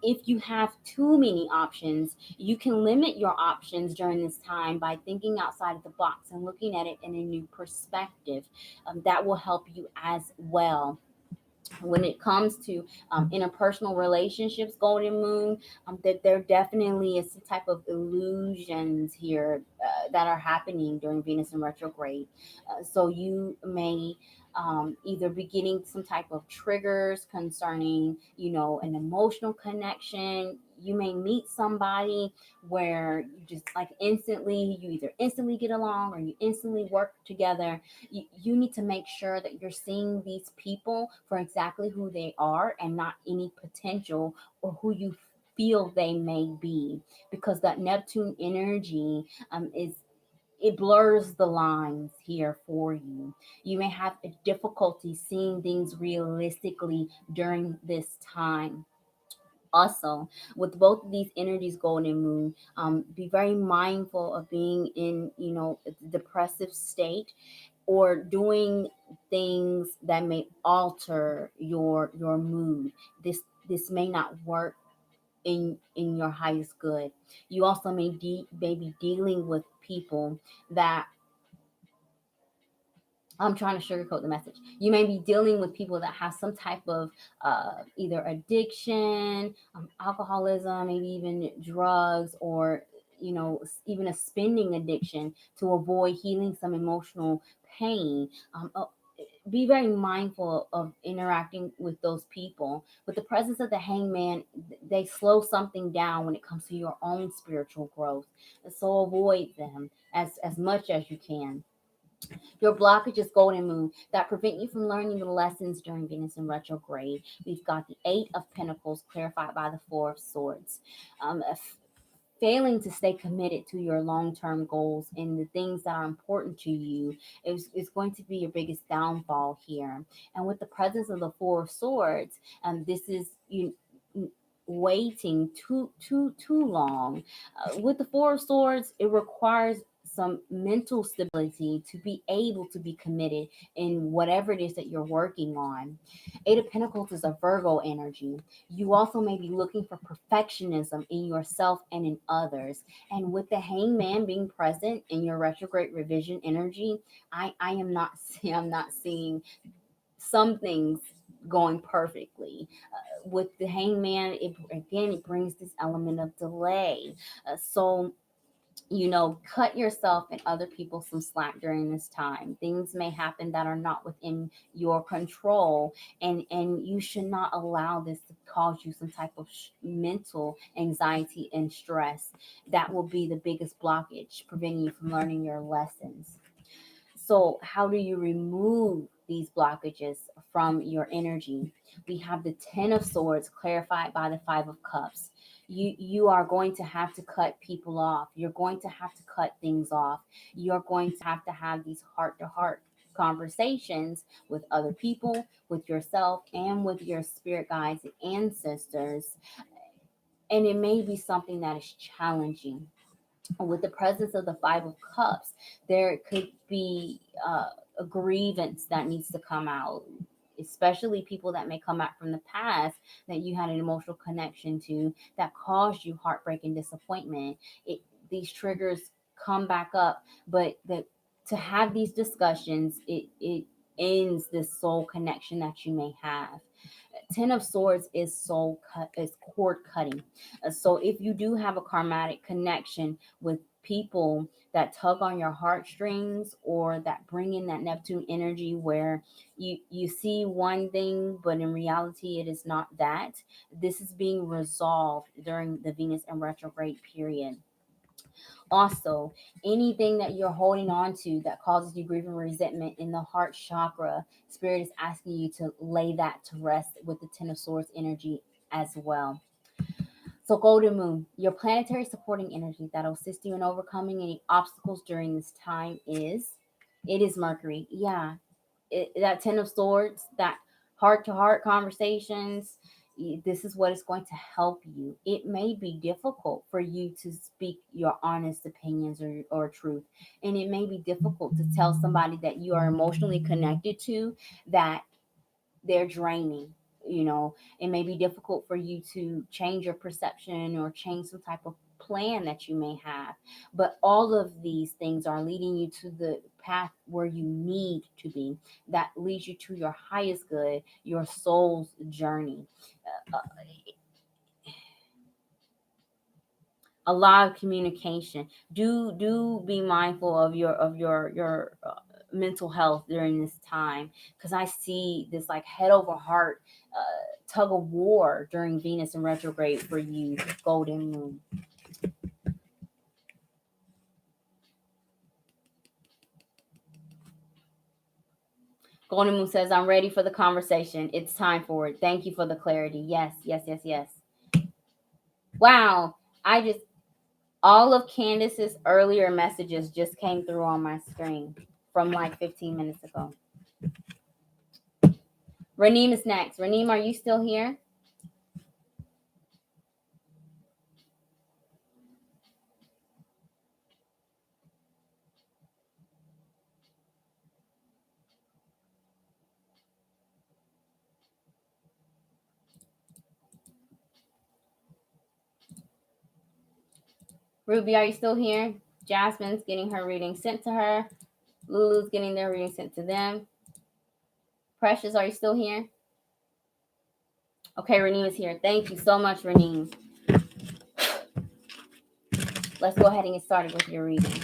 If you have too many options, you can limit your options during this time by thinking outside of the box and looking at it in a new perspective. That will help you as well. When it comes to interpersonal relationships, Golden Moon, that there definitely is some type of illusions here that are happening during Venus in retrograde. So you may either be getting some type of triggers concerning, an emotional connection. You may meet somebody where you just like you either instantly get along or you instantly work together. You need to make sure that you're seeing these people for exactly who they are and not any potential or who you feel they may be, because that Neptune energy is it blurs the lines here for you. You may have a difficulty seeing things realistically during this time. Also, with both of these energies, golden moon, be very mindful of being in, a depressive state, or doing things that may alter your mood. This may not work in your highest good. You also may be dealing with people that, I'm trying to sugarcoat the message. You may be dealing with people that have some type of either addiction, alcoholism, maybe even drugs, or even a spending addiction, to avoid healing some emotional pain. Be very mindful of interacting with those people. With the presence of the hangman, they slow something down when it comes to your own spiritual growth. So avoid them as much as you can. Your blockages, golden moon, that prevent you from learning the lessons during Venus in retrograde. We've got the Eight of Pentacles clarified by the Four of Swords. Failing to stay committed to your long-term goals and the things that are important to you is going to be your biggest downfall here. And with the presence of the Four of Swords, this is you waiting too long. With the Four of Swords, it requires some mental stability to be able to be committed in whatever it is that you're working on. Eight of Pentacles is a Virgo energy. You also may be looking for perfectionism in yourself and in others. And with the Hangman being present in your retrograde revision energy, I am not I'm not seeing some things going perfectly. With the Hangman, it brings this element of delay. So cut yourself and other people some slack during this time. Things may happen that are not within your control, and you should not allow this to cause you some type of mental anxiety and stress. That will be the biggest blockage preventing you from learning your lessons. So, how do you remove these blockages from your energy? We have the Ten of Swords clarified by the Five of Cups. You are going to have to cut people off. You're going to have to cut things off. You're going to have these heart to heart conversations with other people, with yourself, and with your spirit guides and ancestors. And it may be something that is challenging. With the presence of the Five of Cups, there could be a grievance that needs to come out, especially people that may come out from the past that you had an emotional connection to that caused you heartbreak and disappointment. These triggers come back up, but to have these discussions, it ends this soul connection that you may have. Ten of Swords is cord cutting. So if you do have a karmatic connection with people that tug on your heartstrings, or that bring in that Neptune energy where you see one thing but in reality it is not that, this is being resolved during the Venus and retrograde period. Also, anything that you're holding on to that causes you grief and resentment in the heart chakra, Spirit is asking you to lay that to rest with the Ten of Swords energy as well. So, Golden Moon, your planetary supporting energy that'll assist you in overcoming any obstacles during this time is Mercury. Yeah, that Ten of Swords, that heart to heart conversations, this is what is going to help you. It may be difficult for you to speak your honest opinions or truth. And it may be difficult to tell somebody that you are emotionally connected to that they're draining. It may be difficult for you to change your perception or change some type of plan that you may have. But all of these things are leading you to the path where you need to be, that leads you to your highest good, your soul's journey. A lot of communication. Do be mindful of your mental health during this time, because I see this like head over heart tug of war during Venus in retrograde for you, Golden Moon. Golden Moon says, I'm ready for the conversation. It's time for it. Thank you for the clarity. Yes, yes, yes, yes. Wow. All of Candace's earlier messages just came through on my screen from like 15 minutes ago. Raneem is next. Raneem, are you still here? Ruby, are you still here? Jasmine's getting her reading sent to her. Lulu's getting their reading sent to them. Precious, are you still here? Okay, Renee is here. Thank you so much, Renee. Let's go ahead and get started with your reading.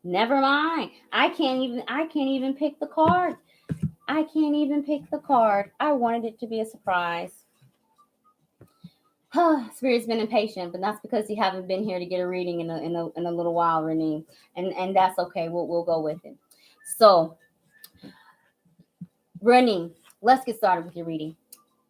Never mind. I can't even pick the card. I can't even pick the card. I wanted it to be a surprise. Spirit's been impatient, but that's because you haven't been here to get a reading in a little while, Renee. And that's okay. We'll go with it. So, Renee, let's get started with your reading.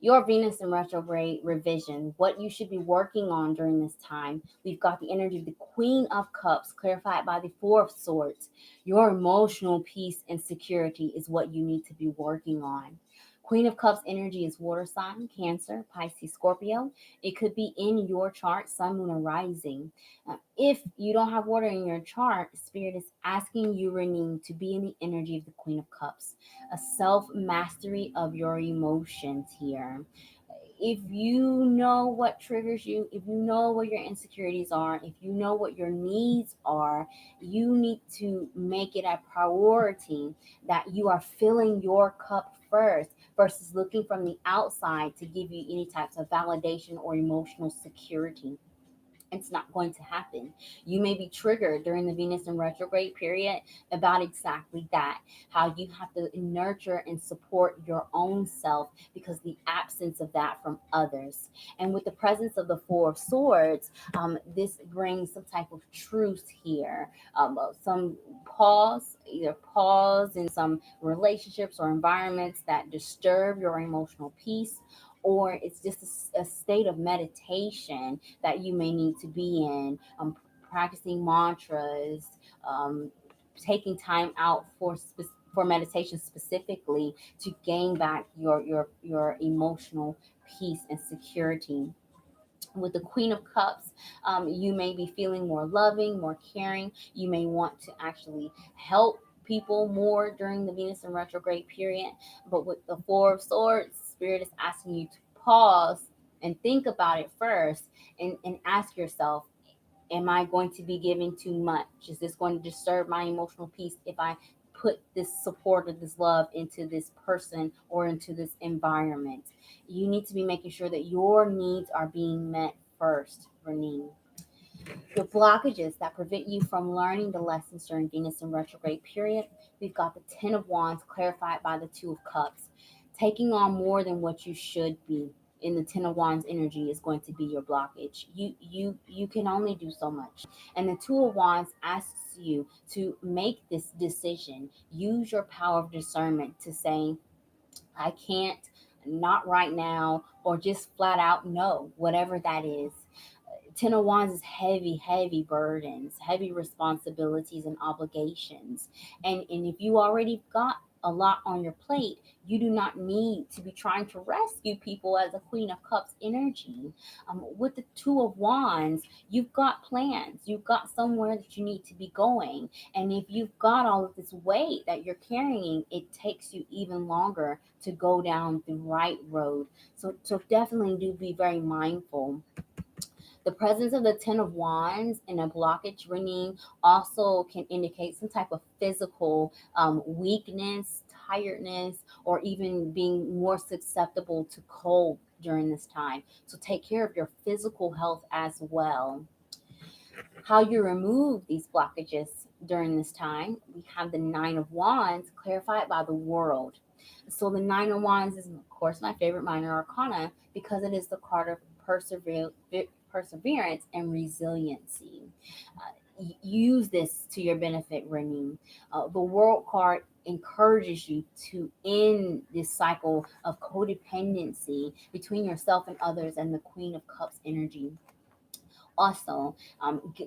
Your Venus in retrograde revision, what you should be working on during this time. We've got the energy of the Queen of Cups, clarified by the Four of Swords. Your emotional peace and security is what you need to be working on. Queen of Cups energy is water sign, Cancer, Pisces, Scorpio. It could be in your chart, Sun, Moon, or Rising. If you don't have water in your chart, Spirit is asking you, Renee, to be in the energy of the Queen of Cups, a self-mastery of your emotions here. If you know what triggers you, if you know what your insecurities are, if you know what your needs are, you need to make it a priority that you are filling your cup first versus looking from the outside to give you any types of validation or emotional security. It's not going to happen. You may be triggered during the Venus in retrograde period about exactly that. How you have to nurture and support your own self because the absence of that from others. And with the presence of the Four of Swords, this brings some type of truce here. Some pause, either pause in some relationships or environments that disturb your emotional peace, or it's just a state of meditation that you may need to be in, practicing mantras, taking time out for meditation specifically to gain back your emotional peace and security. With the Queen of Cups, you may be feeling more loving, more caring. You may want to actually help people more during the Venus in retrograde period. But with the Four of Swords, Spirit is asking you to pause and think about it first and ask yourself, am I going to be giving too much? Is this going to disturb my emotional peace if I put this support or this love into this person or into this environment? You need to be making sure that your needs are being met first, Renee. Your blockages that prevent you from learning the lessons during Venus in retrograde period. We've got the Ten of Wands clarified by the Two of Cups. Taking on more than what you should be in the Ten of Wands energy is going to be your blockage. You can only do so much. And the Two of Wands asks you to make this decision. Use your power of discernment to say, I can't, not right now, or just flat out no, whatever that is. Ten of Wands is heavy, heavy burdens, heavy responsibilities and obligations. And if you already got a lot on your plate, you do not need to be trying to rescue people as a Queen of Cups energy. With the Two of Wands, you've got plans. You've got somewhere that you need to be going. And if you've got all of this weight that you're carrying, it takes you even longer to go down the right road. So definitely do be very mindful. The presence of the Ten of Wands in a blockage ringing also can indicate some type of physical weakness, tiredness, or even being more susceptible to cold during this time. So take care of your physical health as well. How you remove these blockages during this time, we have the Nine of Wands clarified by the World. So the Nine of Wands is, of course, my favorite minor arcana because it is the card of perseverance and resiliency. Use this to your benefit, Renee. The World card encourages you to end this cycle of codependency between yourself and others, and the Queen of Cups energy. Also,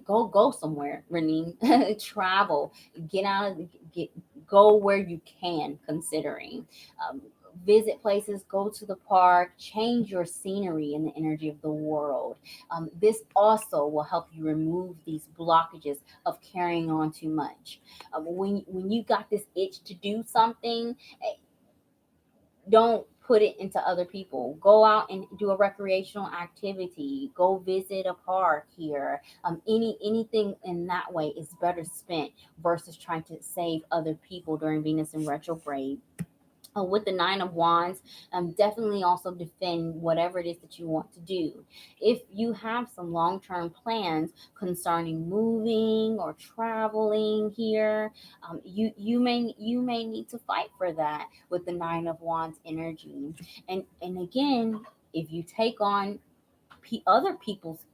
go somewhere, Renee. Travel, get out of get go where you can, considering. Um, Visit places, go to the park, change your scenery in the energy of the World. This also will help you remove these blockages of carrying on too much. When you got this itch to do something, don't put it into other people. Go out and do a recreational activity. Go visit a park here. Anything in that way is better spent versus trying to save other people during Venus in retrograde. With the Nine of Wands, definitely also defend whatever it is that you want to do. If you have some long-term plans concerning moving or traveling here, you may need to fight for that with the Nine of Wands energy. And again, if you take on other people's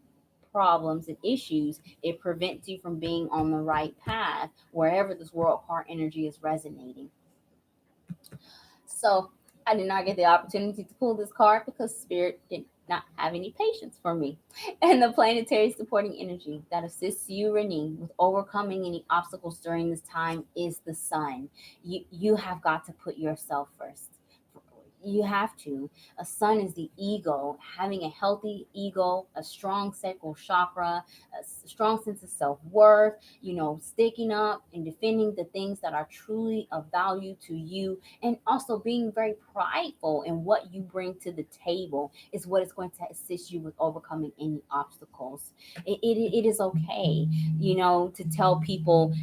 problems and issues, it prevents you from being on the right path wherever this World card energy is resonating. So I did not get the opportunity to pull this card because Spirit did not have any patience for me. And the planetary supporting energy that assists you, Renee, with overcoming any obstacles during this time is the Sun. You have got to put yourself first. You have to. A Sun is the ego. Having a healthy ego, a strong sacral chakra, a strong sense of self-worth, sticking up and defending the things that are truly of value to you, and also being very prideful in what you bring to the table is what is going to assist you with overcoming any obstacles. It is okay, to tell people,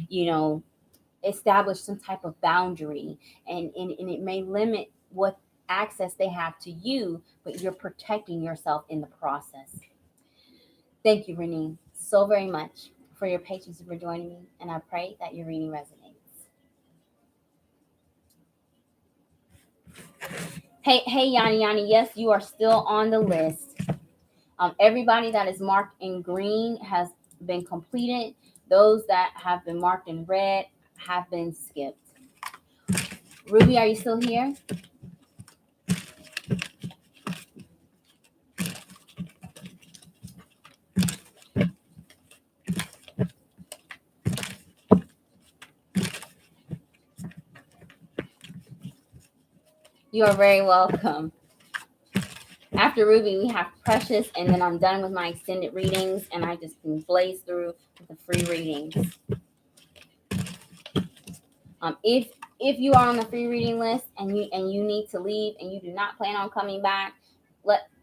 establish some type of boundary, and it may limit what access they have to you, but you're protecting yourself in the process. Thank you, Renee, so very much for your patience and for joining me, and I pray that your reading resonates. Hey, Yanni, yes, you are still on the list. Everybody that is marked in green has been completed. Those that have been marked in red have been skipped. Ruby, are you still here? You are very welcome. After Ruby, we have Precious, and then I'm done with my extended readings, and I just can blaze through with the free readings. If you are on the free reading list and you need to leave and you do not plan on coming back,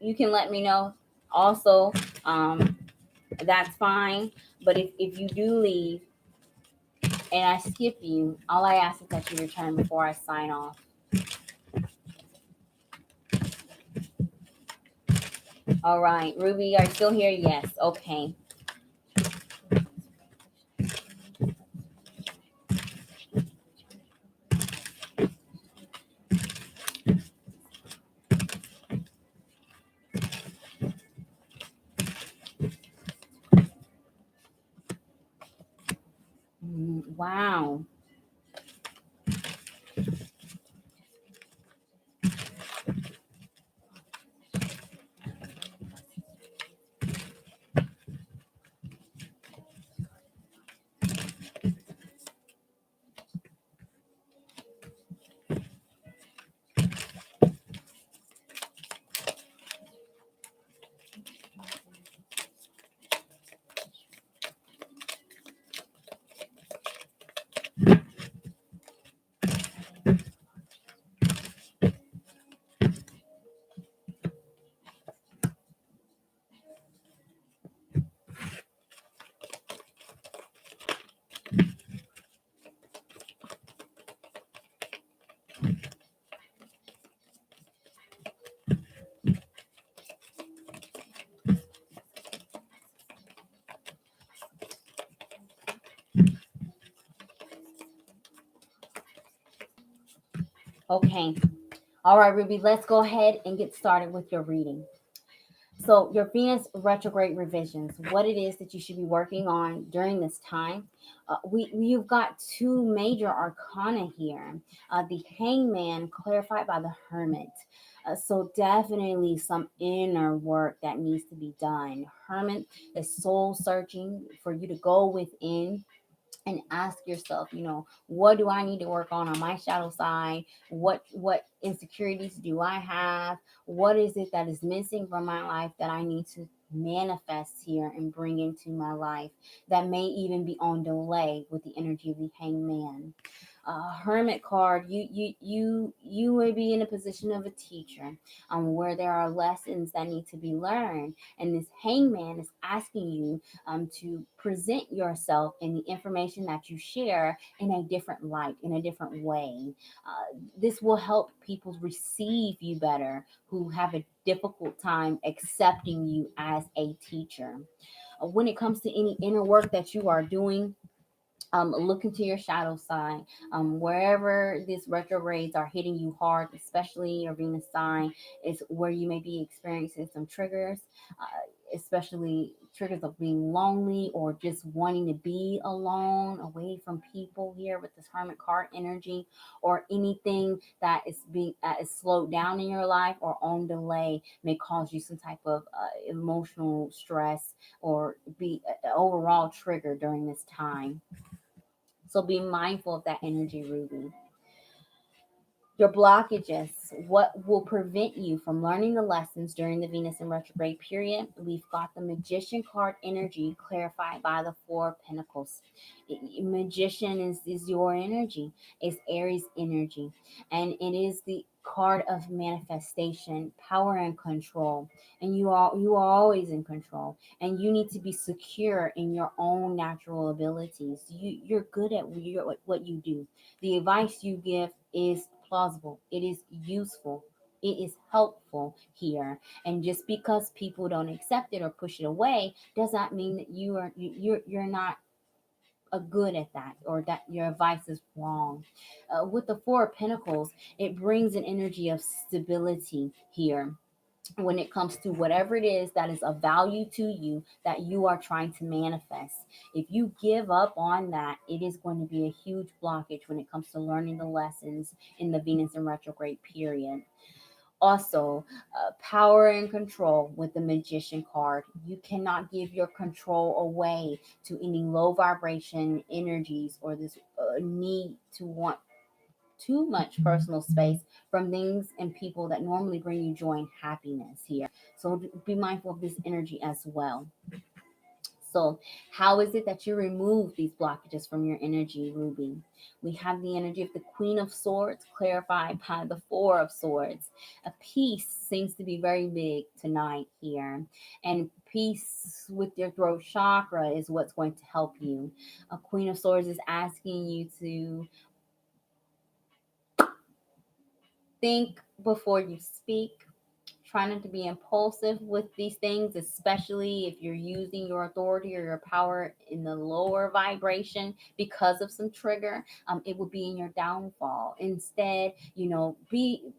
you can let me know. Also, that's fine. But if you do leave and I skip you, all I ask is that you return before I sign off. All right, Ruby, are you still here? Yes. Okay. Wow. Okay. All right, Ruby, let's go ahead and get started with your reading. So, your Venus retrograde revisions, what it is that you should be working on during this time. You've got two major arcana here. The Hangman, clarified by the Hermit. So, definitely some inner work that needs to be done. Hermit is soul searching for you to go within and ask yourself, what do I need to work on my shadow side? What insecurities do I have? What is it that is missing from my life that I need to manifest here and bring into my life, that may even be on delay with the energy of the Hangman. Hermit card, you would be in a position of a teacher, where there are lessons that need to be learned, and this Hangman is asking you to present yourself and the information that you share in a different light, in a different way. This will help people receive you better who have a difficult time accepting you as a teacher. When it comes to any inner work that you are doing, look into your shadow sign. Wherever these retrogrades are hitting you hard, especially your Venus sign, is where you may be experiencing some triggers, especially triggers of being lonely or just wanting to be alone, away from people here with this Hermit card energy, or anything that is slowed down in your life or on delay may cause you some type of emotional stress or be an overall trigger during this time. So be mindful of that energy, Ruby. Your blockages, what will prevent you from learning the lessons during the Venus in retrograde period? We've got the Magician card energy clarified by the Four of Pentacles. Magician is your energy, it's Aries energy, and it is the card of manifestation, power, and control. And you are always in control, and you need to be secure in your own natural abilities. You're good at what you do. The advice you give is plausible, it is useful, it is helpful here. And just because people don't accept it or push it away does not mean that you're not good at that, or that your advice is wrong. With the Four of Pentacles, it brings an energy of stability here when it comes to whatever it is that is of value to you that you are trying to manifest. If you give up on that, it is going to be a huge blockage when it comes to learning the lessons in the Venus in retrograde period. Also, power and control with the Magician card. You cannot give your control away to any low vibration energies, or this need to want too much personal space from things and people that normally bring you joy and happiness here. So be mindful of this energy as well. So, how is it that you remove these blockages from your energy, Ruby? We have the energy of the Queen of Swords clarified by the Four of Swords. A peace seems to be very big tonight here. And peace with your throat chakra is what's going to help you. A Queen of Swords is asking you to think before you speak. Try not to be impulsive with these things, especially if you're using your authority or your power in the lower vibration because of some trigger. It will be in your downfall. Instead,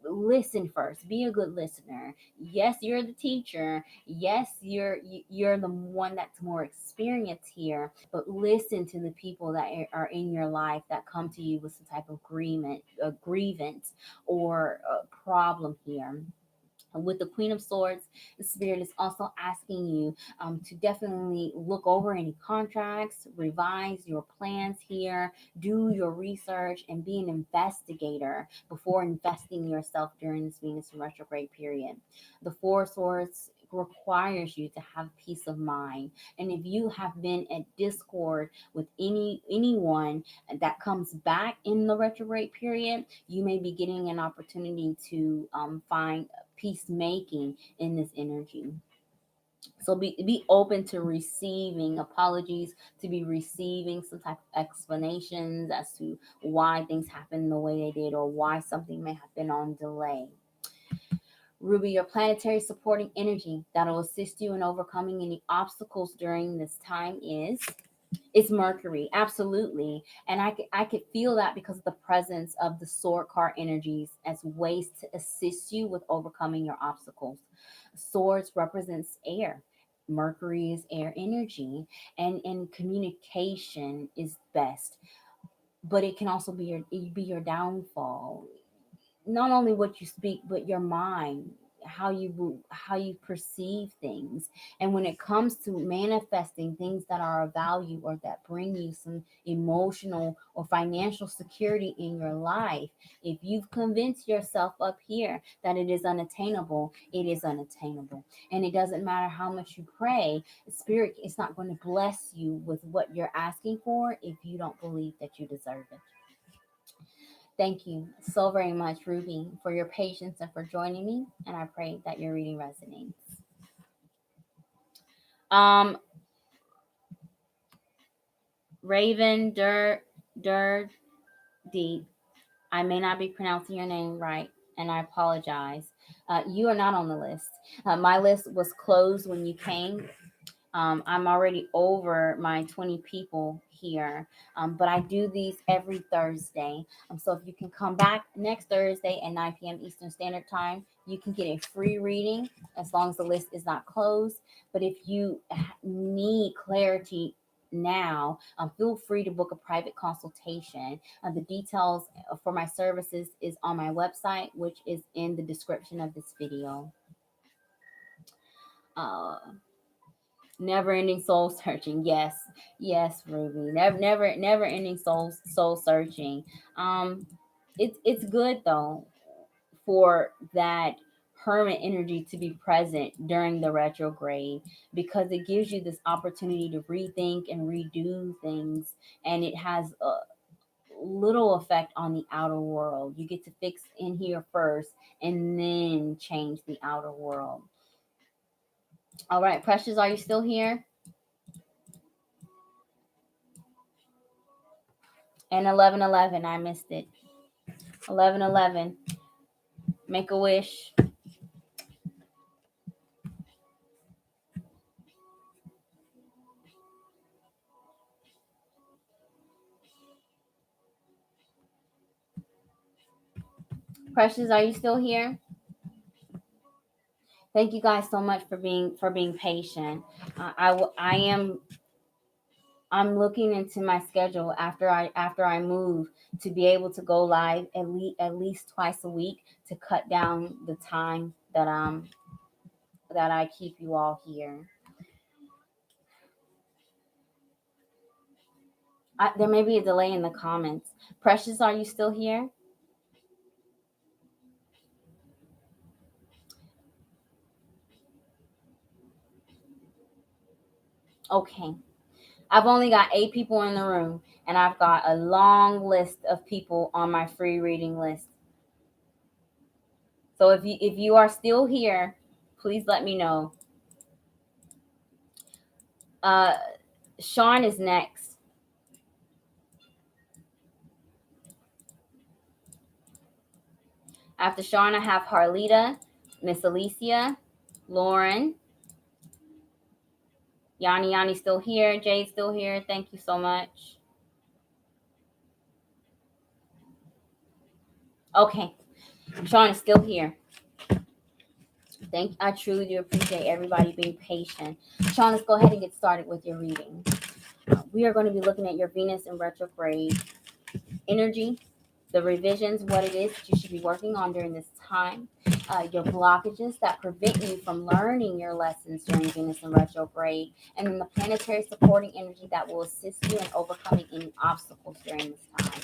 listen first. Be a good listener. Yes, you're the teacher. Yes, you're the one that's more experienced here. But listen to the people that are in your life that come to you with some type of grievance, or a problem here. With the Queen of Swords, the Spirit is also asking you to definitely look over any contracts, revise your plans here, do your research, and be an investigator before investing yourself during this Venus retrograde period. The Four of Swords requires you to have peace of mind. And if you have been at discord with anyone that comes back in the retrograde period, you may be getting an opportunity to find peacemaking in this energy. So be open to receiving apologies, to be receiving some type of explanations as to why things happened the way they did, or why something may have been on delay. Ruby, your planetary supporting energy that will assist you in overcoming any obstacles during this time is It's Mercury, absolutely. And I could feel that because of the presence of the sword card energies as ways to assist you with overcoming your obstacles. Swords represents air. Mercury is air energy, and communication is best, but it can also be your downfall. Not only what you speak, but your mind, how you perceive things. And when it comes to manifesting things that are of value or that bring you some emotional or financial security in your life, if you've convinced yourself up here that it is unattainable, it is unattainable. And it doesn't matter how much you pray, spirit is not going to bless you with what you're asking for if you don't believe that you deserve it. Thank you so very much, Ruby, for your patience and for joining me. And I pray that your reading resonates. Raven Deep. I may not be pronouncing your name right, and I apologize. You are not on the list. My list was closed when you came. I'm already over my 20 people here, but I do these every Thursday. So if you can come back next Thursday at 9 p.m. Eastern Standard Time, you can get a free reading as long as the list is not closed. But if you need clarity now, feel free to book a private consultation. The details for my services is on my website, which is in the description of this video. Never ending soul searching. Yes, Ruby. Never ending soul searching. It's good though for that hermit energy to be present during the retrograde, because it gives you this opportunity to rethink and redo things, and it has a little effect on the outer world. You get to fix in here first and then change the outer world. All right, Precious, are you still here? And 1111, I missed it. 1111, make a wish. Precious, are you still here? Thank you guys so much for being patient. I'm looking into my schedule after I move to be able to go live at least twice a week to cut down the time that I keep you all here. There may be a delay in the comments. Precious, are you still here? Okay. I've only got 8 people in the room, and I've got a long list of people on my free reading list. So if you are still here, please let me know. Sean is next. After Sean, I have Harlita, Miss Alicia, Lauren, Yanni still here, Jay's still here. Thank you so much. Okay, Sean is still here. I truly do appreciate everybody being patient. Sean, let's go ahead and get started with your reading. We are going to be looking at your Venus in retrograde energy, the revisions, what it is that you should be working on during this time, your blockages that prevent you from learning your lessons during Venus in retrograde, and then the planetary supporting energy that will assist you in overcoming any obstacles during this time.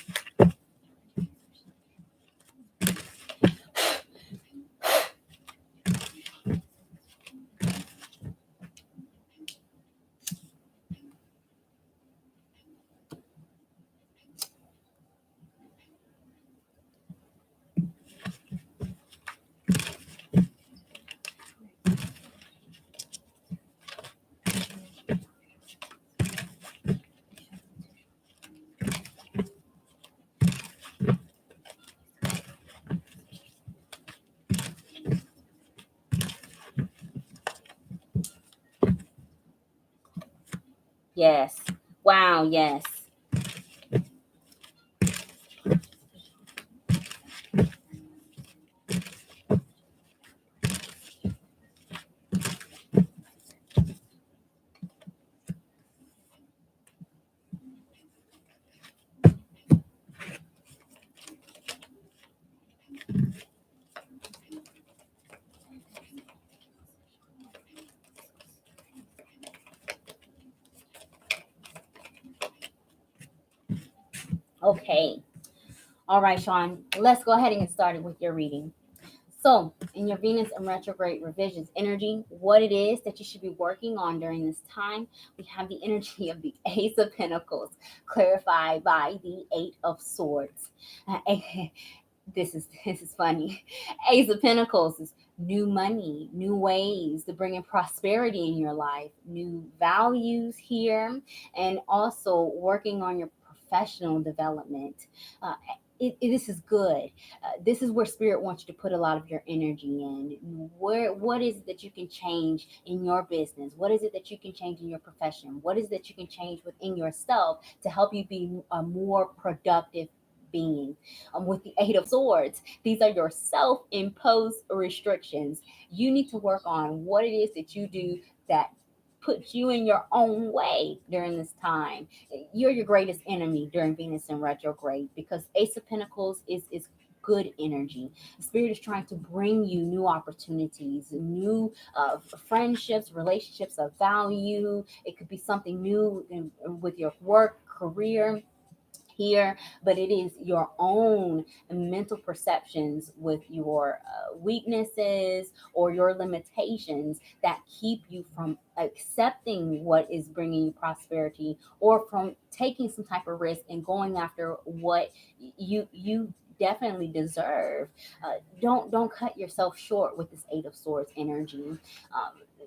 Yes. Wow, yes. Okay. All right, Sean, let's go ahead and get started with your reading. So, in your Venus and retrograde revisions energy, what it is that you should be working on during this time, we have the energy of the Ace of Pentacles, clarified by the Eight of Swords. This is funny. Ace of Pentacles is new money, new ways to bring in prosperity in your life, new values here, and also working on your professional development. Uh, this is good. This is where spirit wants you to put a lot of your energy in. What is it that you can change in your business? What is it that you can change in your profession? What is it that you can change within yourself to help you be a more productive being? With the Eight of Swords, these are your self-imposed restrictions. You need to work on what it is that you do that puts you in your own way during this time. You're your greatest enemy during Venus in retrograde, because Ace of Pentacles is good energy. Spirit is trying to bring you new opportunities, new friendships, relationships of value. It could be something new with your work, career here, but it is your own mental perceptions with your weaknesses or your limitations that keep you from accepting what is bringing you prosperity, or from taking some type of risk and going after what you definitely deserve. Don't cut yourself short with this Eight of Swords energy.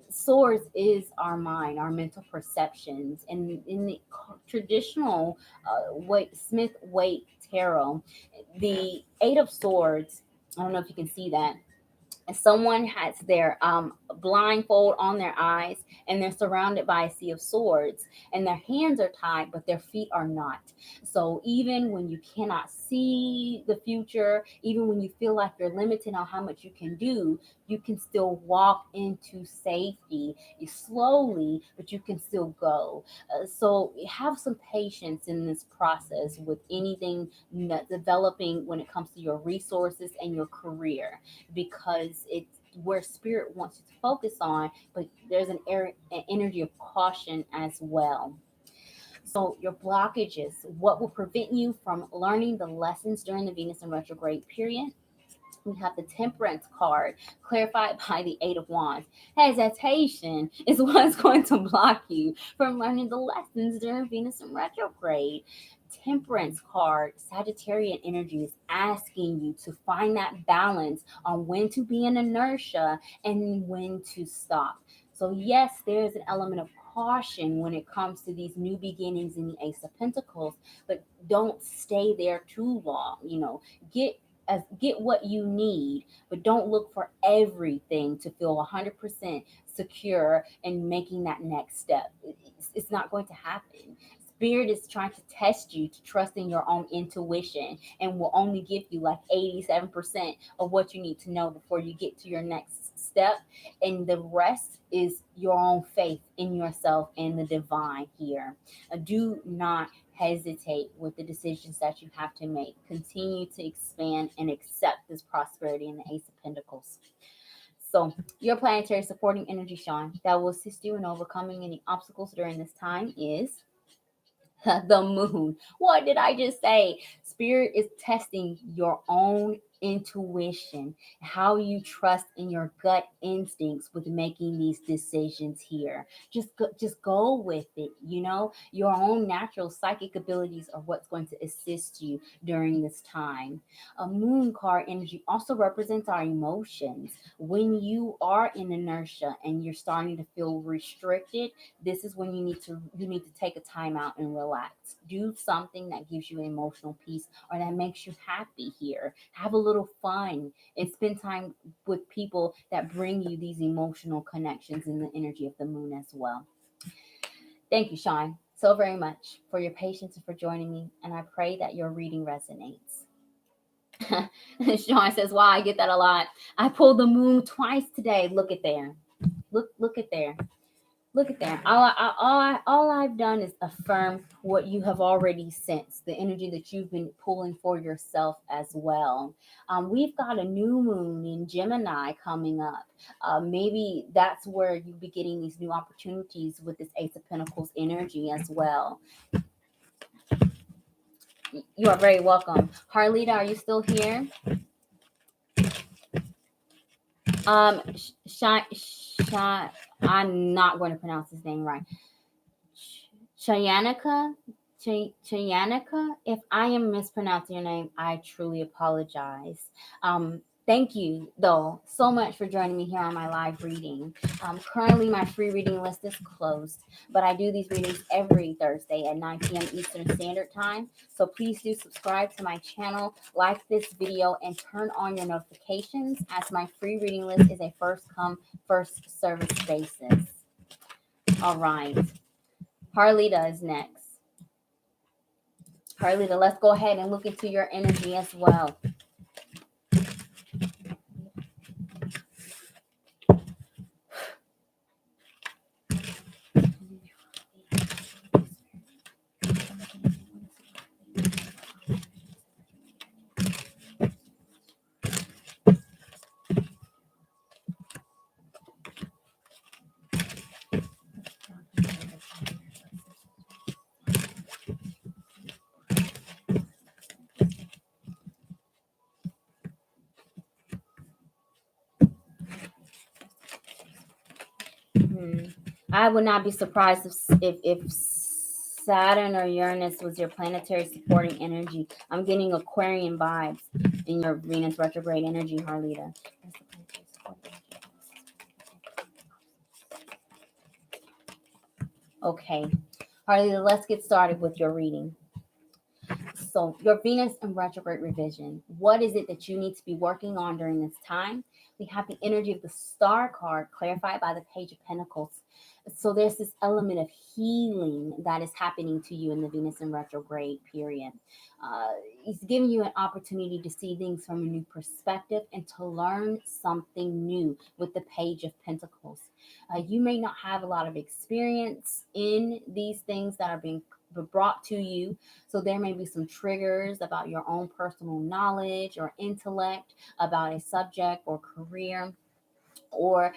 Swords is our mind, our mental perceptions, and in the traditional Smith Waite tarot, the Eight of Swords. I don't know if you can see that. Someone has their blindfold on their eyes, and they're surrounded by a sea of swords, and their hands are tied but their feet are not. So even when you cannot see the future, even when you feel like you're limited on how much you can do, you can still walk into safety slowly, but you can still go. So have some patience in this process with anything developing when it comes to your resources and your career, because it's where spirit wants you to focus on, but there's an energy of caution as well. So your blockages, what will prevent you from learning the lessons during the Venus and retrograde period? We have the Temperance card, clarified by the Eight of Wands. Hesitation is what's going to block you from learning the lessons during Venus in retrograde. Temperance card, Sagittarian energy, is asking you to find that balance on when to be in inertia and when to stop. So yes, there's an element of caution when it comes to these new beginnings in the Ace of Pentacles, but don't stay there too long. Get get what you need, but don't look for everything to feel 100% secure and making that next step. It's not going to happen. Spirit is trying to test you to trust in your own intuition, and will only give you like 87% of what you need to know before you get to your next step. And the rest is your own faith in yourself and the divine here. Do not hesitate with the decisions that you have to make. Continue to expand and accept this prosperity in the Ace of Pentacles. So, your planetary supporting energy, Sean, that will assist you in overcoming any obstacles during this time is the moon. What did I just say? Spirit is testing your own intuition, how you trust in your gut instincts with making these decisions here. Just go with it. Your own natural psychic abilities are what's going to assist you during this time. A moon card energy also represents our emotions. When you are in inertia and you're starting to feel restricted, this is when you need to take a time out and relax. Do something that gives you emotional peace or that makes you happy here. Have a little fun and spend time with people that bring you these emotional connections in the energy of the moon as well. Thank you, Sean. so very much for your patience and for joining me, and I pray that your reading resonates. Sean says, wow, I get that a lot. I pulled the moon twice today. Look at there. Look at there. Look at that. All I've done is affirm what you have already sensed, the energy that you've been pulling for yourself as well. We've got a new moon in Gemini coming up. Maybe that's where you'll be getting these new opportunities with this Ace of Pentacles energy as well. You are very welcome. Harlita, are you still here? I'm not going to pronounce his name right. Chayanika, if I am mispronouncing your name, I truly apologize. Thank you, though, so much for joining me here on my live reading. Currently, my free reading list is closed, but I do these readings every Thursday at 9 p.m. Eastern Standard Time. So please do subscribe to my channel, like this video, and turn on your notifications, as my free reading list is a first come, first service basis. All right. Harlita is next. Harlita, let's go ahead and look into your energy as well. I would not be surprised if Saturn or Uranus was your planetary supporting energy. I'm getting Aquarian vibes in your Venus retrograde energy, Harlita. Okay, Harlita, let's get started with your reading. So your Venus in retrograde revision, what is it that you need to be working on during this time? We have the energy of the Star card clarified by the Page of Pentacles. So there's this element of healing that is happening to you in the Venus in retrograde period. It's giving you an opportunity to see things from a new perspective and to learn something new with the Page of Pentacles. You may not have a lot of experience in these things that are being brought to you. So there may be some triggers about your own personal knowledge or intellect about a subject or career, or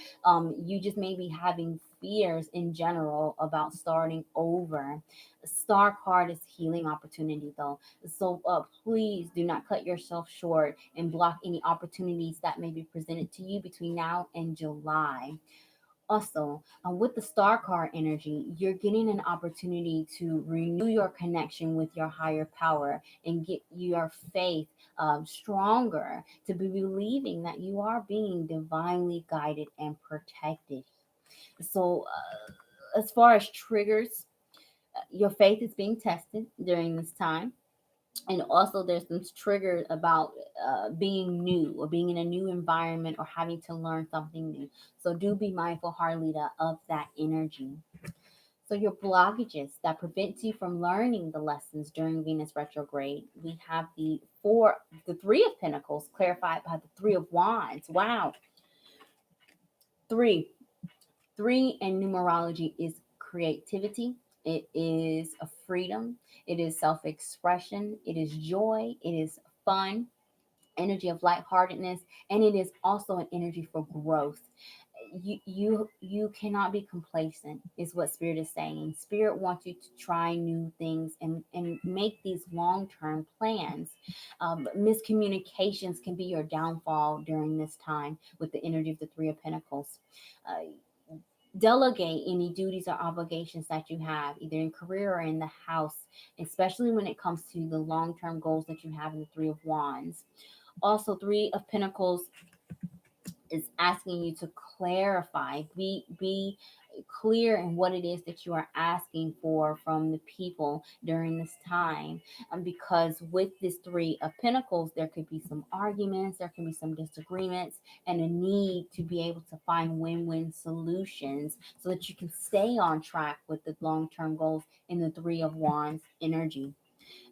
you just may be having fears in general about starting over. Star card is healing opportunity though. So please do not cut yourself short and block any opportunities that may be presented to you between now and July. Also, with the Star card energy, you're getting an opportunity to renew your connection with your higher power and get your faith stronger, to be believing that you are being divinely guided and protected. So, as far as triggers, your faith is being tested during this time. And also there's some triggers about being new or being in a new environment or having to learn something new. So do be mindful, Harlita, of that energy. So your blockages that prevent you from learning the lessons during Venus retrograde, we have the Three of Pentacles clarified by the Three of Wands. Wow. Three in numerology is creativity. It is a freedom. It is self-expression. It is joy. It is fun, energy of lightheartedness, and it is also an energy for growth. You cannot be complacent, is what Spirit is saying. Spirit wants you to try new things and make these long-term plans. Miscommunications can be your downfall during this time with the energy of the Three of Pentacles. Delegate any duties or obligations that you have, either in career or in the house, especially when it comes to the long-term goals that you have in the Three of Wands. Also, Three of Pentacles is asking you to clarify, be clear in what it is that you are asking for from the people during this time. Because with this Three of Pentacles, there could be some arguments, there can be some disagreements, and a need to be able to find win-win solutions so that you can stay on track with the long-term goals in the Three of Wands energy.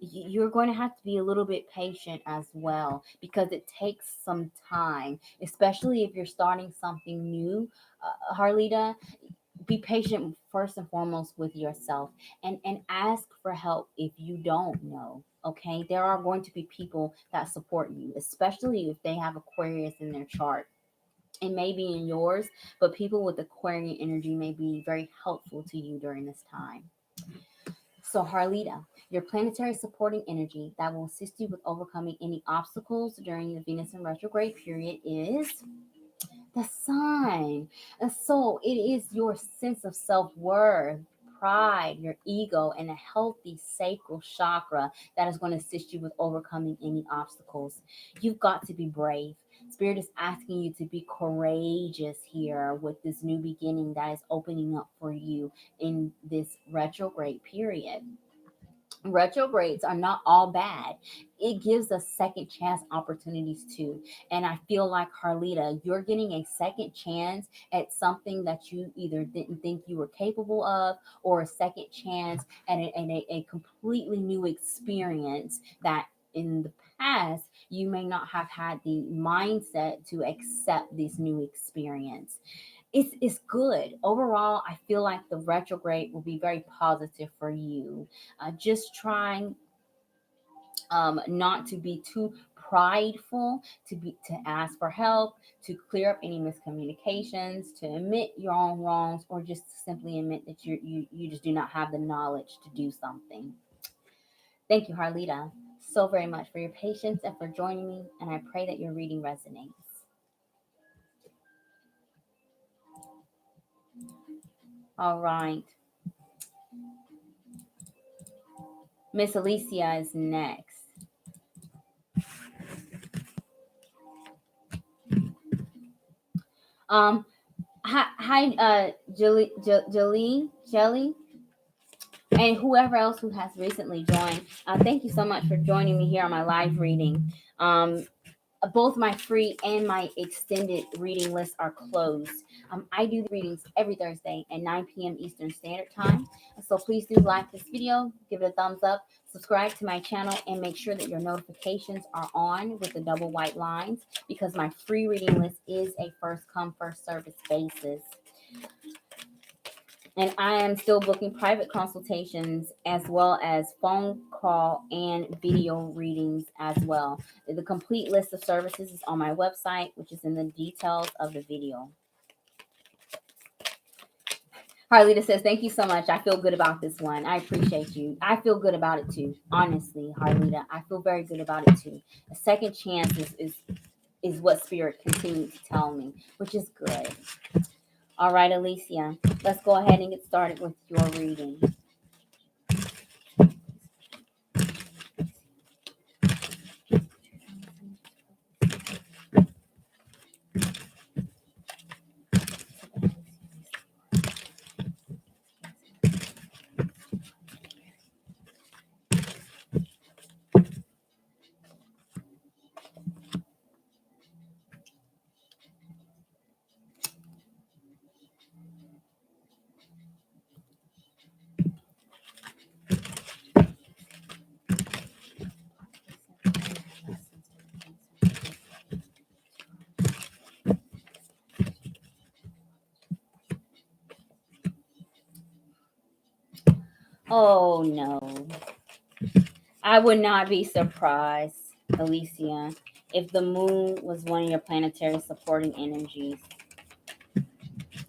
You're going to have to be a little bit patient as well, because it takes some time, especially if you're starting something new, Harlita. Be patient first and foremost with yourself, and ask for help if you don't know. Okay, there are going to be people that support you, especially if they have Aquarius in their chart. It may be in yours, but people with Aquarian energy may be very helpful to you during this time. So, Harlita, your planetary supporting energy that will assist you with overcoming any obstacles during the Venus in retrograde period is the Sun. And so, it is your sense of self worth, pride, your ego, and a healthy sacral chakra that is going to assist you with overcoming any obstacles. You've got to be brave. Spirit is asking you to be courageous here with this new beginning that is opening up for you in this retrograde period. Retrogrades are not all bad. It gives us second chance opportunities too. And I feel like, Harlita, you're getting a second chance at something that you either didn't think you were capable of, or a second chance at a completely new experience that in the past you may not have had the mindset to accept this new experience. It's good overall. I feel like the retrograde will be very positive for you. Just trying not to be too prideful, to ask for help, to clear up any miscommunications, to admit your own wrongs, or just simply admit that you just do not have the knowledge to do something. Thank you, Harlita, so very much for your patience and for joining me, and I pray that your reading resonates. All right. Miss Alicia is next. Hi, Jelly, and whoever else who has recently joined. Thank you so much for joining me here on my live reading. Both my free and my extended reading lists are closed. I do the readings every Thursday at 9 p.m. Eastern Standard Time. So please do like this video, give it a thumbs up, subscribe to my channel, and make sure that your notifications are on with the double white lines, because my free reading list is a first come, first service basis. And I am still booking private consultations as well as phone call and video readings as well. The complete list of services is on my website, which is in the details of the video. Harlita says, thank you so much. I feel good about this one. I appreciate you. I feel good about it too. Honestly, Harlita, I feel very good about it too. A second chance is what Spirit continues to tell me, which is good. All right, Alicia, let's go ahead and get started with your reading. Oh no. I would not be surprised, Alicia, if the moon was one of your planetary supporting energies.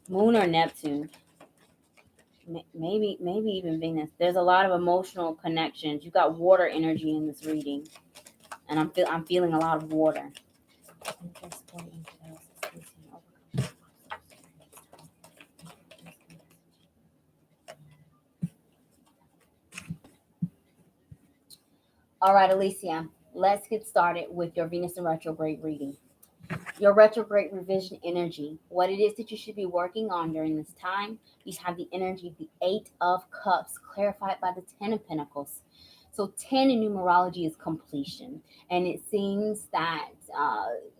Moon or Neptune. Maybe even Venus. There's a lot of emotional connections. You got water energy in this reading. And I'm feeling a lot of water. All right, Alicia, let's get started with your Venus in retrograde reading. Your retrograde revision energy, what it is that you should be working on during this time. You have the energy of the Eight of Cups, clarified by the Ten of Pentacles. So 10 in numerology is completion. And it seems that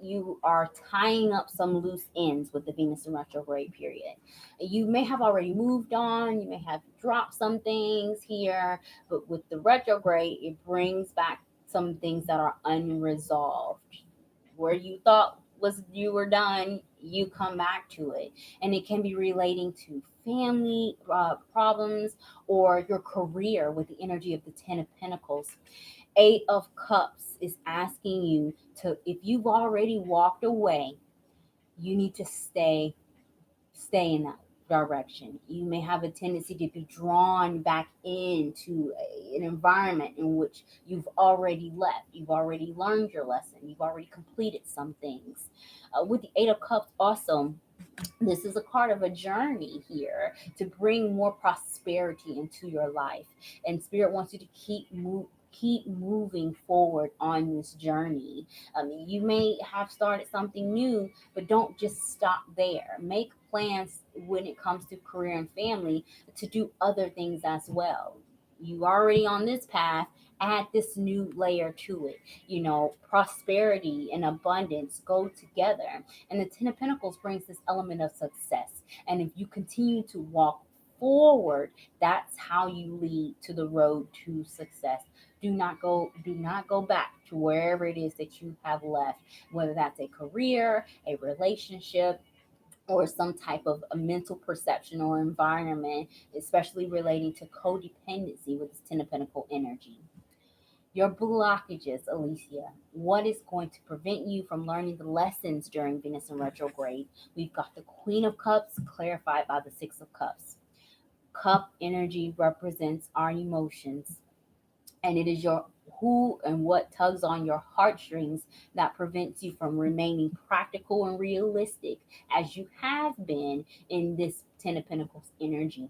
you are tying up some loose ends with the Venus in retrograde period. You may have already moved on, you may have dropped some things here, but with the retrograde, it brings back some things that are unresolved. Where you thought was you were done, you come back to it. And it can be relating to family problems or your career with the energy of the Ten of Pentacles. Eight of Cups is asking you to, if you've already walked away, you need to stay in that direction. You may have a tendency to be drawn back into an environment in which you've already left. You've already learned your lesson. You've already completed some things. With the Eight of Cups, also, this is a part of a journey here to bring more prosperity into your life. And Spirit wants you to keep moving forward on this journey. You may have started something new, but don't just stop there. Make plans when it comes to career and family to do other things as well. You already on this path, add this new layer to it. Prosperity and abundance go together. And the Ten of Pentacles brings this element of success. And if you continue to walk forward, that's how you lead to the road to success. Do not go back to wherever it is that you have left, whether that's a career, a relationship, or some type of a mental perception or environment, especially relating to codependency with this Ten of Pentacle energy. Your blockages, Alicia. What is going to prevent you from learning the lessons during Venus in retrograde? We've got the Queen of Cups clarified by the Six of Cups. Cup energy represents our emotions, and it is your who and what tugs on your heartstrings that prevents you from remaining practical and realistic as you have been in this Ten of Pentacles energy.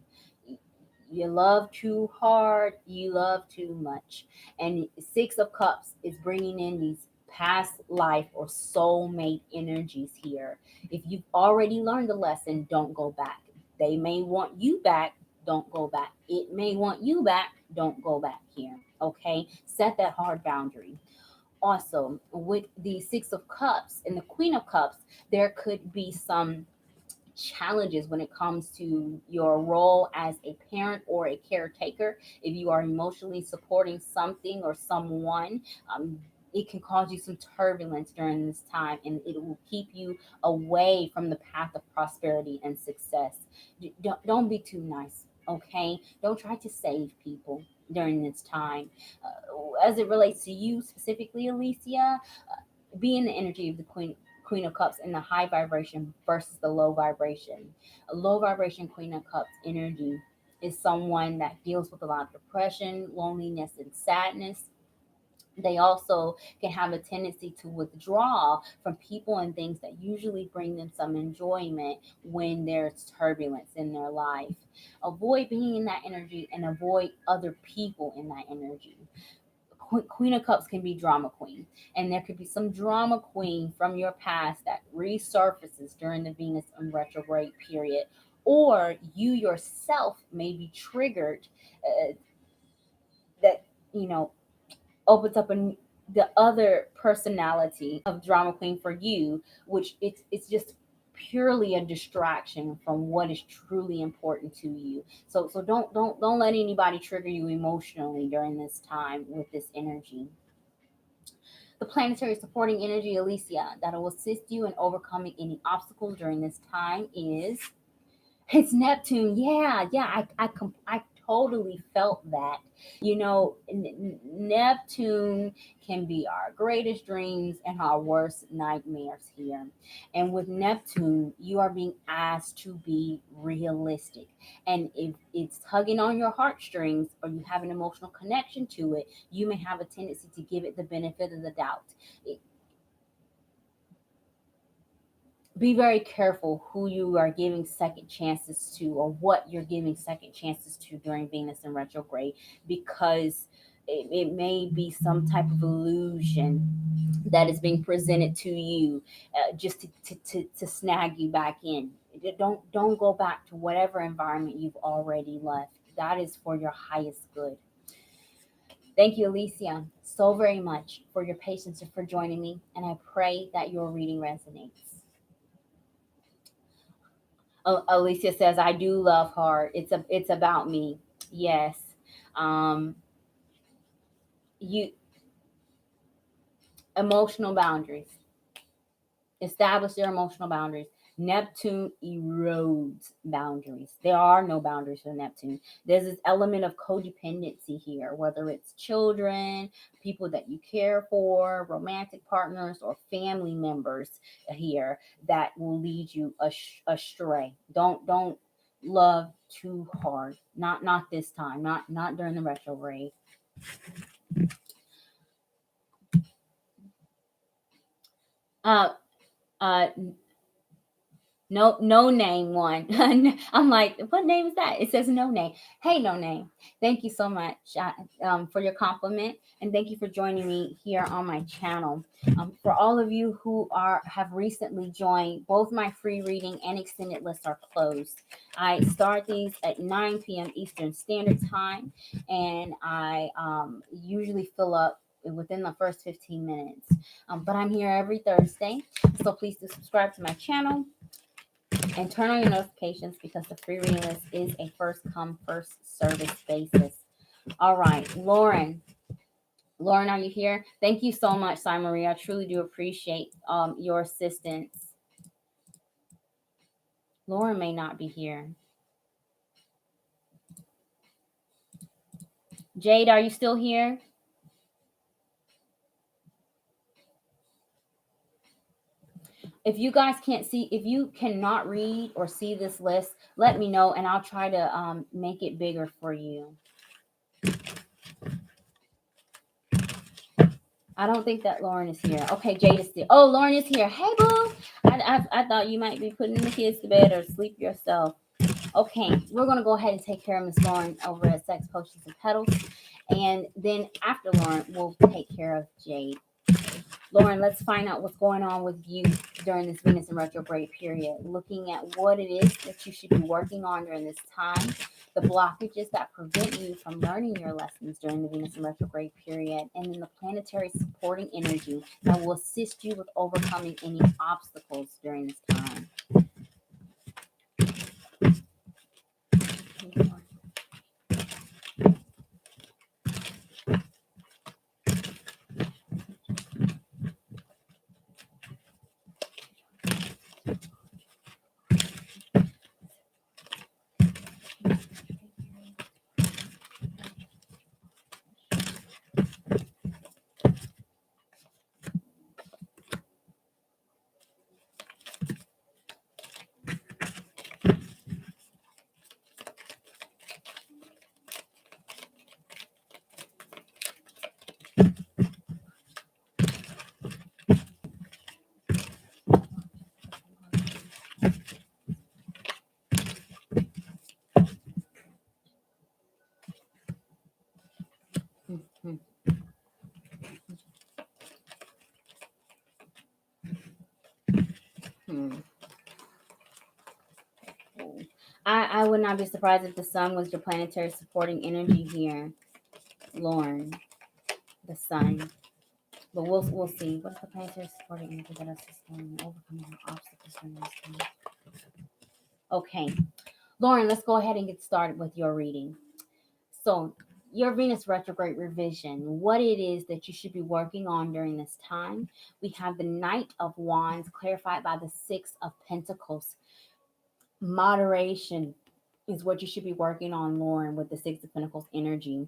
You love too hard, you love too much. And Six of Cups is bringing in these past life or soulmate energies here. If you've already learned the lesson, don't go back. They may want you back, don't go back. It may want you back, don't go back here. Okay? Set that hard boundary. Also, with the Six of Cups and the Queen of Cups, there could be some challenges when it comes to your role as a parent or a caretaker. If you are emotionally supporting something or someone, it can cause you some turbulence during this time, and it will keep you away from the path of prosperity and success. Don't be too nice, okay? Don't try to save people during this time. As it relates to you specifically, Alicia, be in the energy of the Queen of Cups in the high vibration versus the low vibration. A low vibration Queen of Cups energy is someone that deals with a lot of depression, loneliness, and sadness. They also can have a tendency to withdraw from people and things that usually bring them some enjoyment when there's turbulence in their life. Avoid being in that energy and avoid other people in that energy. Queen of Cups can be drama queen, and there could be some drama queen from your past that resurfaces during the Venus in retrograde period, or you yourself may be triggered, that you know opens up the other personality of drama queen for you, which it's just purely a distraction from what is truly important to you. So don't let anybody trigger you emotionally during this time with this energy. The planetary supporting energy, Alicia, that will assist you in overcoming any obstacles during this time is it's Neptune. I totally felt that. Neptune can be our greatest dreams and our worst nightmares here. And with Neptune, you are being asked to be realistic. And if it's tugging on your heartstrings or you have an emotional connection to it, you may have a tendency to give it the benefit of the doubt. Be very careful who you are giving second chances to or what you're giving second chances to during Venus in retrograde, because it may be some type of illusion that is being presented to you, just to snag you back in. Don't go back to whatever environment you've already left. That is for your highest good. Thank you, Alicia, so very much for your patience and for joining me. And I pray that your reading resonates. Alicia says, "I do love hard. It's about me." Yes. Um, you Emotional boundaries. Establish your emotional boundaries. Neptune erodes boundaries. There are no boundaries for Neptune. There's this element of codependency here, whether it's children, people that you care for, romantic partners, or family members here that will lead you astray. Don't love too hard. Not this time. Not during the retrograde. Uh, uh, no name one. I'm like, what name is that? It says no name. Hey, no name. Thank you so much for your compliment, and thank you for joining me here on my channel. For all of you who have recently joined, both my free reading and extended lists are closed. I start these at 9 p.m. Eastern Standard Time, and I usually fill up within the first 15 minutes. But I'm here every Thursday, so please do subscribe to my channel and turn on your notifications, because the free reading list is a first come, first service basis. All right, Lauren, are you here? Thank you so much, Sai Marie. I truly do appreciate your assistance. Lauren may not be here. Jade, are you still here? If you guys can't see, if you cannot read or see this list, let me know and I'll try to make it bigger for you. I don't think that Lauren is here. Okay, Jade is still. Oh, Lauren is here. Hey, boo. I thought you might be putting the kids to bed or sleep yourself. Okay, we're going to go ahead and take care of Miss Lauren over at Sex Potions and Petals. And then after Lauren, we'll take care of Jade. Lauren, let's find out what's going on with you during this Venus in retrograde period. Looking at what it is that you should be working on during this time, the blockages that prevent you from learning your lessons during the Venus in retrograde period, and then the planetary supporting energy that will assist you with overcoming any obstacles during this time. I would not be surprised if the sun was your planetary supporting energy here, Lauren. The sun. But we'll see. What's the planetary supporting energy that assists in overcoming obstacles during this time? Okay. Lauren, let's go ahead and get started with your reading. So, your Venus retrograde revision, what it is that you should be working on during this time. We have the Knight of Wands clarified by the Six of Pentacles. Moderation is what you should be working on, Lauren, with the Six of Pentacles energy.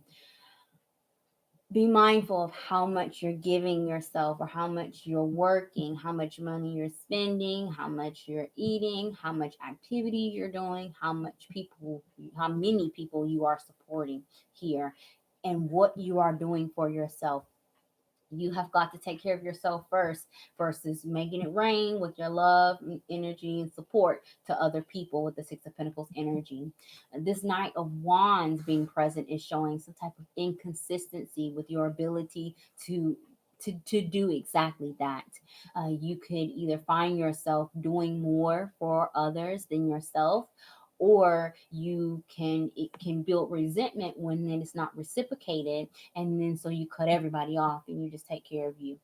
Be mindful of how much you're giving yourself, or how much you're working, how much money you're spending, how much you're eating, how much activity you're doing, how many people you are supporting here, and what you are doing for yourself. You have got to take care of yourself first versus making it rain with your love, energy, and support to other people with the Six of Pentacles energy. This Knight of Wands being present is showing some type of inconsistency with your ability to do exactly that. You could either find yourself doing more for others than yourself, or you can it can build resentment when then it's not reciprocated, and then so you cut everybody off and you just take care of you.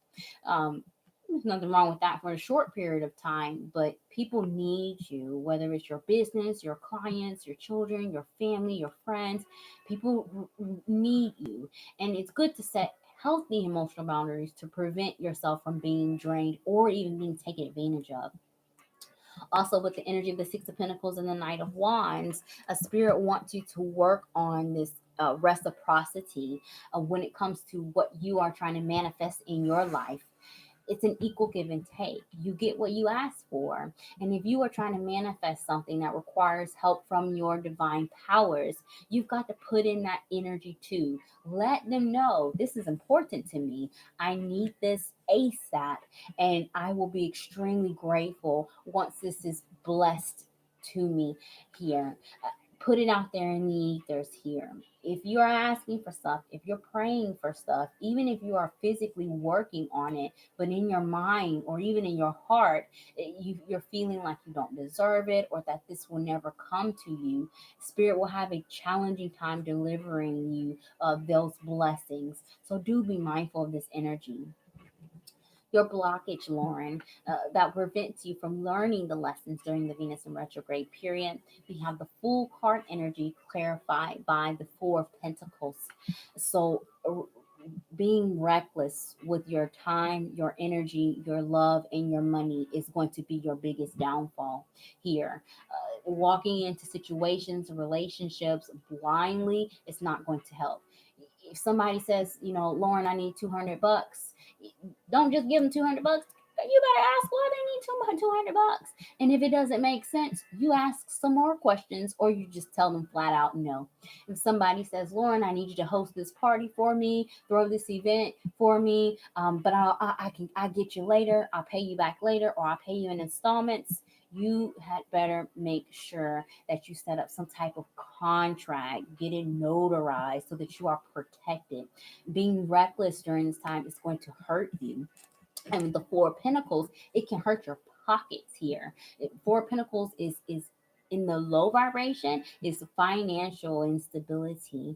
um, there's nothing wrong with that for a short period of time, but people need you, whether it's your business, your clients, your children, your family, your friends. People need you, and it's good to set healthy emotional boundaries to prevent yourself from being drained or even being taken advantage of. Also, with the energy of the Six of Pentacles and the Knight of Wands, a spirit wants you to work on this reciprocity when it comes to what you are trying to manifest in your life. It's an equal give and take. You get what you ask for. And if you are trying to manifest something that requires help from your divine powers, you've got to put in that energy too. Let them know this is important to me. I need this ASAP. And I will be extremely grateful once this is blessed to me here. Put it out there in the ethers here. If you are asking for stuff, if you're praying for stuff, even if you are physically working on it, but in your mind or even in your heart, you're feeling like you don't deserve it or that this will never come to you, Spirit will have a challenging time delivering you those blessings. So do be mindful of this energy. Your blockage, Lauren, that prevents you from learning the lessons during the Venus in retrograde period. We have the Fool card energy clarified by the Four of Pentacles. So, being reckless with your time, your energy, your love, and your money is going to be your biggest downfall here. Walking into situations, relationships blindly is not going to help. If somebody says, Lauren, I need $200, don't just give them $200. You better ask why they need $200. And if it doesn't make sense, you ask some more questions, or you just tell them flat out no. If somebody says, Lauren, I need you to host this party for me, throw this event for me, but I get you later, I'll pay you back later, or I'll pay you in installments, you had better make sure that you set up some type of contract, get it notarized so that you are protected. Being reckless during this time is going to hurt you. And with the Four of Pentacles, it can hurt your pockets here. Four of Pentacles is in the low vibration, is financial instability.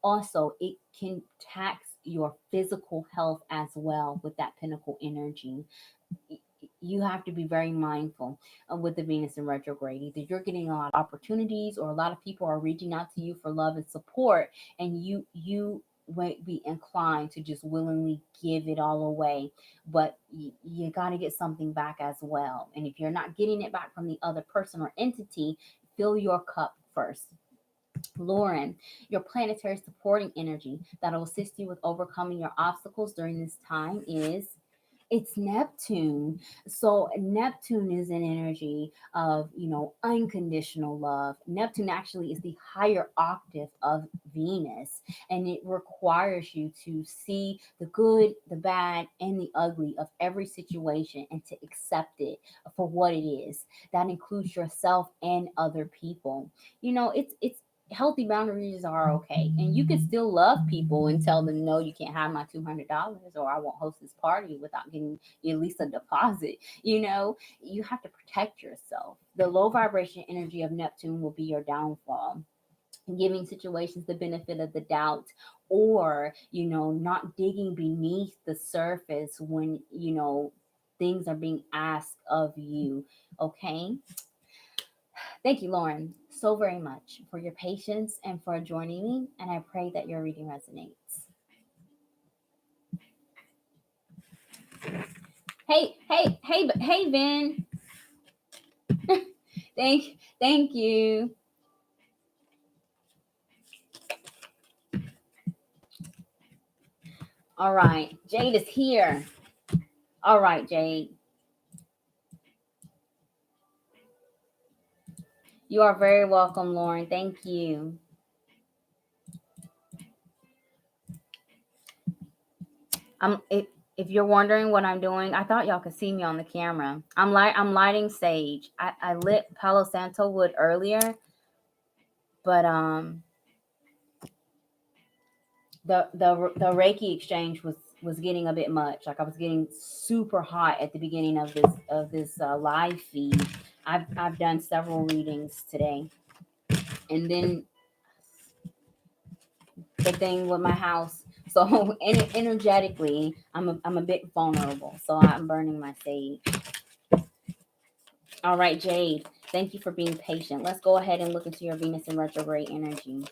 Also, it can tax your physical health as well with that Pentacle energy. You have to be very mindful with the Venus in retrograde. Either you're getting a lot of opportunities, or a lot of people are reaching out to you for love and support, and you won't be inclined to just willingly give it all away, but you got to get something back as well. And if you're not getting it back from the other person or entity, fill your cup first. Lauren, your planetary supporting energy that will assist you with overcoming your obstacles during this time is it's Neptune. So Neptune is an energy of, unconditional love. Neptune actually is the higher octave of Venus, and it requires you to see the good, the bad, and the ugly of every situation and to accept it for what it is. That includes yourself and other people. It's healthy boundaries are okay, and you can still love people and tell them no, you can't have my $200, or I won't host this party without getting you at least a deposit. You have to protect yourself. The low vibration energy of Neptune will be your downfall, giving situations the benefit of the doubt, or not digging beneath the surface when things are being asked of you. Okay. Thank you, Lauren, so very much for your patience and for joining me. And I pray that your reading resonates. Hey, Vin. Thank you. All right, Jade is here. All right, Jade. You are very welcome, Lauren. Thank you. If you're wondering what I'm doing, I thought y'all could see me on the camera. I'm lighting sage. I lit Palo Santo wood earlier, but the Reiki exchange was getting a bit much. Like I was getting super hot at the beginning of this live feed. I've done several readings today, and then the thing with my house. So energetically, I'm a bit vulnerable. So I'm burning my sage. All right, Jade. Thank you for being patient. Let's go ahead and look into your Venus in retrograde energy.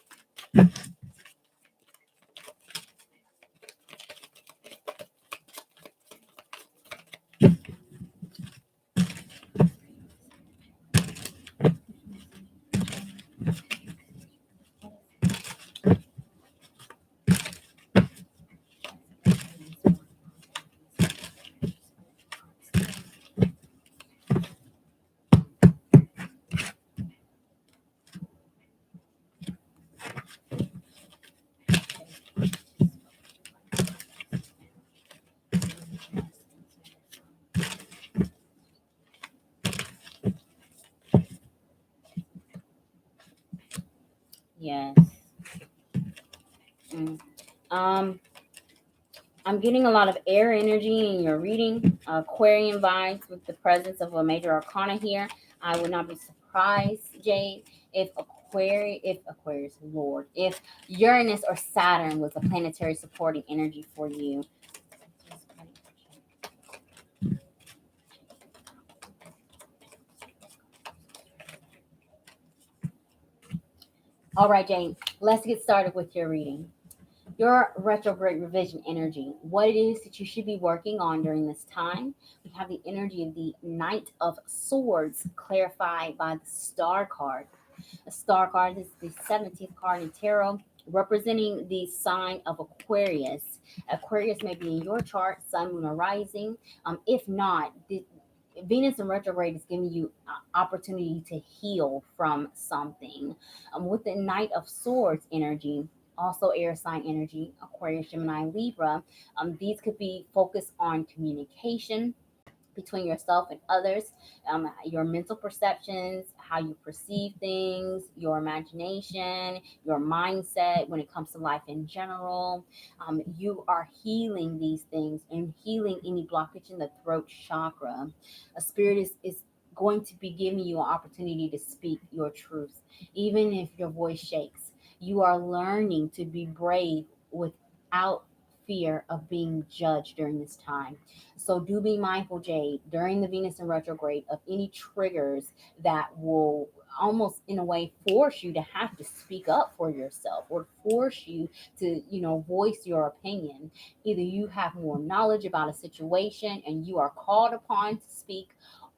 Yes. Mm. Um, I'm getting a lot of air energy in your reading. Aquarian vibes with the presence of a major arcana here. I would not be surprised, Jade, if Uranus or Saturn was a planetary supporting energy for you. All right, Jane, let's get started with your reading. Your retrograde revision energy, what it is that you should be working on during this time. We have the energy of the Knight of Swords clarified by the Star card. A star card is the 17th card in tarot, representing the sign of Aquarius. Aquarius may be in your chart, sun, moon, or rising. If not, Venus in retrograde is giving you opportunity to heal from something. With the Knight of Swords energy, also air sign energy, Aquarius, Gemini, Libra, these could be focused on communication between yourself and others, your mental perceptions, how you perceive things, your imagination, your mindset when it comes to life in general. You are healing these things and healing any blockage in the throat chakra. A spirit is going to be giving you an opportunity to speak your truth, even if your voice shakes. You are learning to be brave without fear of being judged during this time. So do be mindful, Jade, during the Venus in retrograde of any triggers that will almost in a way force you to have to speak up for yourself or force you to, voice your opinion. Either you have more knowledge about a situation and you are called upon to speak,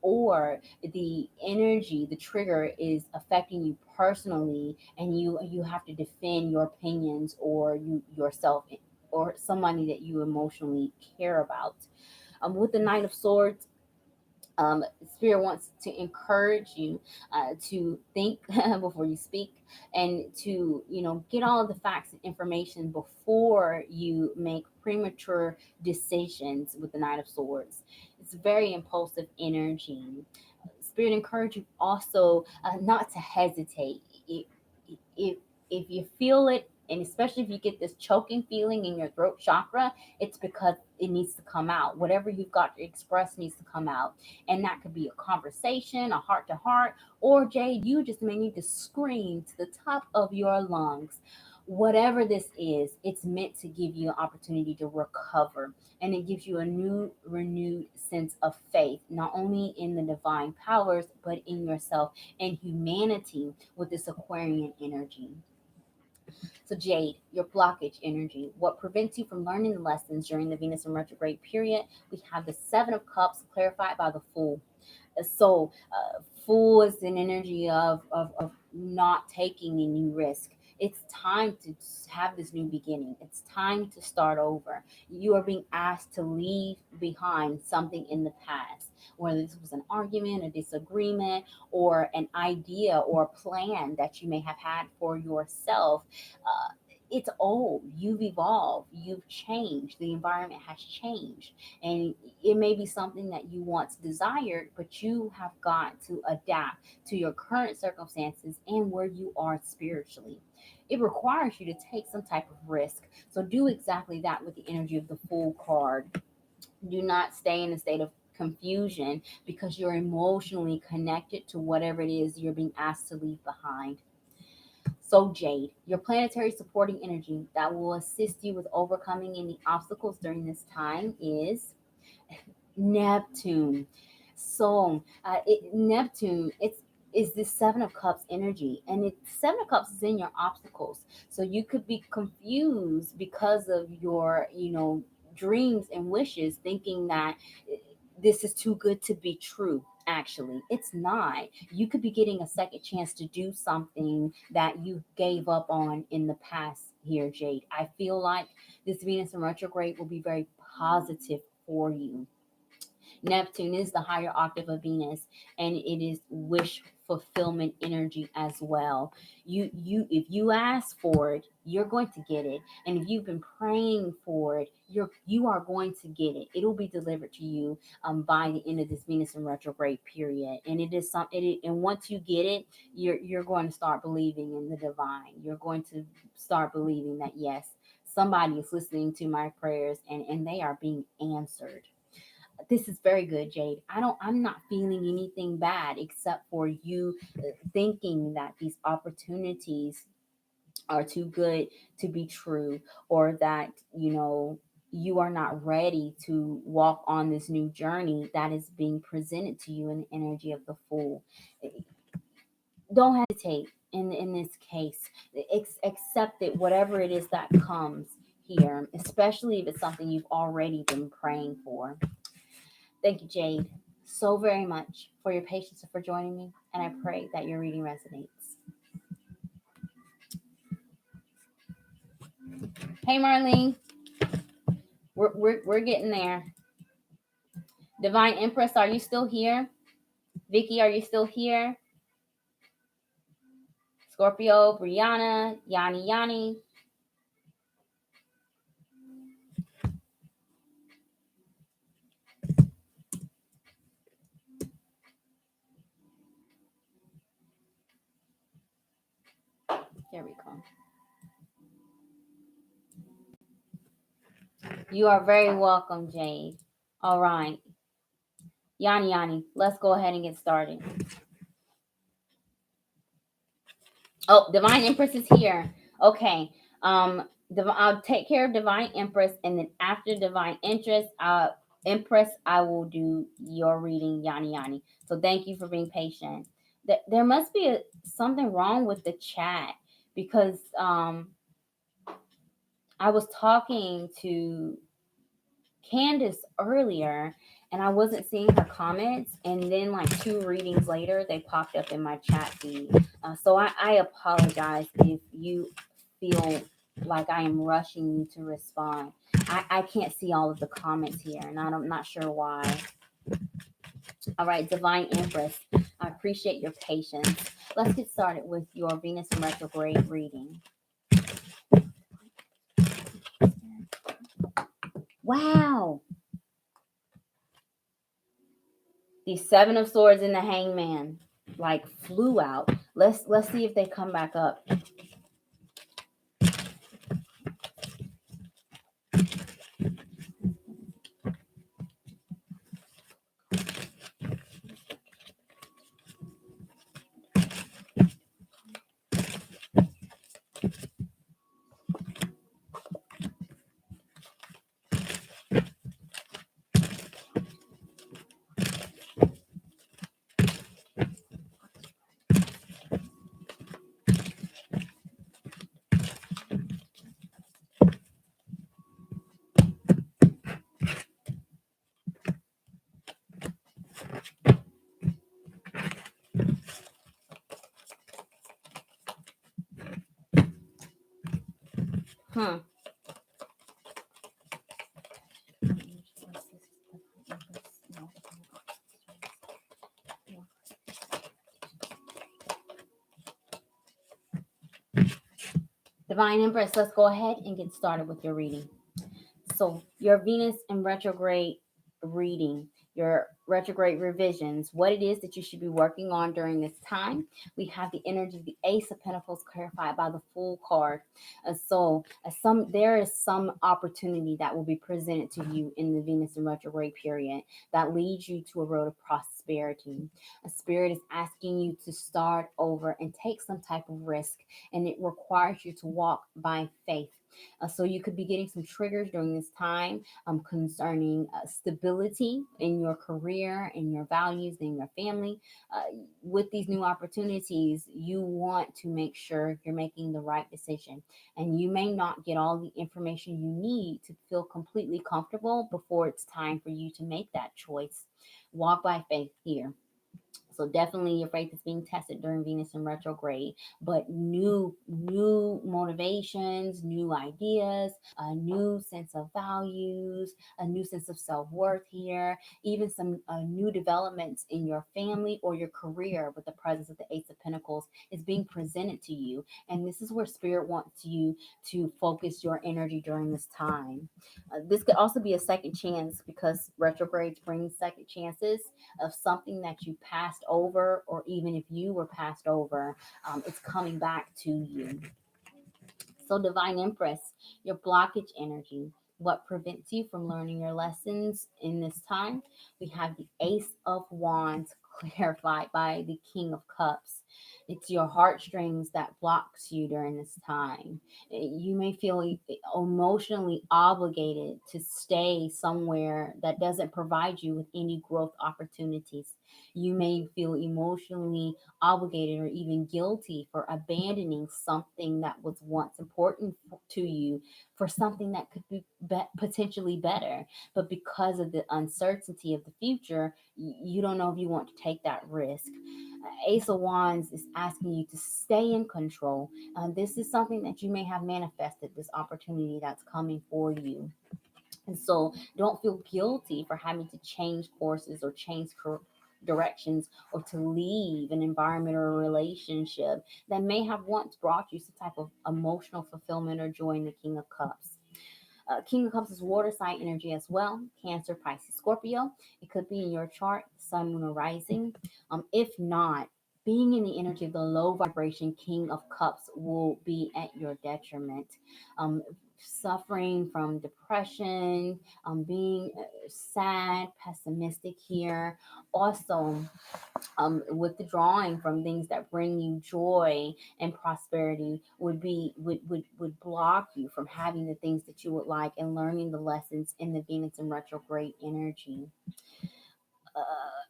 or the energy, the trigger is affecting you personally and you have to defend your opinions or you yourself or somebody that you emotionally care about. With the Knight of Swords, Spirit wants to encourage you to think before you speak and to, get all of the facts and information before you make premature decisions with the Knight of Swords. It's very impulsive energy. Spirit encourage you also not to hesitate. If, if you feel it, and especially if you get this choking feeling in your throat chakra, it's because it needs to come out. Whatever you've got to express needs to come out. And that could be a conversation, a heart to heart, or Jade, you just may need to scream to the top of your lungs. Whatever this is, it's meant to give you an opportunity to recover. And it gives you a new, renewed sense of faith, not only in the divine powers, but in yourself and humanity with this Aquarian energy. So, Jade, your blockage energy, what prevents you from learning the lessons during the Venus in retrograde period? We have the Seven of Cups clarified by the Fool. Fool is an energy of not taking any risk. It's time to have this new beginning. It's time to start over. You are being asked to leave behind something in the past, whether this was an argument, a disagreement, or an idea or a plan that you may have had for yourself. it's old. You've evolved, you've changed, the environment has changed, and it may be something that you once desired, but you have got to adapt to your current circumstances and where you are spiritually. It requires you to take some type of risk. So do exactly that with the energy of the Fool card. Do not stay in a state of confusion because you're emotionally connected to whatever it is you're being asked to leave behind. So, Jade, your planetary supporting energy that will assist you with overcoming any obstacles during this time is Neptune. So, Neptune, it's is this Seven of Cups energy, and Seven of Cups is in your obstacles. So you could be confused because of your, dreams and wishes, thinking that this is too good to be true. Actually, it's not. You could be getting a second chance to do something that you gave up on in the past here, Jade. I feel like this Venus in retrograde will be very positive for you. Neptune is the higher octave of Venus, and it is wish fulfillment energy as well. If you ask for it, you're going to get it. And if you've been praying for it, you are going to get it. It'll be delivered to you by the end of this Venus in retrograde period. And it is and once you get it, you're going to start believing in the divine. You're going to start believing that yes, somebody is listening to my prayers, and they are being answered. This is very good, Jade. I'm not feeling anything bad except for you thinking that these opportunities are too good to be true, or that, you are not ready to walk on this new journey that is being presented to you in the energy of the Fool. Don't hesitate in this case. Accept it, whatever it is that comes here, especially if it's something you've already been praying for. Thank you, Jade, so very much for your patience and for joining me. And I pray that your reading resonates. Hey, Marlene. We're getting there. Divine Empress, are you still here? Vicky, are you still here? Scorpio, Brianna, Yanni. There we go. You are very welcome, Jade. All right. Yanni, let's go ahead and get started. Oh, Divine Empress is here. Okay. I'll take care of Divine Empress, and then after Divine Empress, I will do your reading, Yanni. So thank you for being patient. There must be something wrong with the chat, because I was talking to Candace earlier, and I wasn't seeing her comments, and then like 2 readings later they popped up in my chat feed. So I apologize if you feel like I am rushing you to respond. I can't see all of the comments here, and I'm not sure why. All right, Divine Empress, I appreciate your patience. Let's get started with your Venus in retrograde reading. Wow. The 7 of Swords and the Hangman like flew out. Let's see if they come back up. Divine Empress, let's go ahead and get started with your reading. So, your Venus in retrograde reading, your retrograde revisions, what it is that you should be working on during this time. We have the energy of the Ace of Pentacles clarified by the Fool card. There is some opportunity that will be presented to you in the Venus in retrograde period that leads you to a road of prosperity. A spirit is asking you to start over and take some type of risk, and it requires you to walk by faith. So you could be getting some triggers during this time concerning stability in your career, in your values, in your family. With these new opportunities, you want to make sure you're making the right decision. And you may not get all the information you need to feel completely comfortable before it's time for you to make that choice. Walk by faith here. So definitely your faith is being tested during Venus in retrograde, but new motivations, new ideas, a new sense of values, a new sense of self-worth here, even some new developments in your family or your career with the presence of the Ace of Pentacles is being presented to you. And this is where Spirit wants you to focus your energy during this time. This could also be a second chance because retrogrades bring second chances of something that you passed over, or even if you were passed over, it's coming back to you. So Divine Empress, your blockage energy, what prevents you from learning your lessons in this time? We have the Ace of Wands clarified by the King of Cups. It's your heartstrings that blocks you during this time. You may feel emotionally obligated to stay somewhere that doesn't provide you with any growth opportunities. You may feel emotionally obligated or even guilty for abandoning something that was once important to you for something that could be potentially better. But because of the uncertainty of the future, you don't know if you want to take that risk. Ace of Wands is asking you to stay in control. This is something that you may have manifested, this opportunity that's coming for you. And so don't feel guilty for having to change courses or change directions, or to leave an environment or a relationship that may have once brought you some type of emotional fulfillment or joy in the King of Cups. King of Cups is water sign energy as well. Cancer, Pisces, Scorpio. It could be in your chart, sun, moon, or rising. If not, being in the energy of the low vibration King of Cups will be at your detriment. Suffering from depression, being sad, pessimistic here. Also, withdrawing from things that bring you joy and prosperity would block you from having the things that you would like and learning the lessons in the Venus in retrograde energy.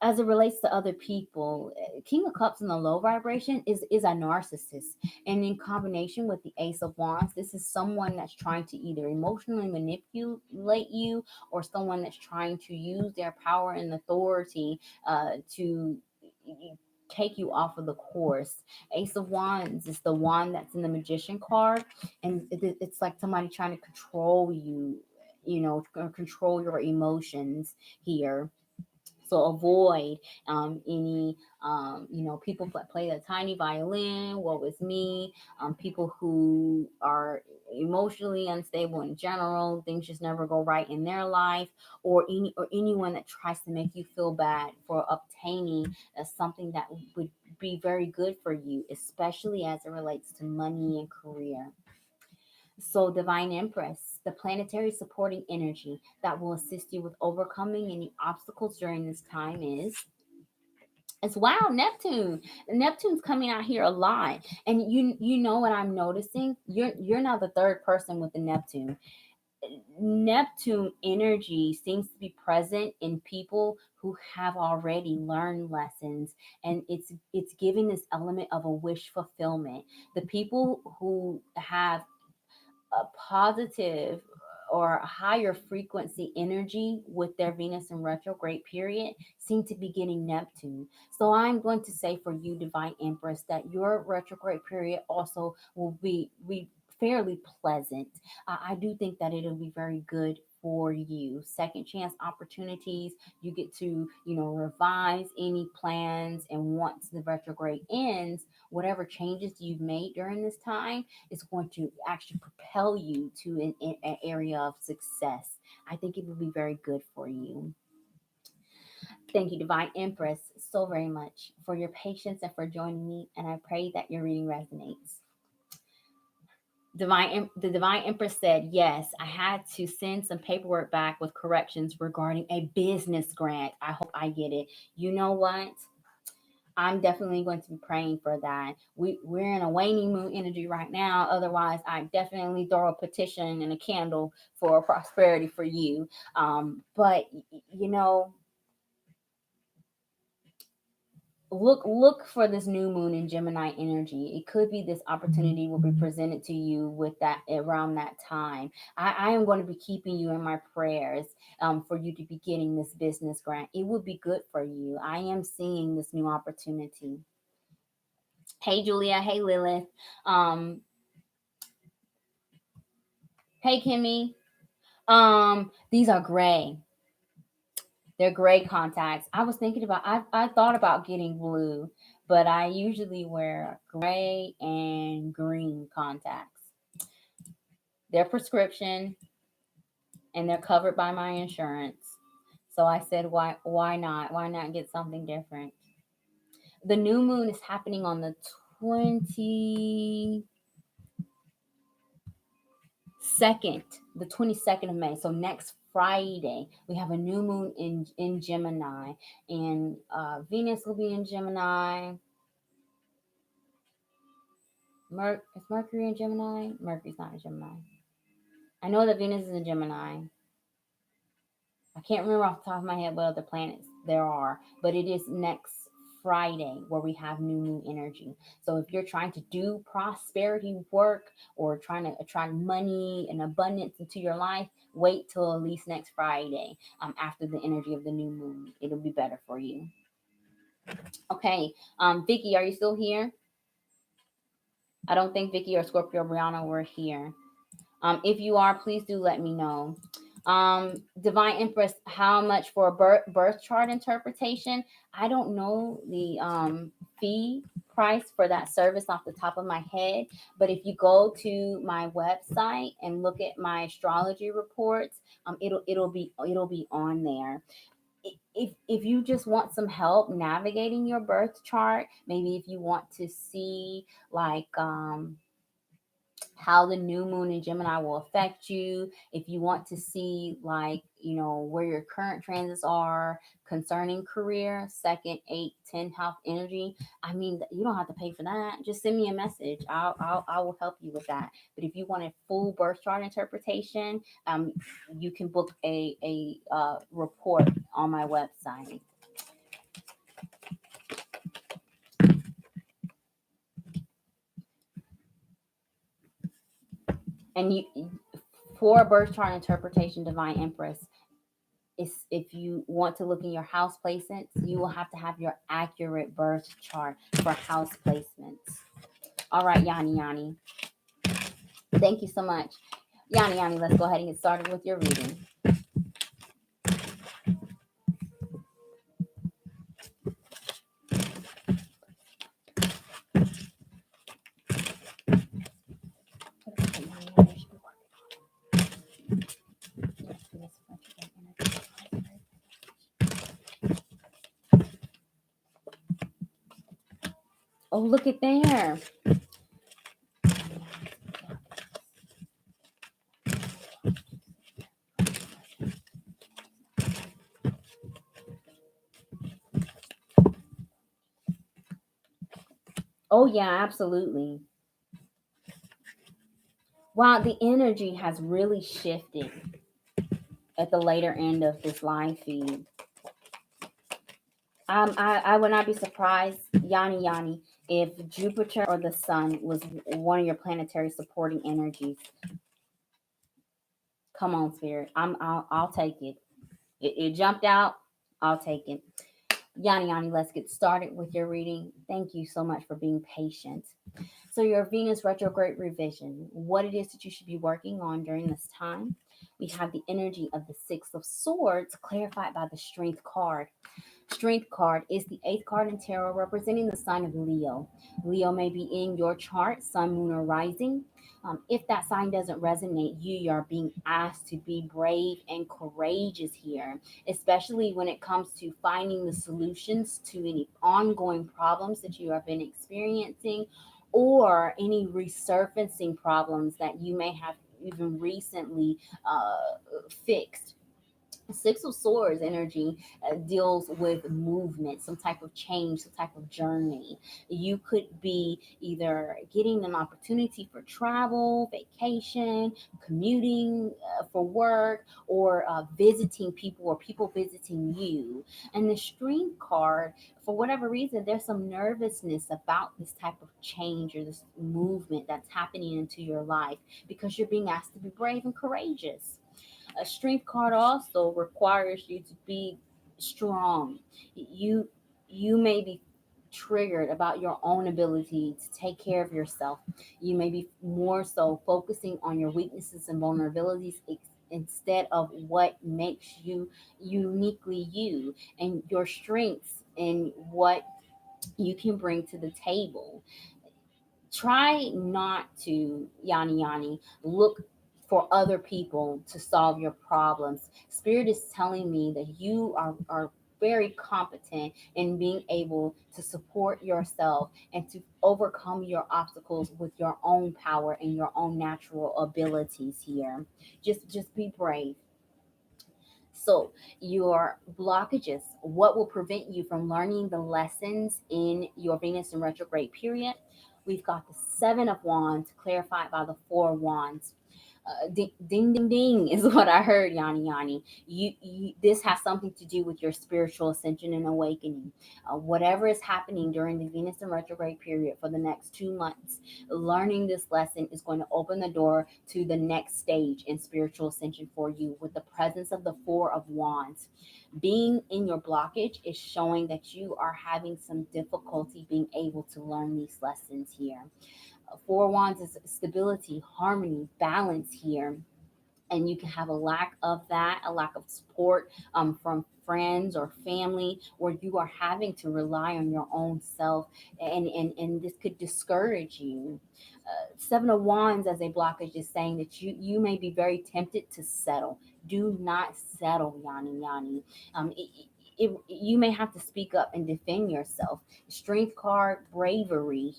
As it relates to other people, King of Cups in the low vibration is a narcissist. And in combination with the Ace of Wands, this is someone that's trying to either emotionally manipulate you, or someone that's trying to use their power and authority to take you off of the course. Ace of Wands is the one that's in the Magician card, and it's like somebody trying to control you, control your emotions here. So avoid any, people play the tiny violin, woe is me, people who are emotionally unstable in general, things just never go right in their life, or anyone that tries to make you feel bad for obtaining something that would be very good for you, especially as it relates to money and career. So, Divine Empress, the planetary supporting energy that will assist you with overcoming any obstacles during this time is wow, Neptune. Neptune's coming out here a lot, and you know what I'm noticing. You're now the third person with the Neptune. Neptune energy seems to be present in people who have already learned lessons, and it's giving this element of a wish fulfillment. The people who have a positive or higher frequency energy with their Venus in retrograde period seem to be getting Neptune. So I'm going to say for you, Divine Empress, that your retrograde period also will be fairly pleasant. I do think that it'll be very good for you. Second chance opportunities. You get to, revise any plans. And once the retrograde ends, whatever changes you've made during this time is going to actually propel you to an area of success. I think it will be very good for you. Thank you, Divine Empress, so very much for your patience and for joining me. And I pray that your reading resonates. The Divine Empress said, yes, I had to send some paperwork back with corrections regarding a business grant. I hope I get it. You know what? I'm definitely going to be praying for that. We're in a waning moon energy right now. Otherwise, I definitely throw a petition and a candle for prosperity for you. But look for this new moon in Gemini energy. It could be this opportunity will be presented to you with that around that time. I am going to be keeping you in my prayers for you to be getting this business grant. It would be good for you. I am seeing this new opportunity. Hey Julia, hey Lilith, hey Kimmy. These are gray. They're gray contacts. I was thinking about, I thought about getting blue, but I usually wear gray and green contacts. They're prescription and they're covered by my insurance. So I said, why not? Why not get something different? The new moon is happening on the 22nd, the 22nd of May. So next Friday, we have a new moon in Gemini, and Venus will be in Gemini. Is Mercury in Gemini? Mercury's not in Gemini. I know that Venus is in Gemini. I can't remember off the top of my head what other planets there are, but it is next Friday where we have new moon energy. So if you're trying to do prosperity work or trying to attract money and abundance into your life, wait till at least next Friday after the energy of the new moon. It'll be better for you. Okay, Vicky, are you still here? I don't think Vicky or Scorpio Brianna were here. If you are, please do let me know. Divine Empress, how much for a birth chart interpretation? I don't know the fee price for that service off the top of my head, but if you go to my website and look at my astrology reports, it'll be on there. If you just want some help navigating your birth chart, maybe if you want to see like how the new moon in Gemini will affect you, if you want to see like where your current transits are concerning career, 2nd, 8th, 10th house energy, I mean, you don't have to pay for that. Just send me a message. I will help you with that. But if you want a full birth chart interpretation, you can book a report on my website. And for a birth chart interpretation, Divine Empress, if you want to look in your house placements, you will have to have your accurate birth chart for house placements. All right, Yanni. Thank you so much. Yanni, let's go ahead and get started with your reading. Oh, look at there. Oh, yeah, absolutely. Wow, the energy has really shifted at the later end of this live feed. I would not be surprised, Yanni, if Jupiter or the Sun was one of your planetary supporting energies. Come on, Spirit. I'll take it. It jumped out. I'll take it. Yanni, let's get started with your reading. Thank you so much for being patient. So your Venus retrograde revision, what it is that you should be working on during this time. We have the energy of the Six of Swords clarified by the Strength card. Strength card is the eighth card in tarot representing the sign of Leo. Leo may be in your chart, sun, moon, or rising. If that sign doesn't resonate, you are being asked to be brave and courageous here, especially when it comes to finding the solutions to any ongoing problems that you have been experiencing or any resurfacing problems that you may have even recently fixed. Six of Swords energy deals with movement, some type of change, some type of journey. You could be either getting an opportunity for travel, vacation, commuting for work, or visiting people or people visiting you. And the Strength card, for whatever reason, there's some nervousness about this type of change or this movement that's happening into your life because you're being asked to be brave and courageous. A strength card also requires you to be strong. You may be triggered about your own ability to take care of yourself. You may be more so focusing on your weaknesses and vulnerabilities instead of what makes you uniquely you and your strengths and what you can bring to the table. Try not to, Yani, look for other people to solve your problems. Spirit is telling me that you are very competent in being able to support yourself and to overcome your obstacles with your own power and your own natural abilities here. Just be brave. So, your blockages, what will prevent you from learning the lessons in your Venus in retrograde period? We've got the Seven of Wands clarified by the Four of Wands. Ding, ding, ding, ding is what I heard, Yani. This has something to do with your spiritual ascension and awakening. Whatever is happening during the Venus in retrograde period for the next 2 months, learning this lesson is going to open the door to the next stage in spiritual ascension for you with the presence of the Four of Wands. Being in your blockage is showing that you are having some difficulty being able to learn these lessons here. Four Wands is stability, harmony, balance here. And you can have a lack of that, a lack of support from friends or family, where you are having to rely on your own self, and this could discourage you. Seven of Wands as a blockage is saying that you may be very tempted to settle. Do not settle, Yani. You may have to speak up and defend yourself. Strength card, bravery,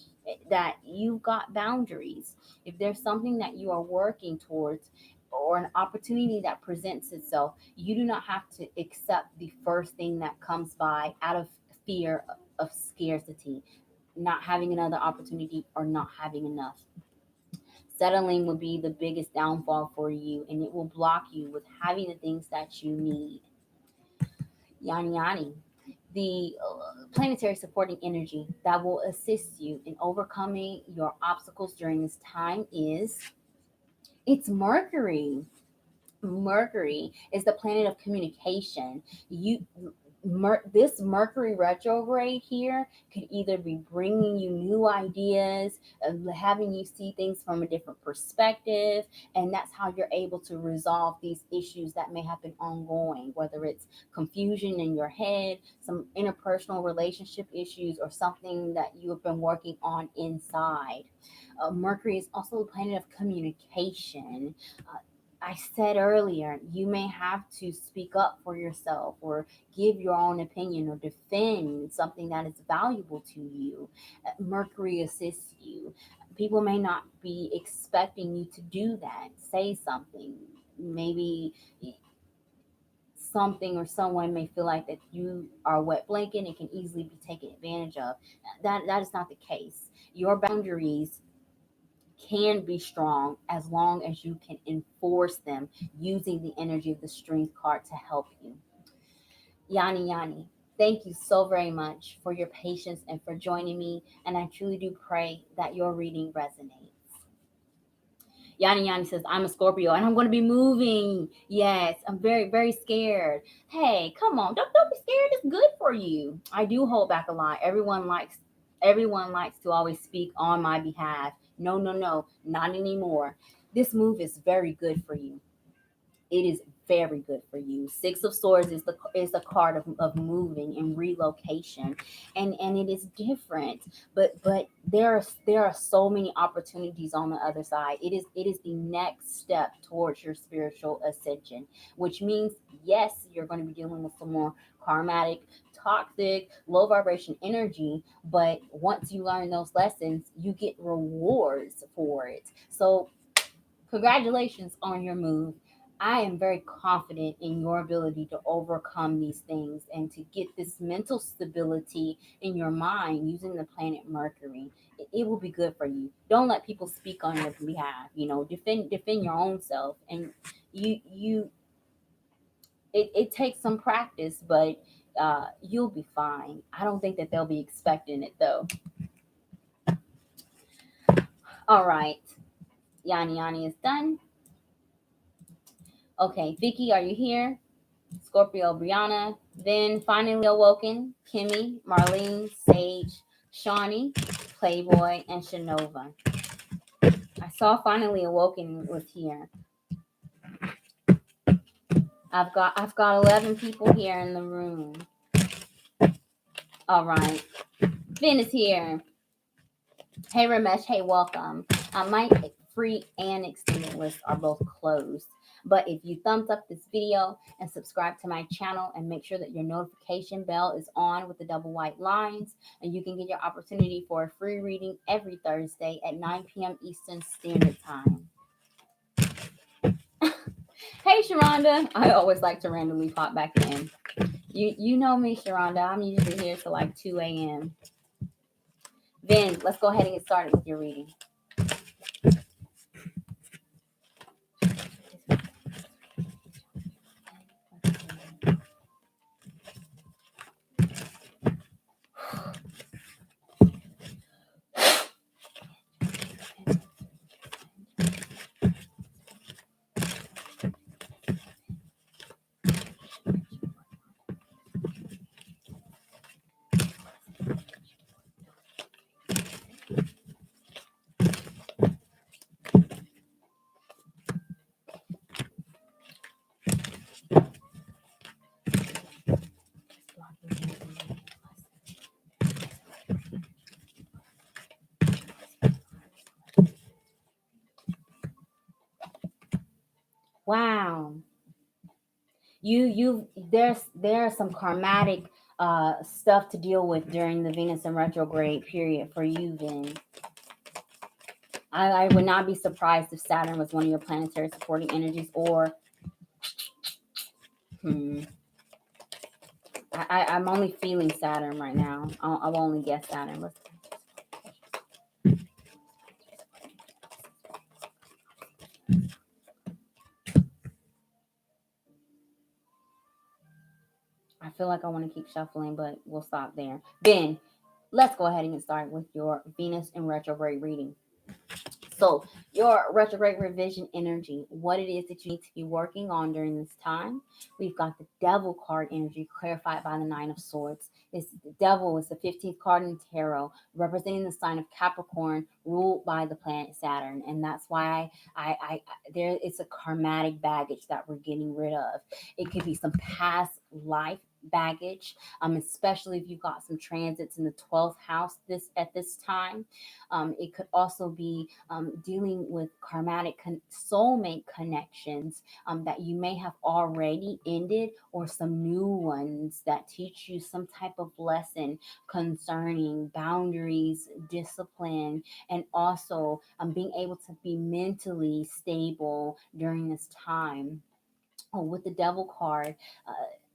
that you've got boundaries. If there's something that you are working towards or an opportunity that presents itself, you do not have to accept the first thing that comes by out of fear of scarcity, not having another opportunity or not having enough. Settling will be the biggest downfall for you, and it will block you with having the things that you need. Yani. The planetary supporting energy that will assist you in overcoming your obstacles during this time is it's Mercury. Mercury is the planet of communication. This Mercury retrograde here could either be bringing you new ideas, having you see things from a different perspective, and that's how you're able to resolve these issues that may have been ongoing, whether it's confusion in your head, some interpersonal relationship issues, or something that you have been working on inside. Mercury is also the planet of communication. I said earlier, you may have to speak up for yourself or give your own opinion or defend something that is valuable to you. Mercury assists you. People may not be expecting you to do that. Say something. Maybe something or someone may feel like that you are a wet blanket and can easily be taken advantage of. That is not the case. Your boundaries can be strong as long as you can enforce them using the energy of the Strength card to help you. Yani, thank you so very much for your patience and for joining me. And I truly do pray that your reading resonates. Yani says, I'm a Scorpio and I'm going to be moving. Yes, I'm very, very scared. Hey, come on. Don't be scared. It's good for you. I do hold back a lot. Everyone likes to always speak on my behalf. No, not anymore. This move is very good for you. it is very good for you. Six of Swords is the card of moving and relocation, and it is different. But there are so many opportunities on the other side. It is the next step towards your spiritual ascension, which means yes, you're going to be dealing with some more karmatic, toxic, low vibration energy. But once you learn those lessons, you get rewards for it. So congratulations on your move. I am very confident in your ability to overcome these things and to get this mental stability in your mind using the planet Mercury. It will be good for you. Don't let people speak on your behalf. Defend your own self. And you it takes some practice, but you'll be fine. I don't think that they'll be expecting it though. All right, Yani is done. Okay, Vicky, are you here? Scorpio, Brianna, then Finally Awoken, Kimmy, Marlene, Sage, Shawnee, Playboy, and Shanova. I saw Finally Awoken was here. I've got 11 people here in the room. All right, Finn is here. Hey Ramesh, hey, welcome. My free and extended list are both closed. But if you thumbs up this video and subscribe to my channel and make sure that your notification bell is on with the double white lines, and you can get your opportunity for a free reading every Thursday at 9 p.m. Eastern Standard Time. Hey Sharonda, I always like to randomly pop back in. You know me, Sharonda. I'm usually here till like 2 a.m. Then let's go ahead and get started with your reading. Wow. There's some karmatic stuff to deal with during the Venus in retrograde period for you, then. I would not be surprised if Saturn was one of your planetary supporting energies, or I'm only feeling Saturn right now. I'll only guess Saturn. I feel like I want to keep shuffling, but we'll stop there. Then let's go ahead and get started with your Venus in retrograde reading. So your retrograde revision energy, what it is that you need to be working on during this time. We've got the Devil card energy clarified by the Nine of Swords. The Devil is the 15th card in tarot, representing the sign of Capricorn, ruled by the planet Saturn. And that's why there it's a karmatic baggage that we're getting rid of. It could be some past life baggage, especially if you've got some transits in the 12th house at this time. It could also be dealing with karmatic soulmate connections that you may have already ended, or some new ones that teach you some type of lesson concerning boundaries, discipline, and also being able to be mentally stable during this time. With the Devil card,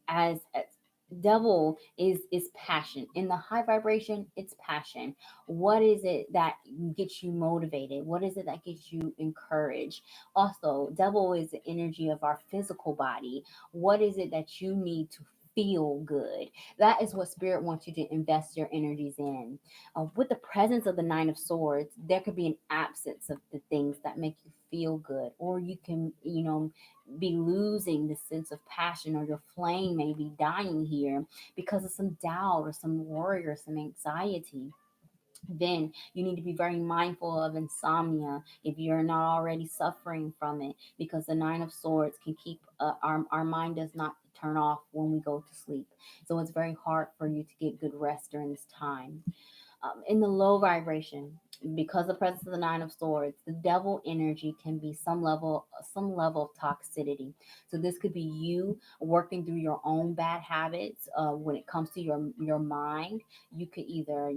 as Devil is passion. In the high vibration, it's passion. What is it that gets you motivated? What is it that gets you encouraged? Also, Devil is the energy of our physical body. What is it that you need to feel good? That is what Spirit wants you to invest your energies in. With the presence of the Nine of Swords, there could be an absence of the things that make you feel good, or you can, be losing the sense of passion, or your flame may be dying here because of some doubt or some worry or some anxiety. Then you need to be very mindful of insomnia if you're not already suffering from it, because the Nine of Swords can keep our mind does not turn off when we go to sleep. So it's very hard for you to get good rest during this time. In the low vibration, because the presence of the Nine of Swords, the devil energy can be some level of toxicity. So this could be you working through your own bad habits. When it comes to your mind, you could either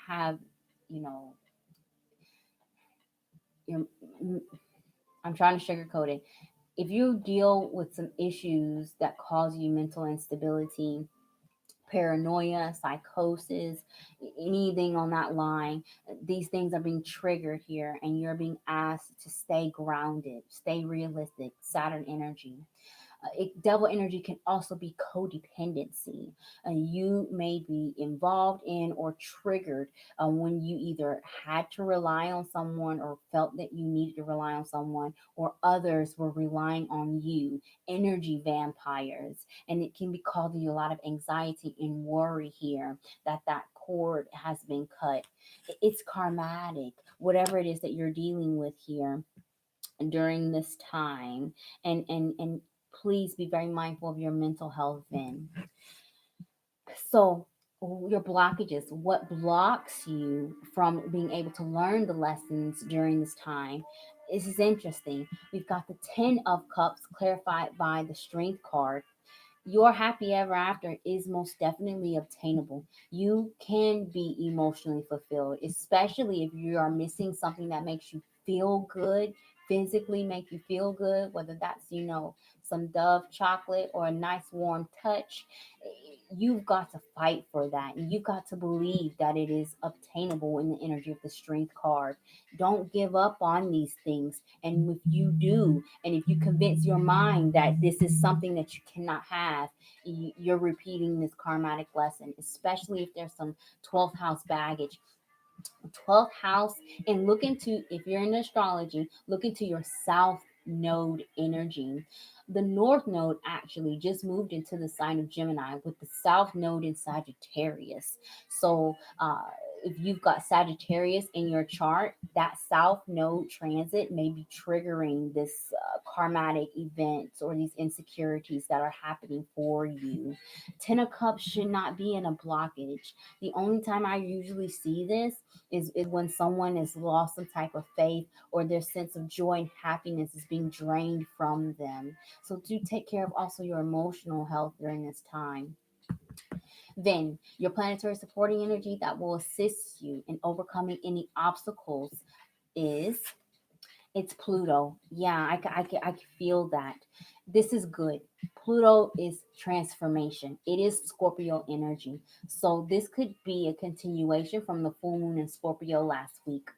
have you know your I'm trying to sugarcoat it. If you deal with some issues that cause you mental instability, paranoia, psychosis, anything on that line, these things are being triggered here, and you're being asked to stay grounded, stay realistic. Saturn energy. Devil energy can also be codependency. You may be involved in or triggered when you either had to rely on someone or felt that you needed to rely on someone, or others were relying on you. Energy vampires. And it can be causing you a lot of anxiety and worry here that cord has been cut. It's karmatic, whatever it is that you're dealing with here during this time. And please be very mindful of your mental health then. So your blockages, what blocks you from being able to learn the lessons during this time? This is interesting. We've got the 10 of cups clarified by the strength card. Your happy ever after is most definitely obtainable. You can be emotionally fulfilled, especially if you are missing something that makes you feel good, physically make you feel good, whether that's, some Dove chocolate or a nice warm touch. You've got to fight for that. And you've got to believe that it is obtainable in the energy of the strength card. Don't give up on these things. And if you do, and if you convince your mind that this is something that you cannot have, you're repeating this karmatic lesson, especially if there's some 12th house baggage. 12th house, and look into, if you're in astrology, look into your south node energy. The north node actually just moved into the sign of Gemini with the south node in Sagittarius. So if you've got Sagittarius in your chart, that south node transit may be triggering this karmatic events or these insecurities that are happening for you. 10 of cups should not be in a blockage. The only time I usually see this is when someone has lost some type of faith, or their sense of joy and happiness is being drained from them. So do take care of also your emotional health during this time. Then your planetary supporting energy that will assist you in overcoming any obstacles is, it's Pluto. Yeah, I can feel that. This is good. Pluto is transformation. It is Scorpio energy. So this could be a continuation from the full moon in Scorpio last week.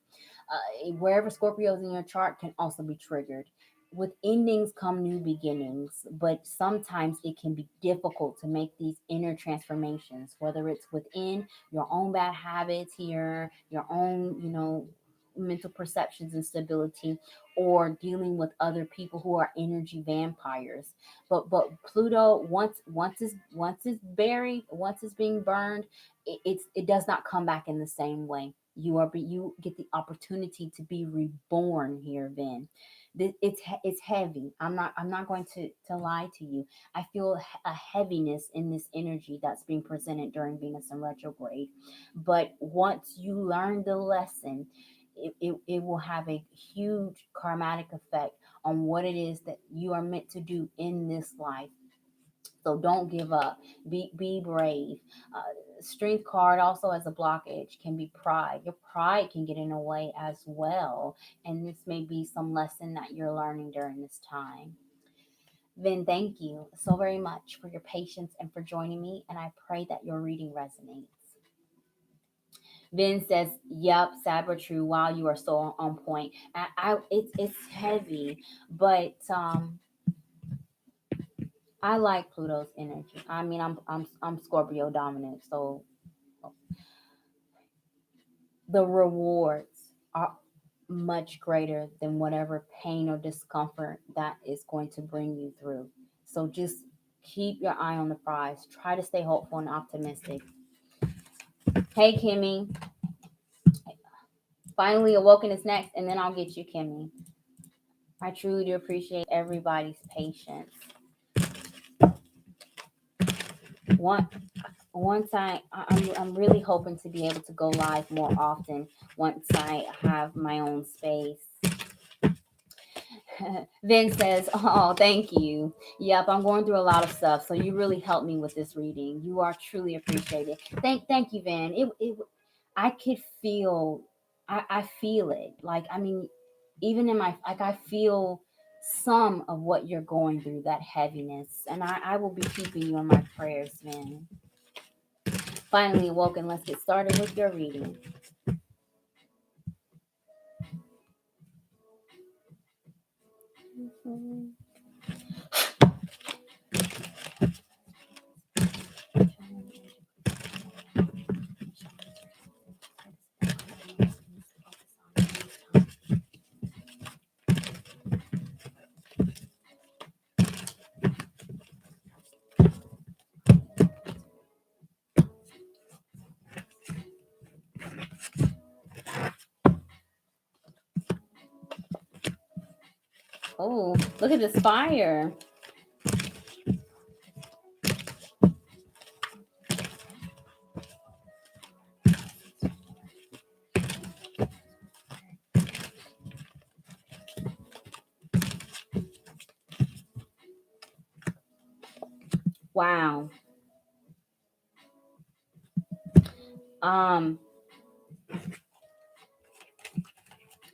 Wherever Scorpio is in your chart can also be triggered. With endings come new beginnings, but sometimes it can be difficult to make these inner transformations, whether it's within your own bad habits here, your own, mental perceptions and stability, or dealing with other people who are energy vampires. But Pluto, once it's buried, once it's being burned, it does not come back in the same way. You get the opportunity to be reborn here. Then it's heavy. I'm not going to lie to you. I feel a heaviness in this energy that's being presented during Venus in retrograde. But once you learn the lesson, it will have a huge karmatic effect on what it is that you are meant to do in this life. So don't give up. Be brave. Strength card also as a blockage can be pride. Your pride can get in the way as well. And this may be some lesson that you're learning during this time. Then thank you so very much for your patience and for joining me. And I pray that your reading resonates. Vin says, "Yep, Sabra, true. Wow, you are so on point." It's heavy, but I like Pluto's energy. I mean, I'm Scorpio dominant, so the rewards are much greater than whatever pain or discomfort that is going to bring you through. So just keep your eye on the prize. Try to stay hopeful and optimistic. Hey, Kimmy. Finally Awoken is next, and then I'll get you, Kimmy. I truly do appreciate everybody's patience. I'm really hoping to be able to go live more often once I have my own space. Vin says, "Oh, thank you. Yep, I'm going through a lot of stuff, so you really helped me with this reading. You are truly appreciated. Thank you, Vin. I could feel, I feel it. Like, I mean, even in my, like, I feel some of what you're going through, that heaviness, and I will be keeping you in my prayers, Vin. Finally Awoken, let's get started with your reading. Oh, look at this fire. Wow.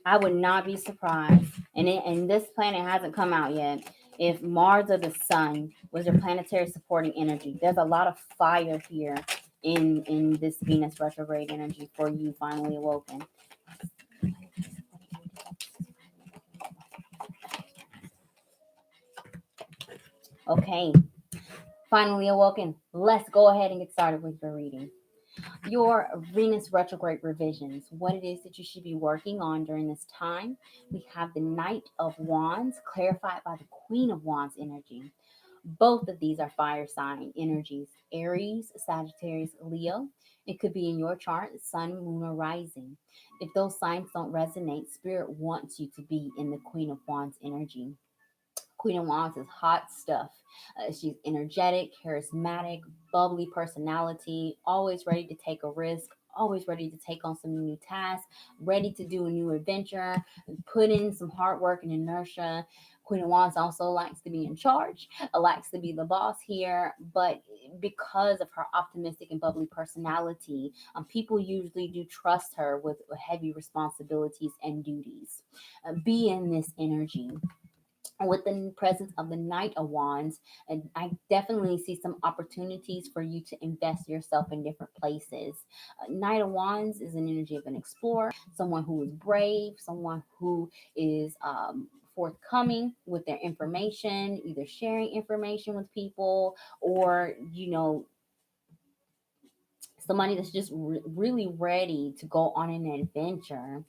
I would not be surprised, and this planet hasn't come out yet, if Mars or the Sun was your planetary supporting energy. There's a lot of fire here in this Venus retrograde energy for you, Finally Awoken. Okay, Finally Awoken, let's go ahead and get started with your reading. Your Venus retrograde revisions, what it is that you should be working on during this time. We have the Knight of Wands, clarified by the Queen of Wands energy. Both of these are fire sign energies: Aries, Sagittarius, Leo. It could be in your chart, sun, moon, or rising. If those signs don't resonate, Spirit wants you to be in the Queen of Wands energy. Queen of Wands is hot stuff. She's energetic, charismatic, bubbly personality, always ready to take a risk, always ready to take on some new tasks, ready to do a new adventure, put in some hard work and inertia. Queen of Wands also likes to be in charge, likes to be the boss here, but because of her optimistic and bubbly personality, people usually do trust her with heavy responsibilities and duties. Be in this energy with the presence of the Knight of Wands, and I definitely see some opportunities for you to invest yourself in different places. Knight of Wands is an energy of an explorer, someone who is brave, someone who is forthcoming with their information, either sharing information with people or, somebody that's just really ready to go on an adventure.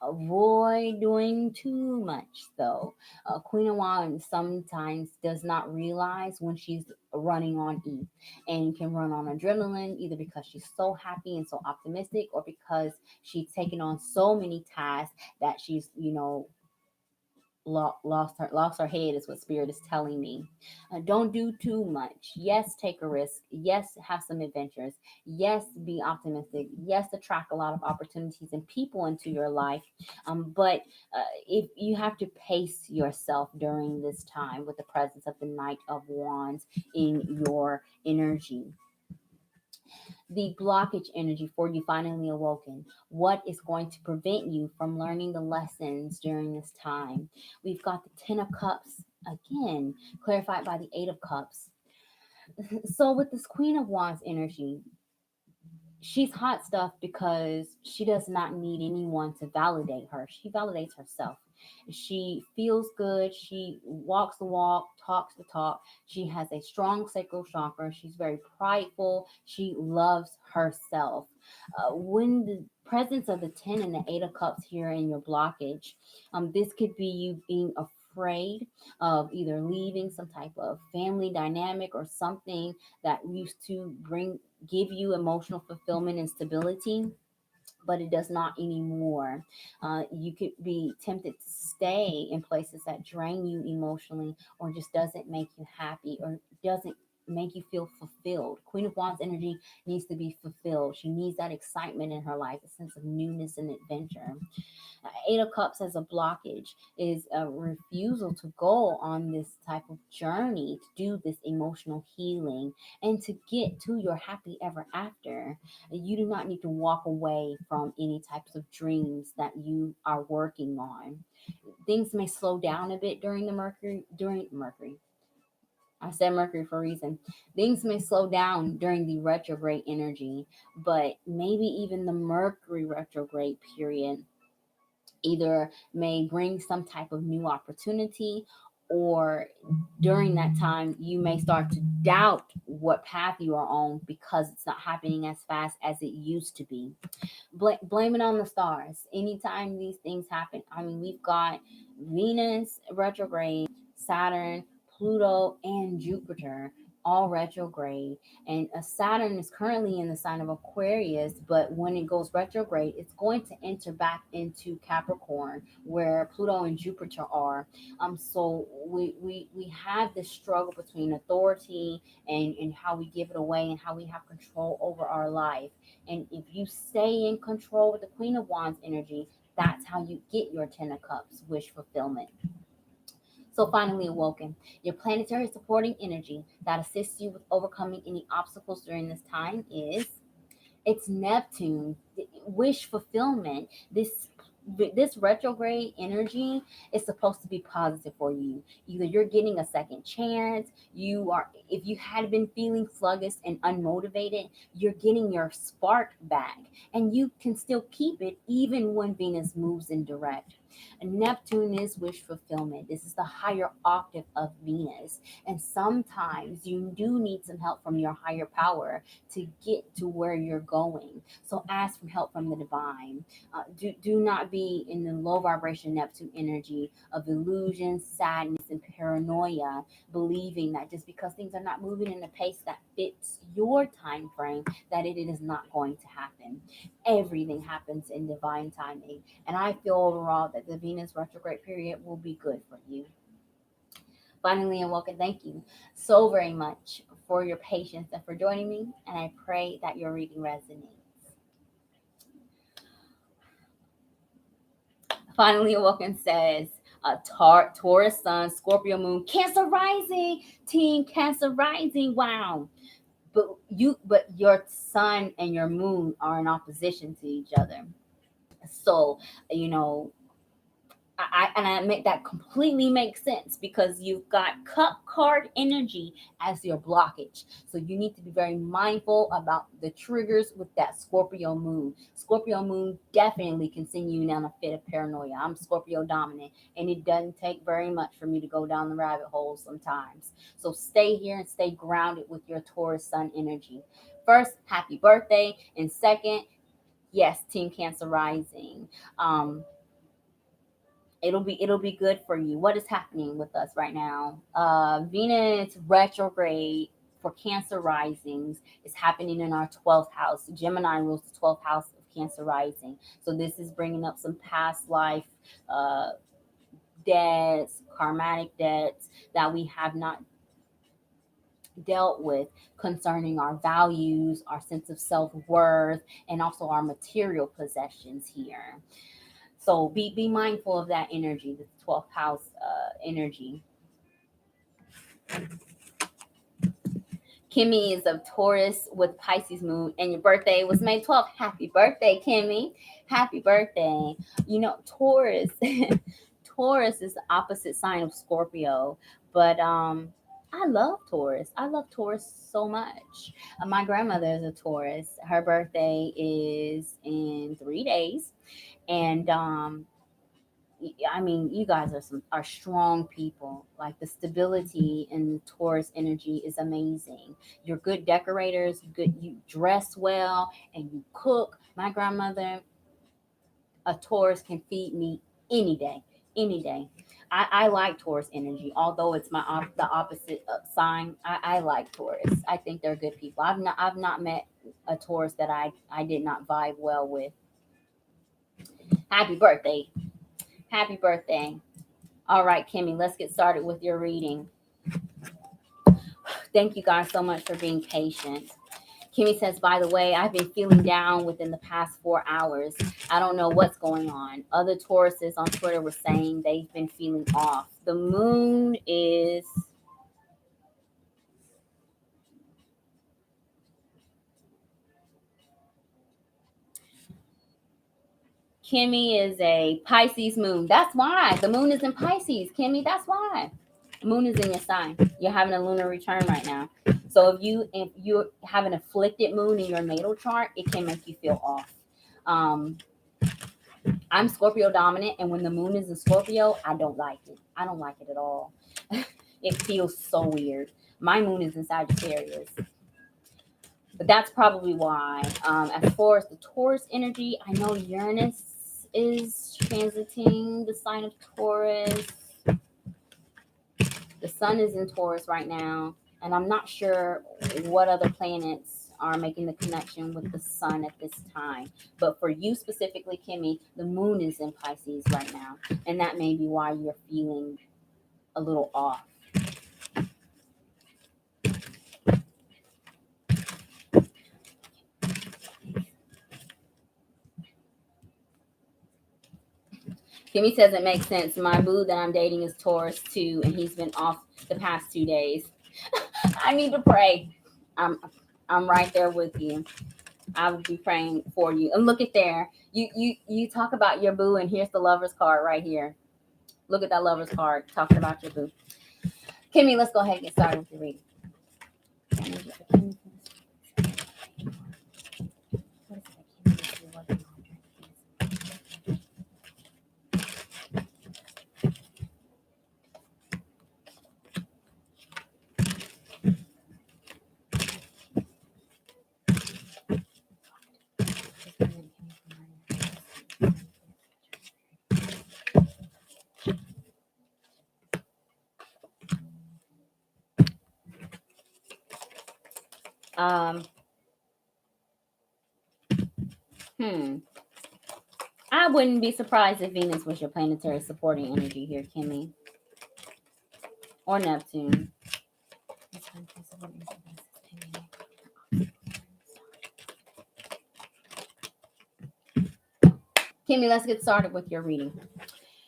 Avoid doing too much, though. Queen of Wands sometimes does not realize when she's running on E, and can run on adrenaline, either because she's so happy and so optimistic, or because she's taken on so many tasks that she's, lost her head, is what Spirit is telling me. Don't do too much. Yes, take a risk. Yes, have some adventures. Yes, be optimistic. Yes, attract a lot of opportunities and people into your life. But if you have to pace yourself during this time with the presence of the Knight of Wands in your energy. The blockage energy for you, Finally Awoken. What is going to prevent you from learning the lessons during this time? We've got the Ten of Cups, again, clarified by the Eight of Cups. So with this Queen of Wands energy, she's hot stuff because she does not need anyone to validate her. She validates herself. She feels good. She walks the walk, talks the talk. She has a strong sacral chakra. She's very prideful. She loves herself. When the presence of the 10 and the 8 of cups here in your blockage, this could be you being afraid of either leaving some type of family dynamic or something that used to give you emotional fulfillment and stability. but it does not anymore. You could be tempted to stay in places that drain you emotionally, or just doesn't make you happy, or doesn't make you feel fulfilled. Queen of Wands energy needs to be fulfilled. She needs that excitement in her life, a sense of newness and adventure. Eight of Cups as a blockage is a refusal to go on this type of journey, to do this emotional healing, and to get to your happy ever after. You do not need to walk away from any types of dreams that you are working on. Things may slow down a bit during Mercury. I said Mercury for a reason. Things may slow down during the retrograde energy, but maybe even the Mercury retrograde period either may bring some type of new opportunity, or during that time you may start to doubt what path you are on because it's not happening as fast as it used to be. Blame it on the stars. Anytime these things happen, I mean, we've got Venus retrograde, Saturn, Pluto, and Jupiter all retrograde. And Saturn is currently in the sign of Aquarius, but when it goes retrograde, it's going to enter back into Capricorn, where Pluto and Jupiter are. So we have this struggle between authority and how we give it away and how we have control over our life. And if you stay in control with the Queen of Wands energy, that's how you get your Ten of Cups wish fulfillment. So finally awoken, your planetary supporting energy that assists you with overcoming any obstacles during this time is it's Neptune. Wish fulfillment. This retrograde energy is supposed to be positive for you. Either you're getting a second chance, you are, if you had been feeling sluggish and unmotivated, you're getting your spark back, and you can still keep it even when Venus moves in direct. Neptune is wish fulfillment. This is the higher octave of Venus. And sometimes you do need some help from your higher power to get to where you're going. So ask for help from the divine. Do not be in the low vibration Neptune energy of illusion, sadness, and paranoia, believing that just because things are not moving in a pace that fits your time frame, that it is not going to happen. Everything happens in divine timing. And I feel overall that the Venus retrograde period will be good for you. Finally, and welcome, thank you so very much for your patience and for joining me. And I pray that your reading resonates. Finally, awoken says, Taurus Sun, Scorpio Moon, Cancer Rising, Team Cancer Rising. Wow. But your Sun and your Moon are in opposition to each other. So, you know, I make that completely makes sense because you've got cup card energy as your blockage. So you need to be very mindful about the triggers with that Scorpio moon. Scorpio moon definitely can send you down a fit of paranoia. I'm Scorpio dominant, and it doesn't take very much for me to go down the rabbit hole sometimes. So stay here and stay grounded with your Taurus sun energy. First, happy birthday, and second, yes, Team Cancer Rising. It'll be good for you. What is happening with us right now? Venus retrograde for Cancer risings is happening in our 12th house. Gemini rules the 12th house of Cancer rising. So this is bringing up some past life uh, debts, karmatic debts that we have not dealt with, concerning our values, our sense of self-worth, and also our material possessions here. So be mindful of that energy, the 12th house energy. Kimmy is of Taurus with Pisces moon, and your birthday was May 12th. Happy birthday, Kimmy. Happy birthday. You know, Taurus, Taurus is the opposite sign of Scorpio, but I love Taurus. I love Taurus so much. My grandmother is a Taurus. Her birthday is in 3 days, and I mean, you guys are strong people. Like the stability in Taurus energy is amazing. You're good decorators. Good, you dress well and you cook. My grandmother, a Taurus, can feed me any day, any day. I like Taurus energy, although it's the opposite sign. I like Taurus. I think they're good people. I've not met a Taurus that I did not vibe well with. Happy birthday. Happy birthday. All right, Kimmy, let's get started with your reading. Thank you guys so much for being patient. Kimmy says, by the way, I've been feeling down within the past 4 hours. I don't know what's going on. Other Tauruses on Twitter were saying they've been feeling off. The moon is... Kimmy is a Pisces moon. That's why. The moon is in Pisces, Kimmy. That's why. The moon is in your sign. You're having a lunar return right now. So if you have an afflicted moon in your natal chart, it can make you feel off. I'm Scorpio dominant, and when the moon is in Scorpio, I don't like it. I don't like it at all. It feels so weird. My moon is in Sagittarius. But that's probably why. As far as the Taurus energy, I know Uranus is transiting the sign of Taurus. The sun is in Taurus right now, and I'm not sure what other planets are making the connection with the sun at this time. But for you specifically, Kimmy, the moon is in Pisces right now, and that may be why you're feeling a little off. Kimmy says it makes sense. My boo that I'm dating is Taurus too, and he's been off the past 2 days. I need to pray. I'm right there with you. I will be praying for you. And look at there. You talk about your boo, and here's the lover's card right here. Look at that lover's card talking about your boo. Kimmy, let's go ahead and get started with the reading. I wouldn't be surprised if Venus was your planetary supporting energy here, Kimmy. Or Neptune. Kimmy, let's get started with your reading.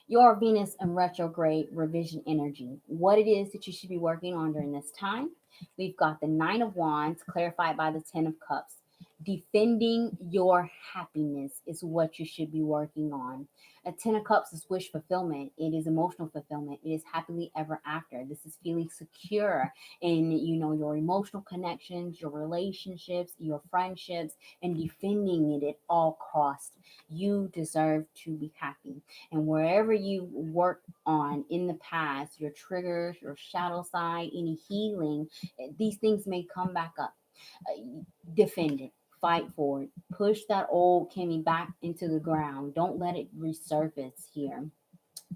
Your Venus and retrograde revision energy. What it is that you should be working on during this time. We've got the 9 of Wands clarified by the 10 of Cups. Defending your happiness is what you should be working on. A 10 of Cups is wish fulfillment. It is emotional fulfillment. It is happily ever after. This is feeling secure in, your emotional connections, your relationships, your friendships, and defending it at all costs. You deserve to be happy. And wherever you worked on in the past, your triggers, your shadow side, any healing, these things may come back up. Defend it. Fight for it. Push that old Kimmy back into the ground. Don't let it resurface here.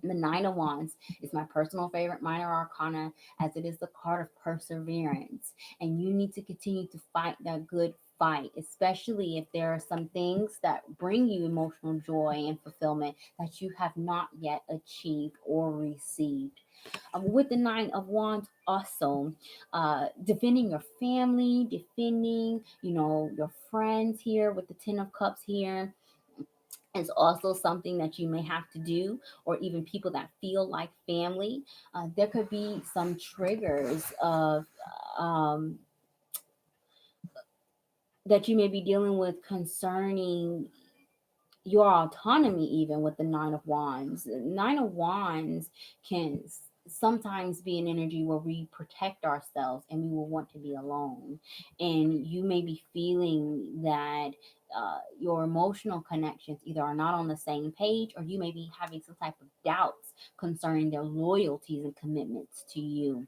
The 9 of Wands is my personal favorite minor arcana, as it is the card of perseverance. And you need to continue to fight that good fight, especially if there are some things that bring you emotional joy and fulfillment that you have not yet achieved or received. With the 9 of Wands, also defending your family, defending, your friends here with the 10 of Cups here is also something that you may have to do, or even people that feel like family. There could be some triggers of that you may be dealing with concerning your autonomy, even with the 9 of Wands. 9 of Wands can sometimes be an energy where we protect ourselves and we will want to be alone. And you may be feeling that your emotional connections either are not on the same page, or you may be having some type of doubts concerning their loyalties and commitments to you.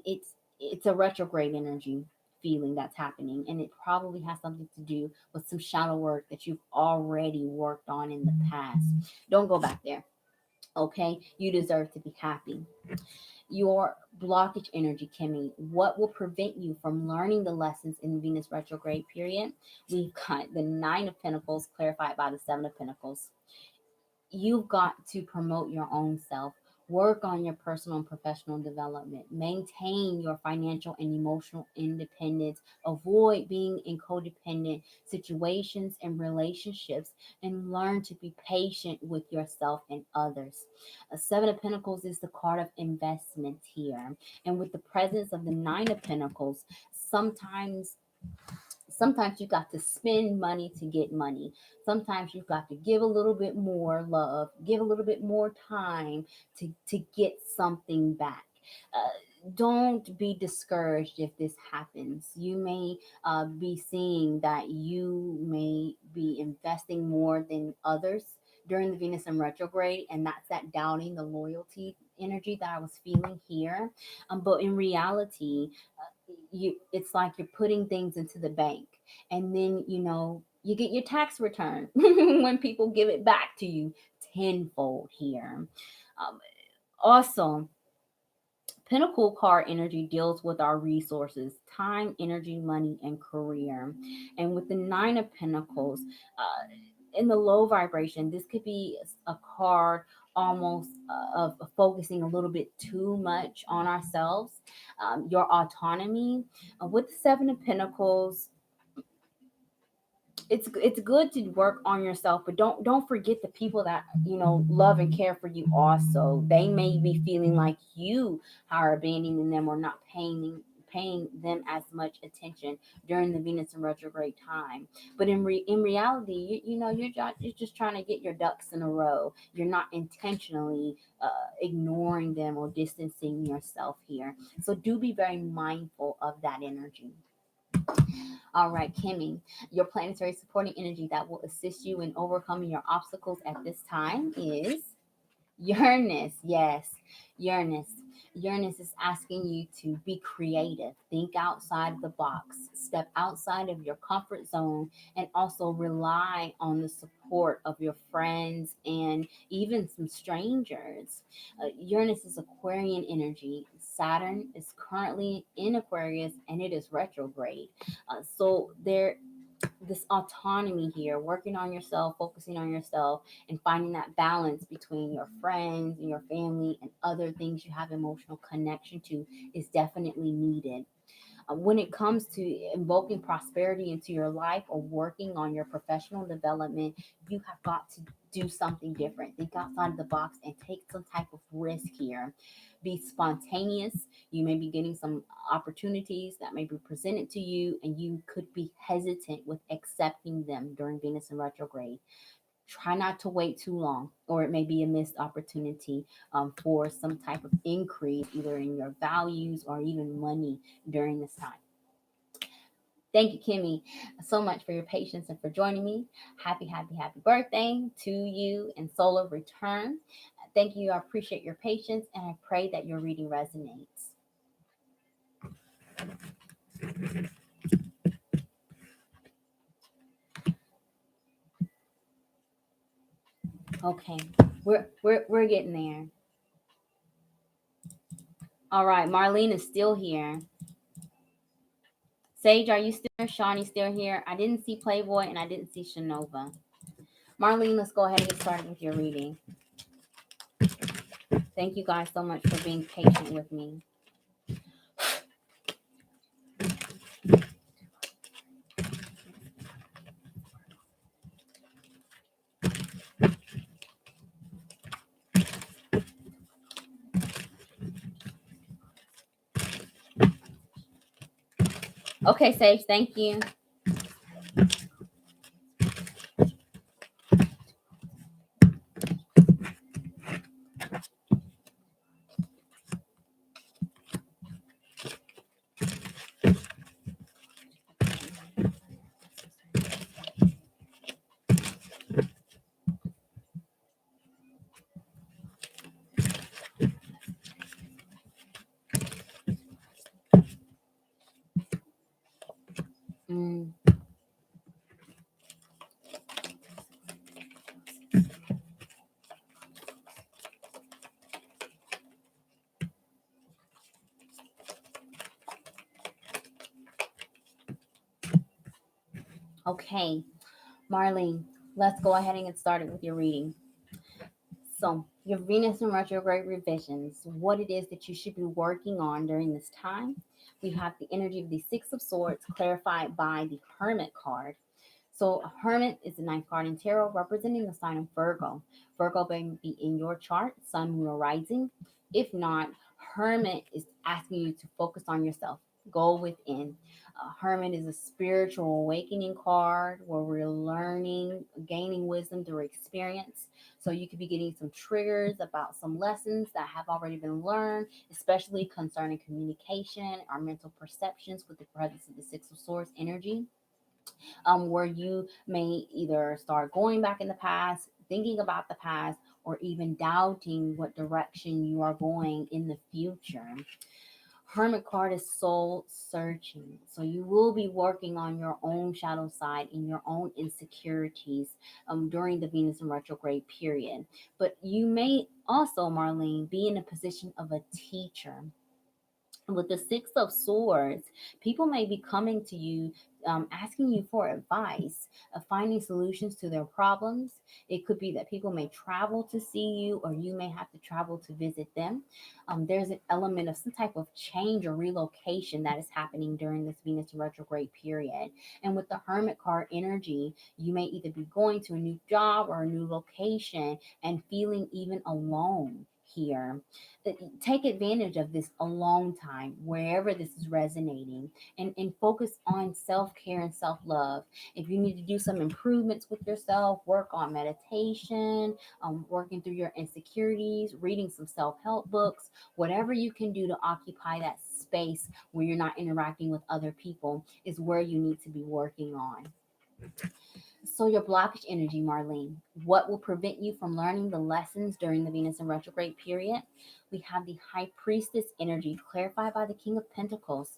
It's a retrograde energy feeling that's happening, and it probably has something to do with some shadow work that you've already worked on in the past. Don't go back there. Okay, you deserve to be happy. Your blockage energy, Kimmy. What will prevent you from learning the lessons in Venus retrograde period? We've got the 9 of Pentacles clarified by the 7 of Pentacles. you've got to promote your own self, work on your personal and professional development, maintain your financial and emotional independence, avoid being in codependent situations and relationships, and learn to be patient with yourself and others. A Seven of Pentacles is the card of investment here. And with the presence of the Nine of Pentacles, sometimes you got to spend money to get money. Sometimes you've got to give a little bit more love, give a little bit more time to get something back. Don't be discouraged if this happens. You may be seeing that you may be investing more than others during the Venus in retrograde, and that's that doubting the loyalty energy that I was feeling here. But in reality, it's like you're putting things into the bank, and then you get your tax return when people give it back to you tenfold here. Also, Pinnacle card energy deals with our resources, time, energy, money, and career. And with the Nine of Pentacles, in the low vibration, this could be a card almost of focusing a little bit too much on ourselves, your autonomy. With the Seven of Pentacles, it's good to work on yourself, but don't forget the people that love and care for you. Also, they may be feeling like you are abandoning them or not paying them as much attention during the Venus in retrograde time. But in reality, you're just trying to get your ducks in a row. You're not intentionally ignoring them or distancing yourself here. So do be very mindful of that energy. All right, Kimmy, your planetary supporting energy that will assist you in overcoming your obstacles at this time is Uranus. Yes, Uranus. Uranus is asking you to be creative, think outside the box, step outside of your comfort zone, and also rely on the support of your friends and even some strangers. Uranus is Aquarian energy. Saturn is currently in Aquarius and it is retrograde. So there this autonomy here, working on yourself, focusing on yourself, and finding that balance between your friends and your family and other things you have emotional connection to is definitely needed. When it comes to invoking prosperity into your life or working on your professional development, you have got to do something different. Think outside the box and take some type of risk here. Be spontaneous. You may be getting some opportunities that may be presented to you, and you could be hesitant with accepting them during Venus in retrograde. Try not to wait too long, or it may be a missed opportunity for some type of increase, either in your values or even money during this time. Thank you, Kimmy, so much for your patience and for joining me. Happy, happy, happy birthday to you and solar return. Thank you. I appreciate your patience, and I pray that your reading resonates. Okay, we're getting there. All right, Marlene is still here. Sage, are you still here? Shawnee still here? I didn't see Playboy and I didn't see Shanova. Marlene, let's go ahead and get started with your reading. Thank you guys so much for being patient with me. Okay, Sage, thank you. Mm. Okay, Marlene, let's go ahead and get started with your reading. So, your Venus in retrograde revisions, what it is that you should be working on during this time. We have the energy of the Six of Swords clarified by the Hermit card. So, a Hermit is the ninth card in tarot representing the sign of Virgo. Virgo may be in your chart, sun, moon, or rising. If not, Hermit is asking you to focus on yourself. Go within. Hermit is a spiritual awakening card where we're learning, gaining wisdom through experience. So you could be getting some triggers about some lessons that have already been learned, especially concerning communication, our mental perceptions with the presence of the Six of Swords energy, where you may either start going back in the past, thinking about the past, or even doubting what direction you are going in the future. Hermit card is soul searching. So you will be working on your own shadow side and your own insecurities during the Venus in retrograde period. But you may also, Marlene, be in a position of a teacher. With the Six of Swords, people may be coming to you, asking you for advice, finding solutions to their problems. It could be that people may travel to see you, or you may have to travel to visit them. There's an element of some type of change or relocation that is happening during this Venus retrograde period. And with the Hermit card energy, you may either be going to a new job or a new location and feeling even alone here. Take advantage of this alone time wherever this is resonating, and focus on self-care and self-love. If you need to do some improvements with yourself, work on meditation, working through your insecurities, reading some self-help books, whatever you can do to occupy that space where you're not interacting with other people is where you need to be working on. So, your blockage energy, Marlene, what will prevent you from learning the lessons during the Venus in retrograde period? We have the High Priestess energy clarified by the King of Pentacles.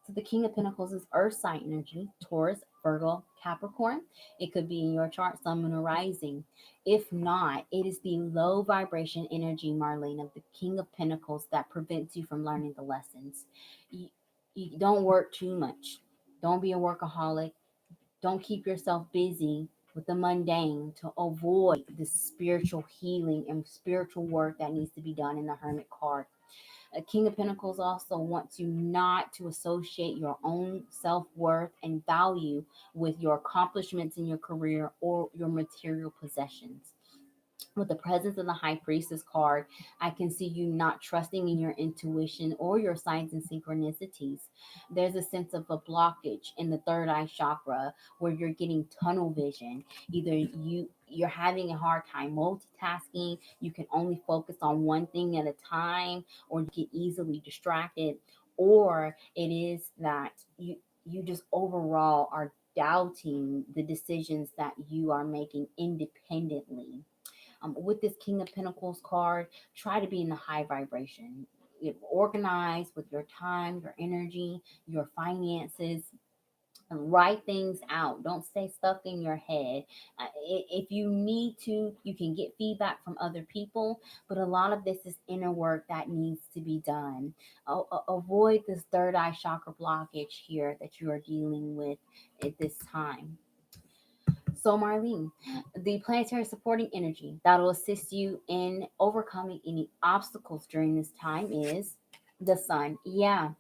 So, the King of Pentacles is Earth sign energy, Taurus, Virgo, Capricorn. It could be in your chart, Sun, Moon, or Rising. If not, it is the low vibration energy, Marlene, of the King of Pentacles that prevents you from learning the lessons. You don't work too much. Don't be a workaholic. Don't keep yourself busy with the mundane to avoid the spiritual healing and spiritual work that needs to be done in the Hermit card. A King of Pentacles also wants you not to associate your own self-worth and value with your accomplishments in your career or your material possessions. With the presence of the High Priestess card, I can see you not trusting in your intuition or your signs and synchronicities. There's a sense of a blockage in the third eye chakra where you're getting tunnel vision. Either you're having a hard time multitasking, you can only focus on one thing at a time, or you get easily distracted, or it is that you just overall are doubting the decisions that you are making independently. With this King of Pentacles card, try to be in the high vibration. Organize with your time, your energy, your finances. And write things out. Don't stay stuck in your head. If you need to, you can get feedback from other people, but a lot of this is inner work that needs to be done. Avoid this third eye chakra blockage here that you are dealing with at this time. So, Marlene, the planetary supporting energy that'll assist you in overcoming any obstacles during this time is the sun. Yeah,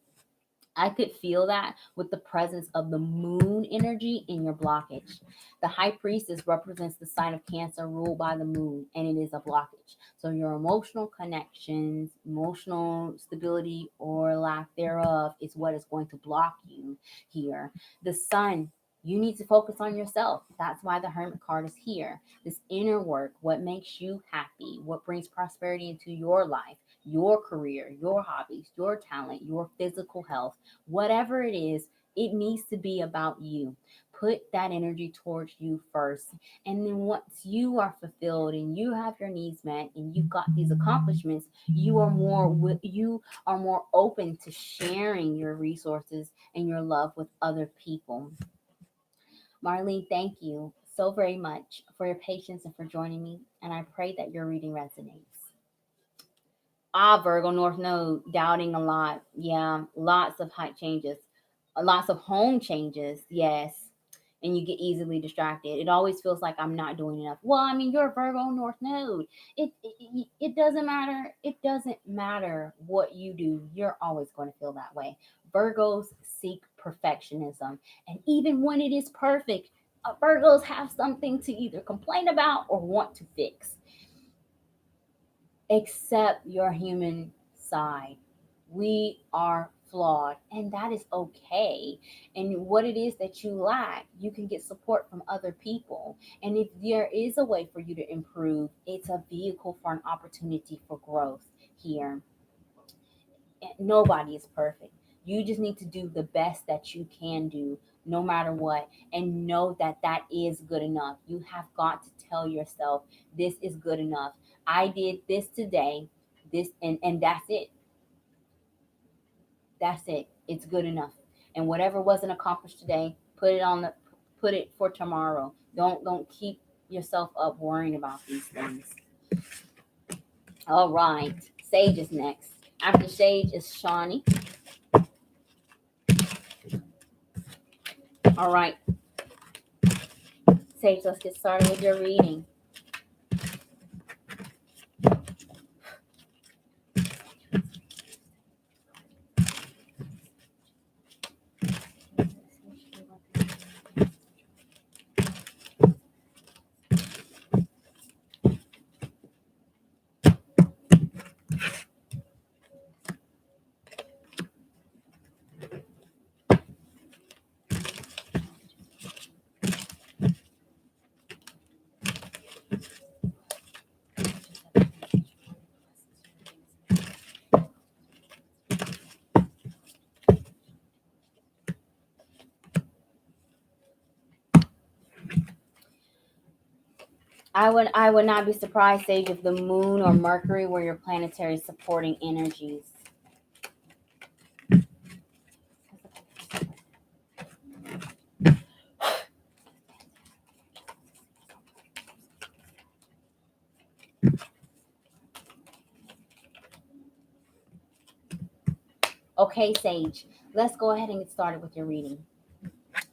I could feel that with the presence of the moon energy in your blockage. The high priestess represents the sign of Cancer ruled by the moon, and it is a blockage. So your emotional connections, emotional stability or lack thereof is what is going to block you here. The sun, you need to focus on yourself. That's why the Hermit card is here. This inner work, what makes you happy, what brings prosperity into your life, your career, your hobbies, your talent, your physical health, whatever it is, it needs to be about you. Put that energy towards you first. And then once you are fulfilled and you have your needs met and you've got these accomplishments, you are more open to sharing your resources and your love with other people. Marlene, thank you so very much for your patience and for joining me. And I pray that your reading resonates. Virgo North Node, doubting a lot. Yeah, lots of height changes, lots of home changes. Yes. and you get easily distracted. It always feels like I'm not doing enough. Well, I mean, you're a Virgo North Node. It doesn't matter. It doesn't matter what you do. You're always going to feel that way. Virgos seek perfectionism, and even when it is perfect, Virgos have something to either complain about or want to fix. Accept your human side. We are flawed, and that is okay. And what it is that you lack, you can get support from other people. And if there is a way for you to improve, it's a vehicle for an opportunity for growth here. Nobody is perfect. You just need to do the best that you can do no matter what, and know that that is good enough. You have got to tell yourself, this is good enough. I did this today, this, and that's it. That's it. It's good enough. And whatever wasn't accomplished today, put it for tomorrow. Don't keep yourself up worrying about these things. All right. Sage is next. After Sage is Shawnee. All right. Sage, let's get started with your reading. I would not be surprised, Sage, if the moon or Mercury were your planetary supporting energies. Okay, Sage, let's go ahead and get started with your reading.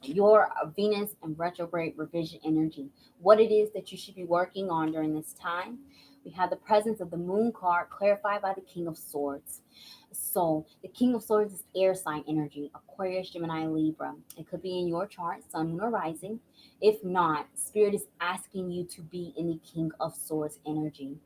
Your Venus and retrograde revision energy, what it is that you should be working on during this time. We have the presence of the moon card clarified by the King of Swords. So the King of Swords is air sign energy, Aquarius, Gemini, Libra. It could be in your chart, sun, moon, or rising. If not, Spirit is asking you to be in the King of Swords energy.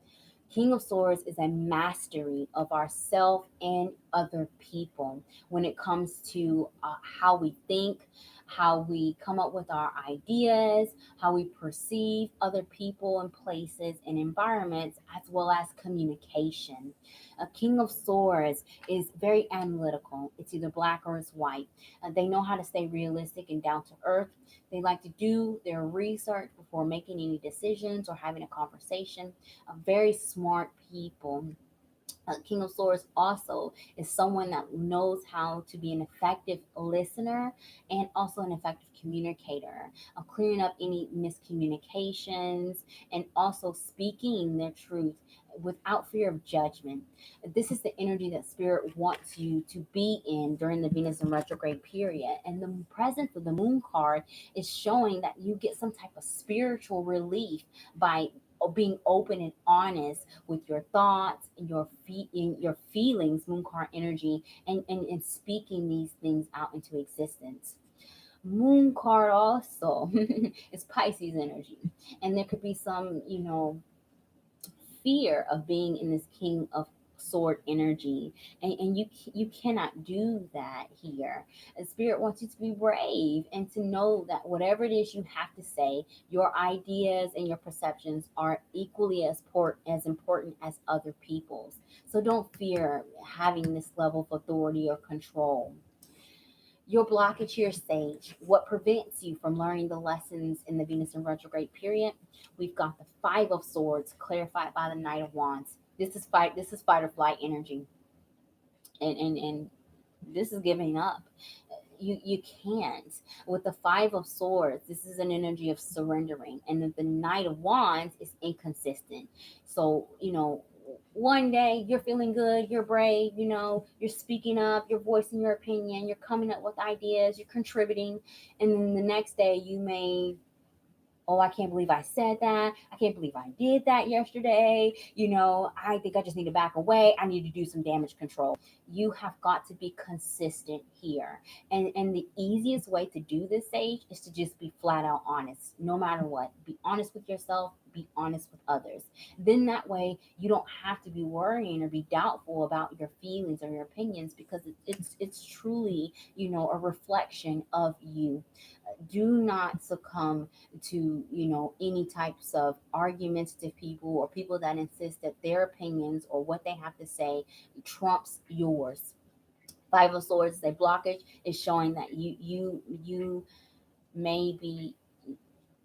King of Swords is a mastery of ourself and other people when it comes to how we think, how we come up with our ideas, how we perceive other people and places and environments, as well as communication. A King of Swords is very analytical. It's either black or it's white. They know how to stay realistic and down to earth. They like to do their research before making any decisions or having a conversation. Very smart people. King of Swords also is someone that knows how to be an effective listener and also an effective communicator, clearing up any miscommunications and also speaking their truth without fear of judgment. This is the energy that Spirit wants you to be in during the Venus and retrograde period. And the presence of the moon card is showing that you get some type of spiritual relief by being open and honest with your thoughts and your feelings, moon card energy, and speaking these things out into existence. Moon card also is Pisces energy, and there could be some fear of being in this King of Sword energy, and you cannot do that here. And Spirit wants you to be brave and to know that whatever it is you have to say, your ideas and your perceptions are equally as important as other people's. So don't fear having this level of authority or control. Your blockage here, Sage, what prevents you from learning the lessons in the Venus in retrograde period? We've got the Five of Swords clarified by the Knight of Wands. This is fight or flight energy. And this is giving up. You can't. With the Five of Swords, this is an energy of surrendering, and the Knight of Wands is inconsistent. So one day you're feeling good, you're brave, you're speaking up, you're voicing your opinion, you're coming up with ideas, you're contributing, and then the next day you may, oh, I can't believe I said that. I can't believe I did that yesterday. I think I just need to back away. I need to do some damage control. You have got to be consistent here. And the easiest way to do this, Sage, is to just be flat out honest, no matter what. Be honest with yourself, be honest with others. Then that way you don't have to be worrying or be doubtful about your feelings or your opinions, because it's truly, a reflection of you. Do not succumb to any types of argumentative people or people that insist that their opinions or what they have to say trumps yours. Five of Swords, a blockage is showing that you may be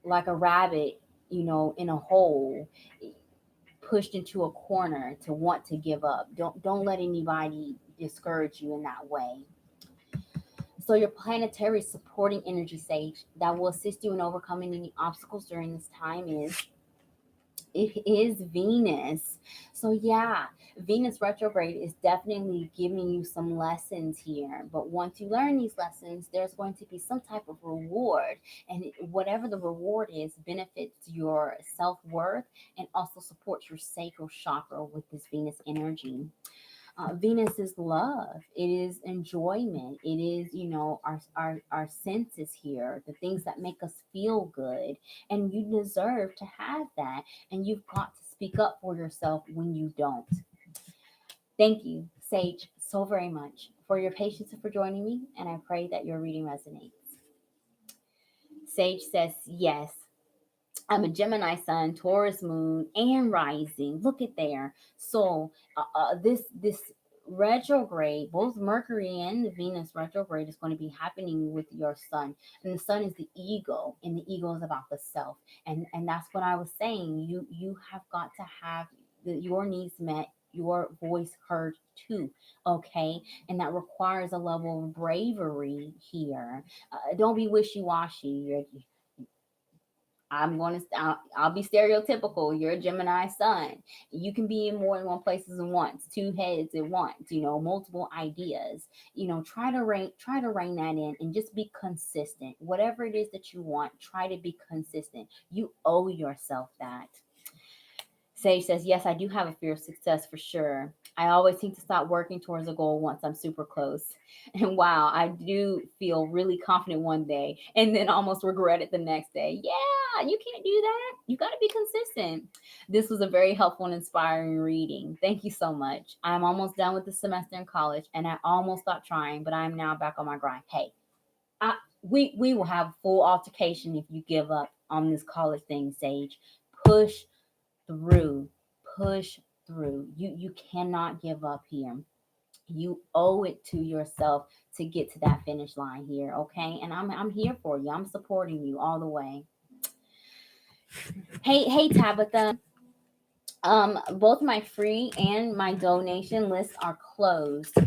like a rabbit, in a hole, pushed into a corner to want to give up. Don't let anybody discourage you in that way. So your planetary supporting energy, Sage, that will assist you in overcoming any obstacles during this time is Venus. So yeah, Venus retrograde is definitely giving you some lessons here. But once you learn these lessons, there's going to be some type of reward. And whatever the reward is benefits your self-worth and also supports your sacral chakra with this Venus energy. Venus is love. It is enjoyment. It is, our senses here, the things that make us feel good. And you deserve to have that. And you've got to speak up for yourself when you don't. Thank you, Sage, so very much for your patience and for joining me. And I pray that your reading resonates. Sage says, yes, I'm a Gemini sun, Taurus moon, and rising. Look at there. So this retrograde, both Mercury and the Venus retrograde, is going to be happening with your sun, and the sun is the ego, and the ego is about the self, and that's what I was saying. You have got to have your needs met, your voice heard too, okay? And that requires a level of bravery here. Don't be wishy-washy. I'll be stereotypical. You're a Gemini sun. You can be in more than one places at once, two heads at once, multiple ideas. Try to rein that in and just be consistent. Whatever it is that you want, try to be consistent. You owe yourself that. Sage says, yes, I do have a fear of success for sure. I always seem to stop working towards a goal once I'm super close. And wow, I do feel really confident one day and then almost regret it the next day. Yeah, you can't do that. You got to be consistent. This was a very helpful and inspiring reading. Thank you so much. I'm almost done with the semester in college and I almost stopped trying, but I'm now back on my grind. Hey, we will have full altercation if you give up on this college thing, Sage. Push through, push through. You cannot give up here. You owe it to yourself to get to that finish line here, okay? And I'm here for you. I'm supporting you all the way. Hey Tabitha. Both my free and my donation lists are closed.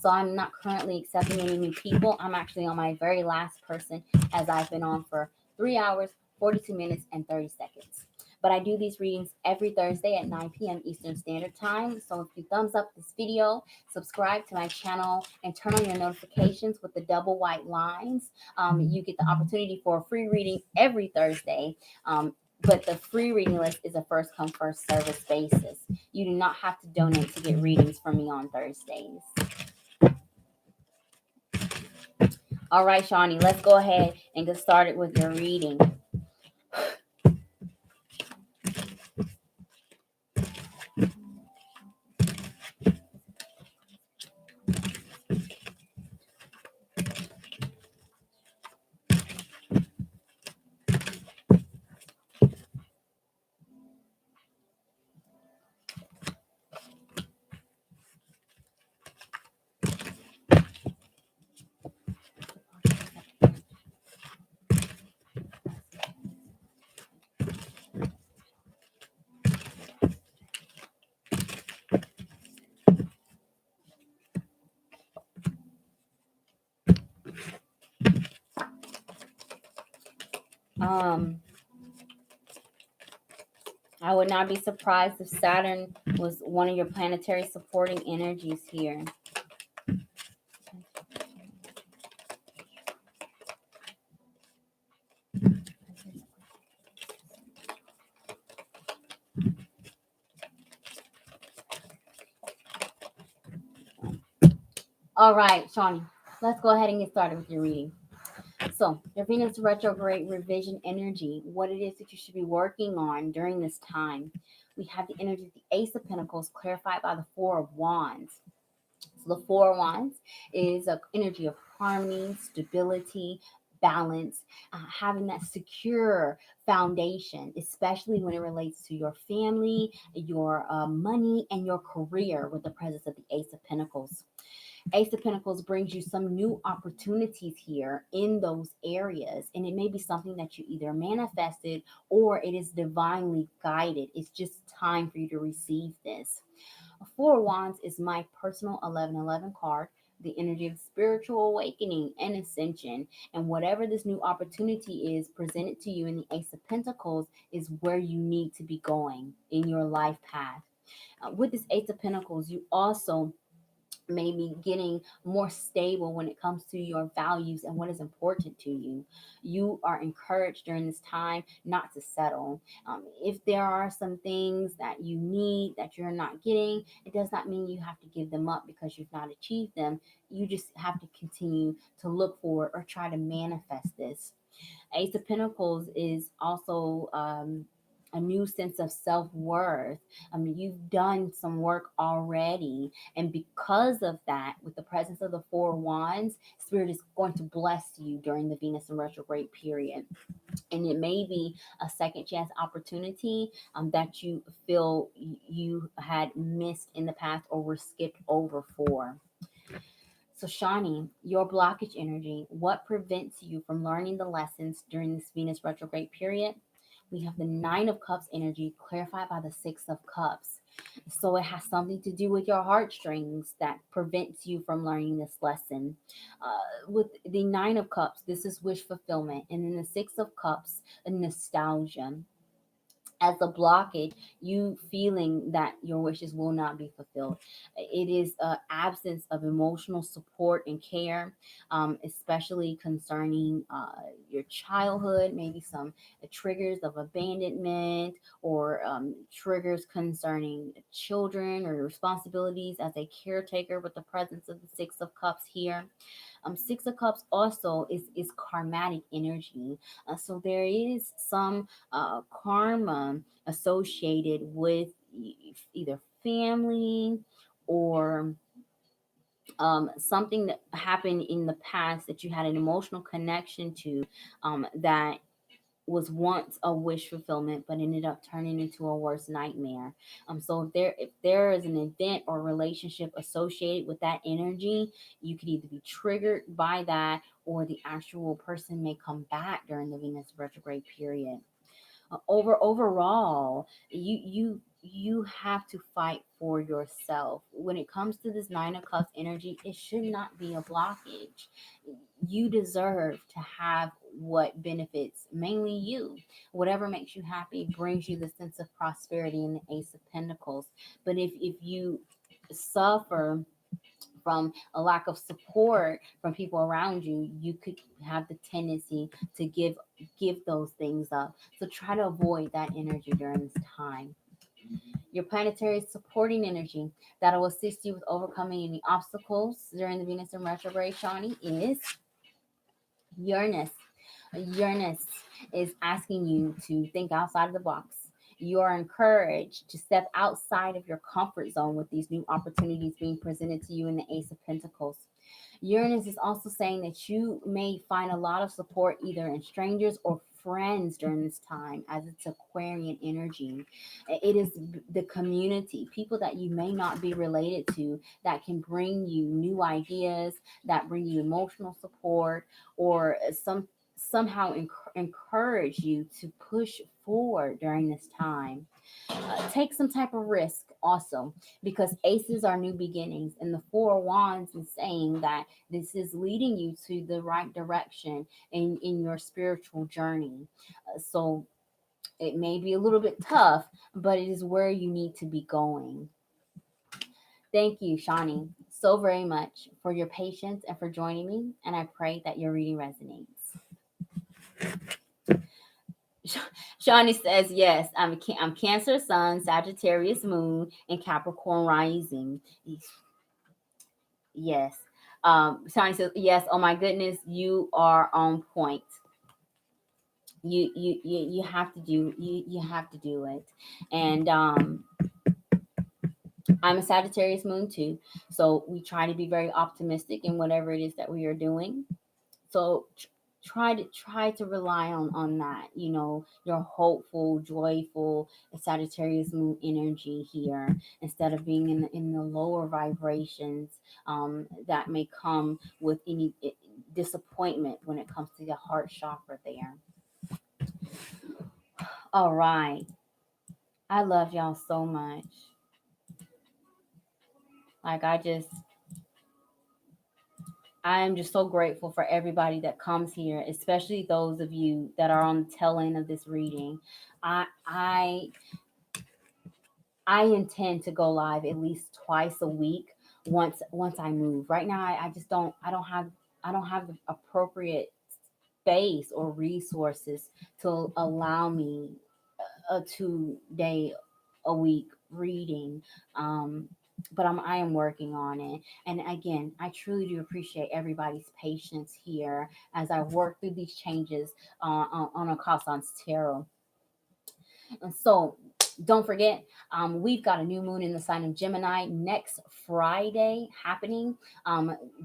So I'm not currently accepting any new people. I'm actually on my very last person, as I've been on for 3 hours, 42 minutes, and 30 seconds. But I do these readings every Thursday at 9 p.m. Eastern Standard Time. So if you thumbs up this video, subscribe to my channel, and turn on your notifications with the double white lines, you get the opportunity for a free reading every Thursday. But the free reading list is a first come, first service basis. You do not have to donate to get readings from me on Thursdays. All right, Shawnee, let's go ahead and get started with your reading. I would not be surprised if Saturn was one of your planetary supporting energies here. All right, Shawnee, let's go ahead and get started with your reading. So, your Venus retrograde revision energy, what it is that you should be working on during this time. We have the energy of the Ace of Pentacles clarified by the Four of Wands. So the Four of Wands is an energy of harmony, stability, balance, having that secure foundation, especially when it relates to your family, your money, and your career with the presence of the Ace of Pentacles. Ace of Pentacles brings you some new opportunities here in those areas. And it may be something that you either manifested or it is divinely guided. It's just time for you to receive this. Four of Wands is my personal 1111 card, the energy of spiritual awakening and ascension. And whatever this new opportunity is presented to you in the Ace of Pentacles is where you need to be going in your life path. With this Ace of Pentacles, you also maybe getting more stable when it comes to your values and what is important to you. You are encouraged during this time not to settle. If there are some things that you need that you're not getting, it does not mean you have to give them up because you've not achieved them. You just have to continue to look for it or try to manifest this. Ace of Pentacles is also a new sense of self-worth. I mean, you've done some work already. And because of that, with the presence of the Four of Wands, Spirit is going to bless you during the Venus and retrograde period. And it may be a second chance opportunity that you feel you had missed in the past or were skipped over for. So, Shawnee, your blockage energy, what prevents you from learning the lessons during this Venus retrograde period? We have the Nine of Cups energy clarified by the Six of Cups. So it has something to do with your heartstrings that prevents you from learning this lesson. With the Nine of Cups, this is wish fulfillment. And then the Six of Cups, a nostalgia. As a blockage, you feeling that your wishes will not be fulfilled. It is an absence of emotional support and care, especially concerning your childhood, maybe some triggers of abandonment or triggers concerning children or responsibilities as a caretaker with the presence of the Six of Cups here. Six of Cups also is karmatic energy. So there is some karma associated with either family or something that happened in the past that you had an emotional connection to, that was once a wish fulfillment but ended up turning into a worse nightmare. So if there is an event or relationship associated with that energy, you could either be triggered by that or the actual person may come back during the Venus retrograde period. Overall, you have to fight for yourself. When it comes to this Nine of Cups energy, it should not be a blockage. You deserve to have what benefits mainly you. Whatever makes you happy brings you the sense of prosperity in the Ace of Pentacles. But if you suffer from a lack of support from people around you, you could have the tendency to give those things up. So try to avoid that energy during this time. Your planetary supporting energy that will assist you with overcoming any obstacles during the Venus in retrograde, Shawnee, is Uranus. Uranus is asking you to think outside of the box. You are encouraged to step outside of your comfort zone with these new opportunities being presented to you in the Ace of Pentacles. Uranus is also saying that you may find a lot of support either in strangers or friends during this time, as it's Aquarian energy. It is the community, people that you may not be related to, that can bring you new ideas, that bring you emotional support, or somehow encourage you to push forward during this time. Take some type of risk also, because aces are new beginnings, and the Four of Wands is saying that this is leading you to the right direction in your spiritual journey. So It may be a little bit tough, but it is where you need to be going. Thank you, Shawnee, so very much for your patience and for joining me. And I pray that your reading resonates. Shawnee says, yes, I'm Cancer Sun, Sagittarius Moon, and Capricorn Rising. Yes. Shawnee says, yes, oh my goodness, you are on point. You have to do you have to do it. And I'm a Sagittarius moon too, so we try to be very optimistic in whatever it is that we are doing. So try to rely on that. You know, your hopeful, joyful Sagittarius moon energy here, instead of being in the lower vibrations that may come with any disappointment when it comes to the heart chakra there. All right. I love y'all so much. Like I am just so grateful for everybody that comes here, especially those of you that are on the tail end of this reading. I I I intend to go live at least twice a week once I move. Right now I just I don't have the appropriate space or resources to allow me a 2 day a week reading. But I am working on it. And again, I truly do appreciate everybody's patience here as I work through these changes on Akasan's tarot. And so don't forget, we've got a new moon in the sign of Gemini next Friday happening.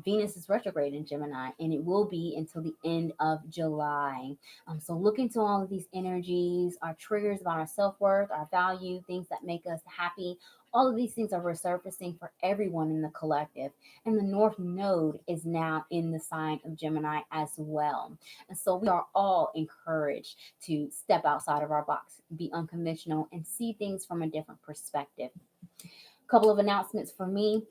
Venus is retrograde in Gemini, and it will be until the end of July. So look into all of these energies, our triggers about our self-worth, our value, things that make us happy. All of these things are resurfacing for everyone in the collective. And the North Node is now in the sign of Gemini as well. And so we are all encouraged to step outside of our box, be unconventional, and see things from a different perspective. A couple of announcements for me.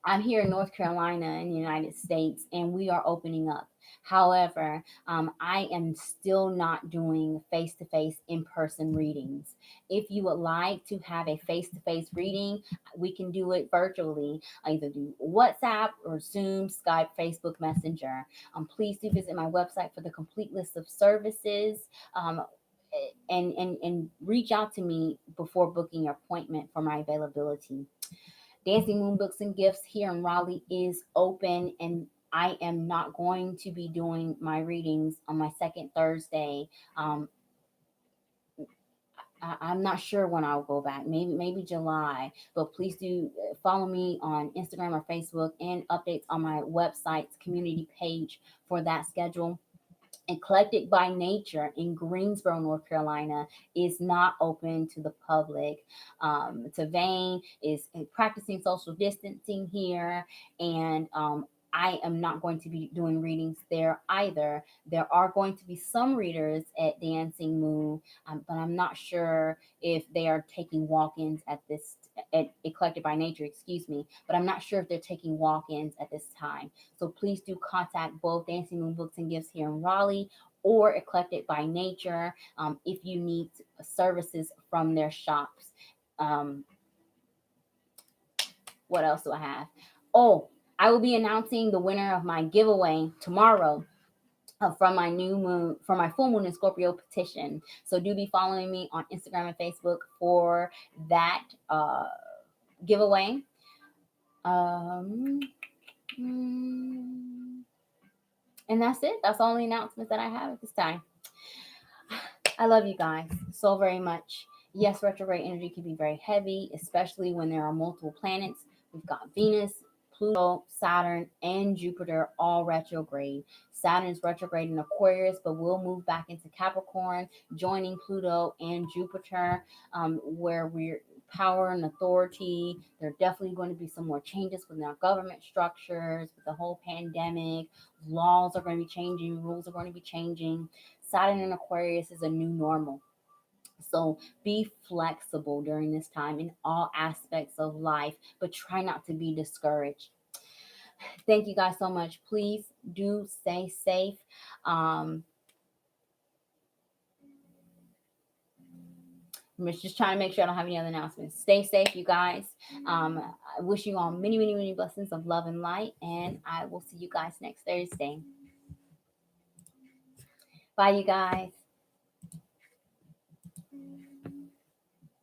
I'm here in North Carolina in the United States, and we are opening up. However, I am still not doing face to face in person readings. If you would like to have a face to face reading, we can do it virtually, either do WhatsApp or Zoom, Skype, Facebook Messenger. Please do visit my website for the complete list of services. And reach out to me before booking your appointment for my availability. Dancing Moon Books and Gifts here in Raleigh is open, and I am not going to be doing my readings on my second Thursday. I'm not sure when I'll go back. Maybe July. But please do follow me on Instagram or Facebook, and updates on my website's community page for that schedule. Eclectic by Nature in Greensboro, North Carolina, is not open to the public. Tavane is practicing social distancing here, and I am not going to be doing readings there either. There are going to be some readers at Dancing Moon, but I'm not sure if they are taking walk-ins at Eclectic by Nature, excuse me. But I'm not sure if they're taking walk-ins at this time. So please do contact both Dancing Moon Books and Gifts here in Raleigh or Eclectic by Nature if you need services from their shops. What else do I have? Oh, I will be announcing the winner of my giveaway tomorrow. From my new moon, from my full moon in Scorpio petition. So do be following me on Instagram and Facebook for that giveaway. And that's it. That's all the announcements that I have at this time. I love you guys so very much. Yes, retrograde energy can be very heavy, especially when there are multiple planets. We've got Venus, Pluto, Saturn, and Jupiter all retrograde. Saturn's retrograde in Aquarius, but will move back into Capricorn, joining Pluto and Jupiter, where we're power and authority. There are definitely going to be some more changes within our government structures with the whole pandemic. Laws are going to be changing, rules are going to be changing. Saturn in Aquarius is a new normal. So be flexible during this time in all aspects of life, but try not to be discouraged. Thank you guys so much. Please do stay safe. I'm just trying to make sure I don't have any other announcements. Stay safe, you guys. I wish you all many, many, many blessings of love and light. And I will see you guys next Thursday. Bye, you guys.